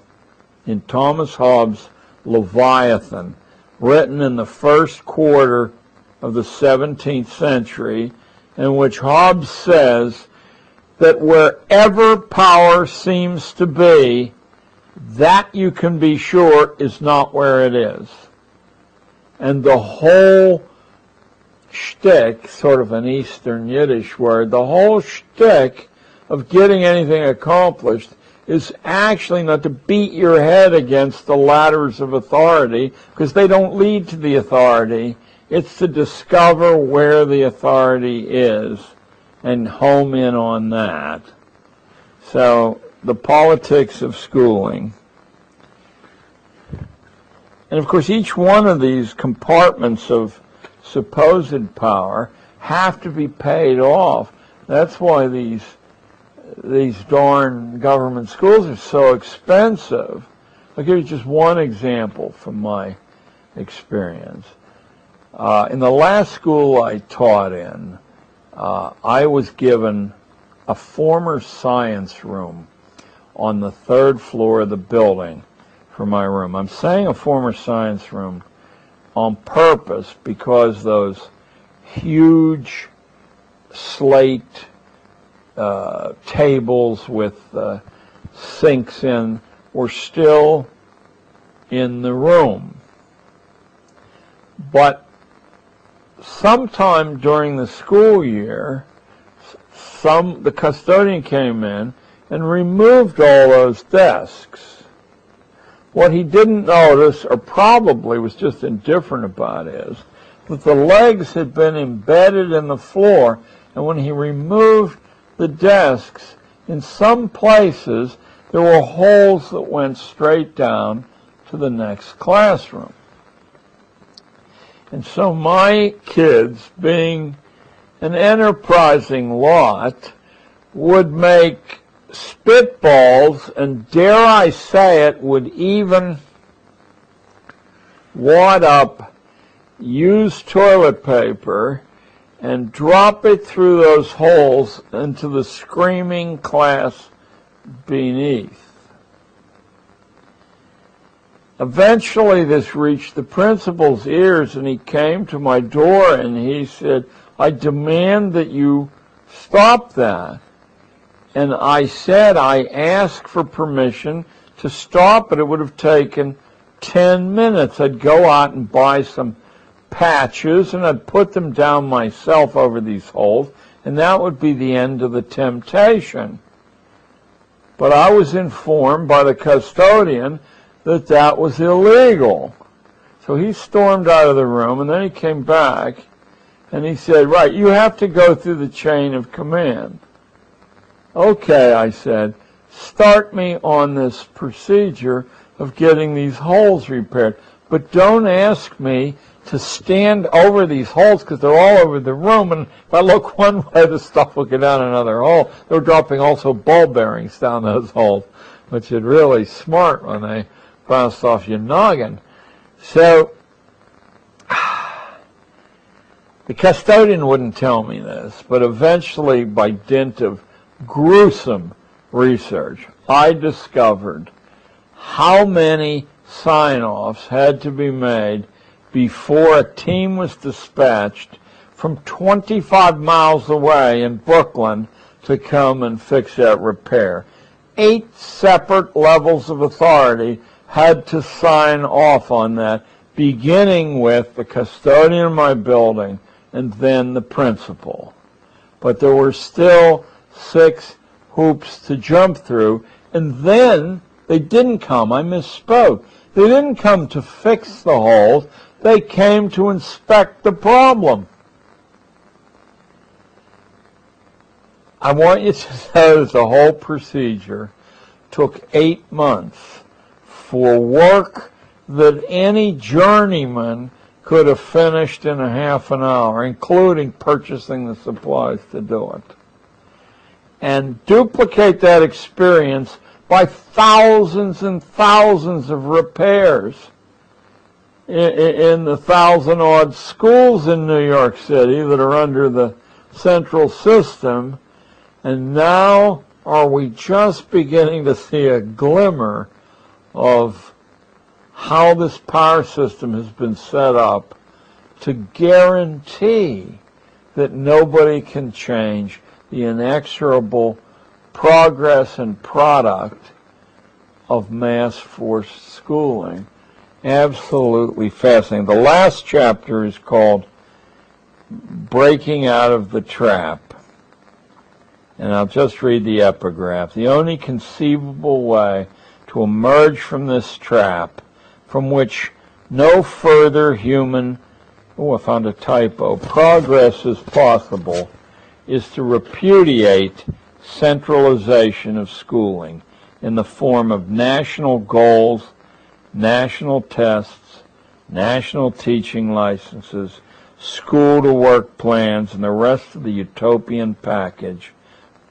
in Thomas Hobbes' Leviathan, written in the first quarter of the 17th century, in which Hobbes says that wherever power seems to be, that you can be sure is not where it is. And the whole shtick, sort of an Eastern Yiddish word, the whole shtick of getting anything accomplished is actually not to beat your head against the ladders of authority, because they don't lead to the authority. It's to discover where the authority is and home in on that. So, the politics of schooling. And of course, each one of these compartments of supposed power have to be paid off. That's why these darn government schools are so expensive. I'll give you just one example from my experience. In the last school I taught in, I was given a former science room on the 3rd floor of the building for my room. I'm saying a former science room on purpose because those huge slate tables with sinks in were still in the room. But sometime during the school year, the custodian came in and removed all those desks. What he didn't notice, or probably was just indifferent about, is that the legs had been embedded in the floor, and when he removed the desks, in some places there were holes that went straight down to the next classroom. And so my kids, being an enterprising lot, would make spitballs, and dare I say it, would even wad up used toilet paper and drop it through those holes into the screaming class beneath. Eventually this reached the principal's ears, and he came to my door and he said, "I demand that you stop that." And I said I asked for permission to stop it. It would have taken 10 minutes. I'd go out and buy some patches, and I'd put them down myself over these holes, and that would be the end of the temptation. But I was informed by the custodian that that was illegal. So he stormed out of the room, and then he came back, and he said, "Right, you have to go through the chain of command." "Okay," I said, "start me on this procedure of getting these holes repaired. But don't ask me to stand over these holes because they're all over the room, and if I look one way, the stuff will get down another hole." They were dropping also ball bearings down those holes, which is really smart when they bounced off your noggin. So the custodian wouldn't tell me this, but eventually, by dint of gruesome research, I discovered how many sign-offs had to be made before a team was dispatched from 25 miles away in Brooklyn to come and fix that repair. 8 separate levels of authority had to sign off on that, beginning with the custodian of my building and then the principal. But there were still 6 hoops to jump through, and then they didn't come. I misspoke. They didn't come to fix the holes. They came to inspect the problem. I want you to know that the whole procedure took 8 months for work that any journeyman could have finished in a half an hour, including purchasing the supplies to do it. And duplicate that experience by thousands and thousands of repairs in the 1,000-odd schools in New York City that are under the central system. And now are we just beginning to see a glimmer of how this power system has been set up to guarantee that nobody can change the inexorable progress and product of mass forced schooling. Absolutely fascinating. The last chapter is called Breaking Out of the Trap. And I'll just read the epigraph. "The only conceivable way to emerge from this trap, from which no further human," I found a typo, "progress is possible, is to repudiate centralization of schooling in the form of national goals, national tests, national teaching licenses, school-to-work plans, and the rest of the utopian package,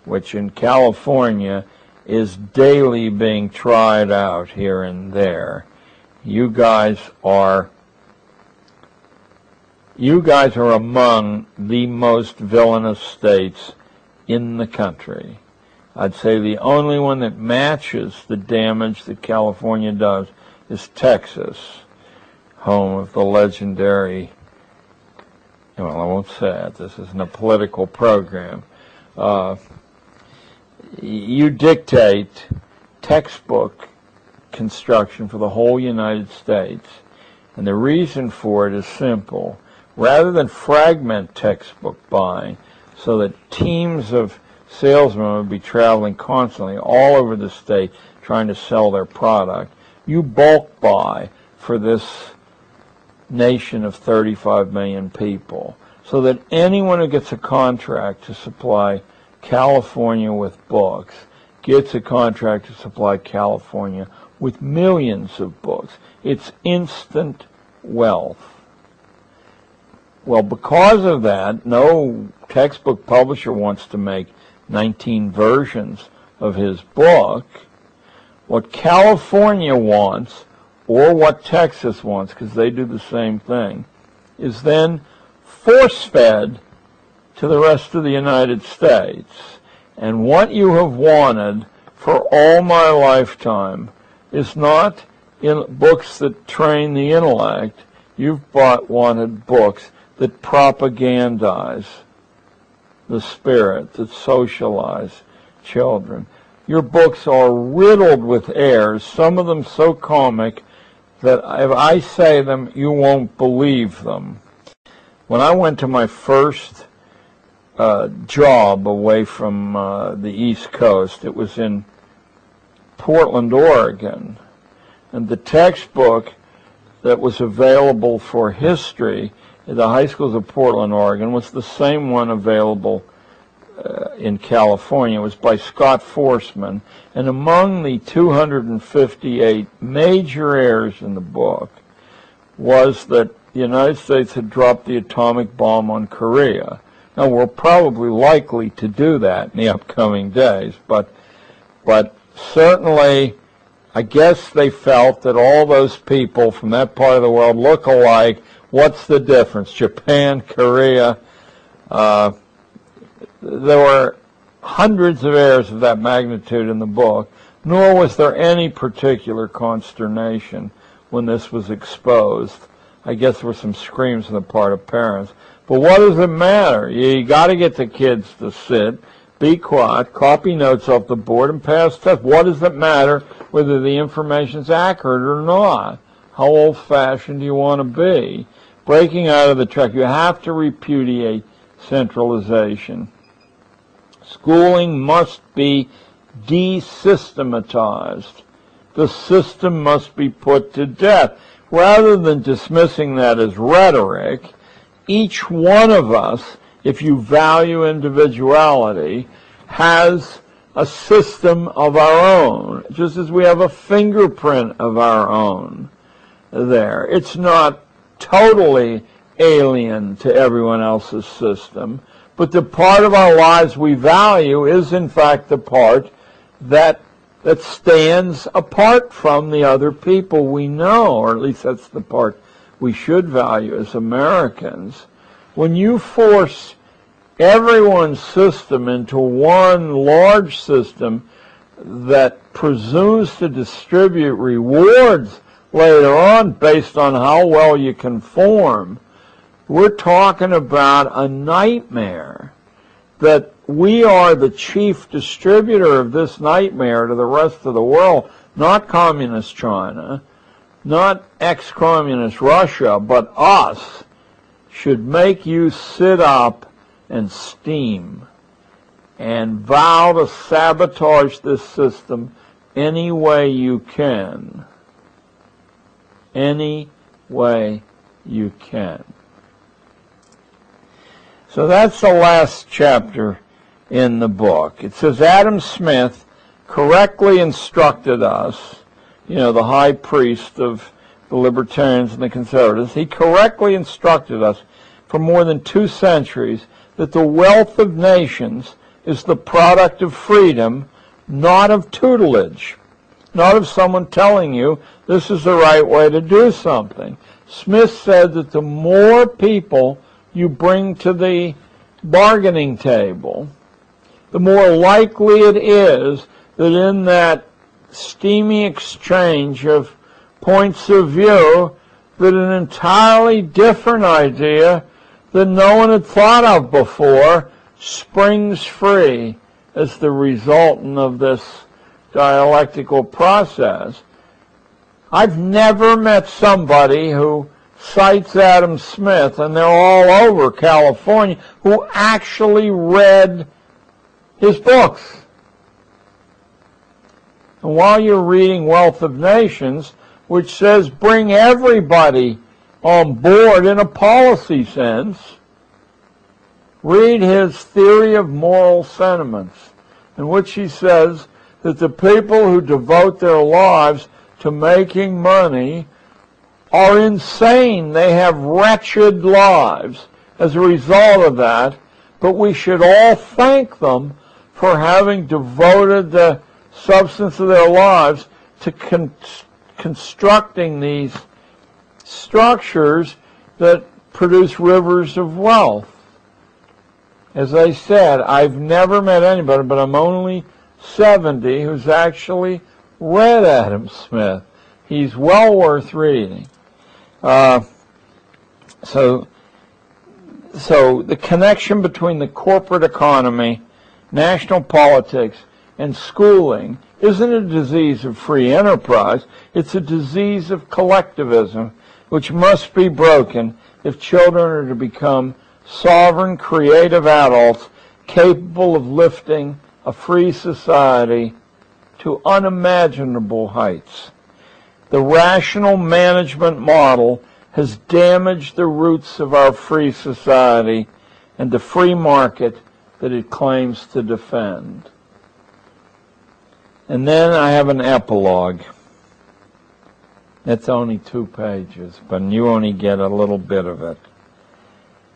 which in California is daily being tried out here and there. You guys are among the most villainous states in the country. I'd say the only one that matches the damage that California does is Texas. home of the legendary, well, I won't say it, this isn't a political program, you dictate textbook construction for the whole United States, and the reason for it is simple. Rather than fragment textbook buying so that teams of salesmen would be traveling constantly all over the state trying to sell their product, you bulk buy for this nation of 35 million people, so that anyone who gets a contract to supply California with books gets a contract to supply California with millions of books. It's instant wealth. Well, because of that, no textbook publisher wants to make 19 versions of his book. What California wants, or what Texas wants, because they do the same thing, is then force-fed to the rest of the United States. And what you have wanted for all my lifetime is not in books that train the intellect. You've wanted books that propagandize the spirit, that socialize children. Your books are riddled with errors, some of them so comic that if I say them, you won't believe them. When I went to my first job away from the East Coast, it was in Portland, Oregon, and the textbook that was available for history at the high schools of Portland, Oregon, was the same one available in California. It was by Scott Forsman, and among the 258 major errors in the book was that the United States had dropped the atomic bomb on Korea. Now, we're probably likely to do that in the upcoming days, but certainly I guess they felt that all those people from that part of the world look alike. What's the difference? Japan, Korea. There were hundreds of errors of that magnitude in the book, nor was there any particular consternation when this was exposed. I guess there were some screams on the part of parents. But what does it matter? You got to get the kids to sit, be quiet, copy notes off the board, and pass tests. What does it matter whether the information's accurate or not? How old-fashioned do you want to be? Breaking out of the track, you have to repudiate centralization. Schooling must be desystematized. The system must be put to death. Rather than dismissing that as rhetoric, each one of us, if you value individuality, has a system of our own, just as we have a fingerprint of our own there. It's not totally alien to everyone else's system, but the part of our lives we value is, in fact, the part that stands apart from the other people we know, or at least that's the part we should value as Americans. When you force everyone's system into one large system that presumes to distribute rewards later on based on how well you conform, we're talking about a nightmare. That we are the chief distributor of this nightmare to the rest of the world, not communist China, not ex-communist Russia, but us, should make you sit up and steam and vow to sabotage this system any way you can. Any way you can. So that's the last chapter in the book. It says Adam Smith correctly instructed us, the high priest of the libertarians and the conservatives, he correctly instructed us for more than 2 centuries that the wealth of nations is the product of freedom, not of tutelage, not of someone telling you this is the right way to do something. Smith said that the more people you bring to the bargaining table, the more likely it is that in that steamy exchange of points of view, that an entirely different idea that no one had thought of before springs free as the resultant of this dialectical process. I've never met somebody who cites Adam Smith, and they're all over California, who actually read his books. And while you're reading Wealth of Nations, which says bring everybody on board in a policy sense, read his Theory of Moral Sentiments, in which he says that the people who devote their lives to making money are insane. They have wretched lives as a result of that, but we should all thank them for having devoted the substance of their lives to constructing these structures that produce rivers of wealth. As I said, I've never met anybody, but I'm only 70, who's actually read Adam Smith. He's well worth reading. So the connection between the corporate economy, national politics, and schooling isn't a disease of free enterprise. It's a disease of collectivism, which must be broken if children are to become sovereign, creative adults capable of lifting a free society to unimaginable heights. The rational management model has damaged the roots of our free society and the free market that it claims to defend. And then I have an epilogue. It's only 2 pages, but you only get a little bit of it.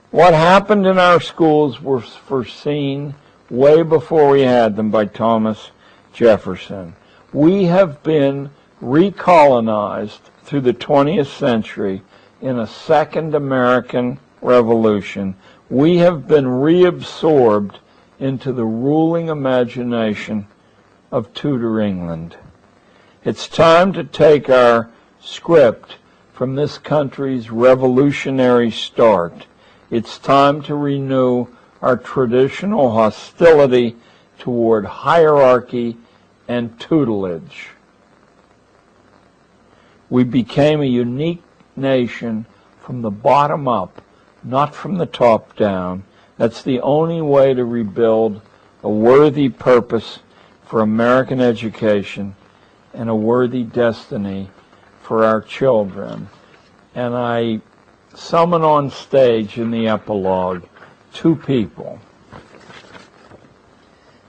What happened in our schools was foreseen way before we had them by Thomas Jefferson. We have been recolonized through the 20th century in a second American Revolution. We have been reabsorbed into the ruling imagination of Tudor England. It's time to take our script from this country's revolutionary start. It's time to renew our traditional hostility toward hierarchy and tutelage. We became a unique nation from the bottom up, not from the top down. That's the only way to rebuild a worthy purpose for American education and a worthy destiny for our children. And I summon on stage in the epilogue 2 people.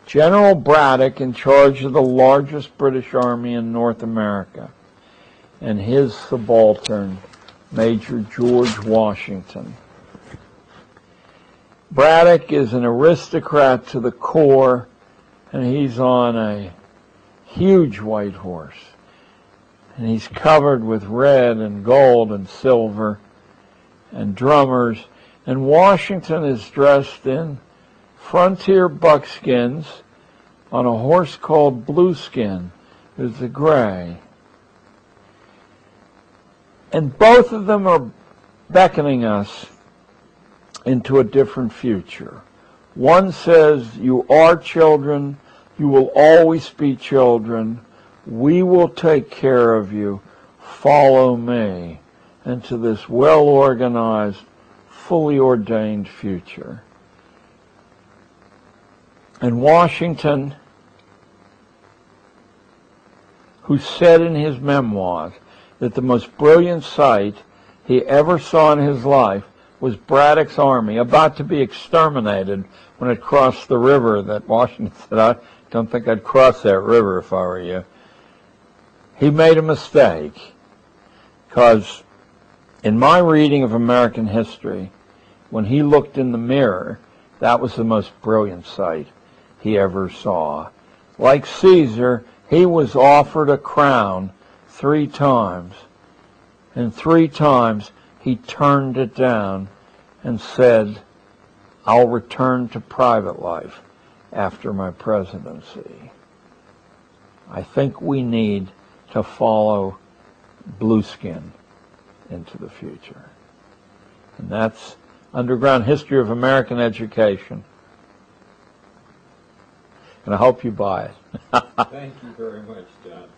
General Braddock, in charge of the largest British army in North America, and his subaltern, Major George Washington. Braddock is an aristocrat to the core, and he's on a huge white horse. And he's covered with red and gold and silver and drummers. And Washington is dressed in frontier buckskins on a horse called Blueskin, who's the gray. And both of them are beckoning us into a different future. One says, you are children, you will always be children, we will take care of you, follow me into this well-organized, fully ordained future. And Washington, who said in his memoirs that the most brilliant sight he ever saw in his life was Braddock's army about to be exterminated when it crossed the river, that Washington said, I don't think I'd cross that river if I were you. He made a mistake, because in my reading of American history, when he looked in the mirror, that was the most brilliant sight he ever saw. Like Caesar, he was offered a crown 3 times, and 3 times he turned it down and said, I'll return to private life after my presidency. I think we need to follow Blueskin into the future. And that's Underground History of American Education. And I hope you buy it. Thank you very much, John.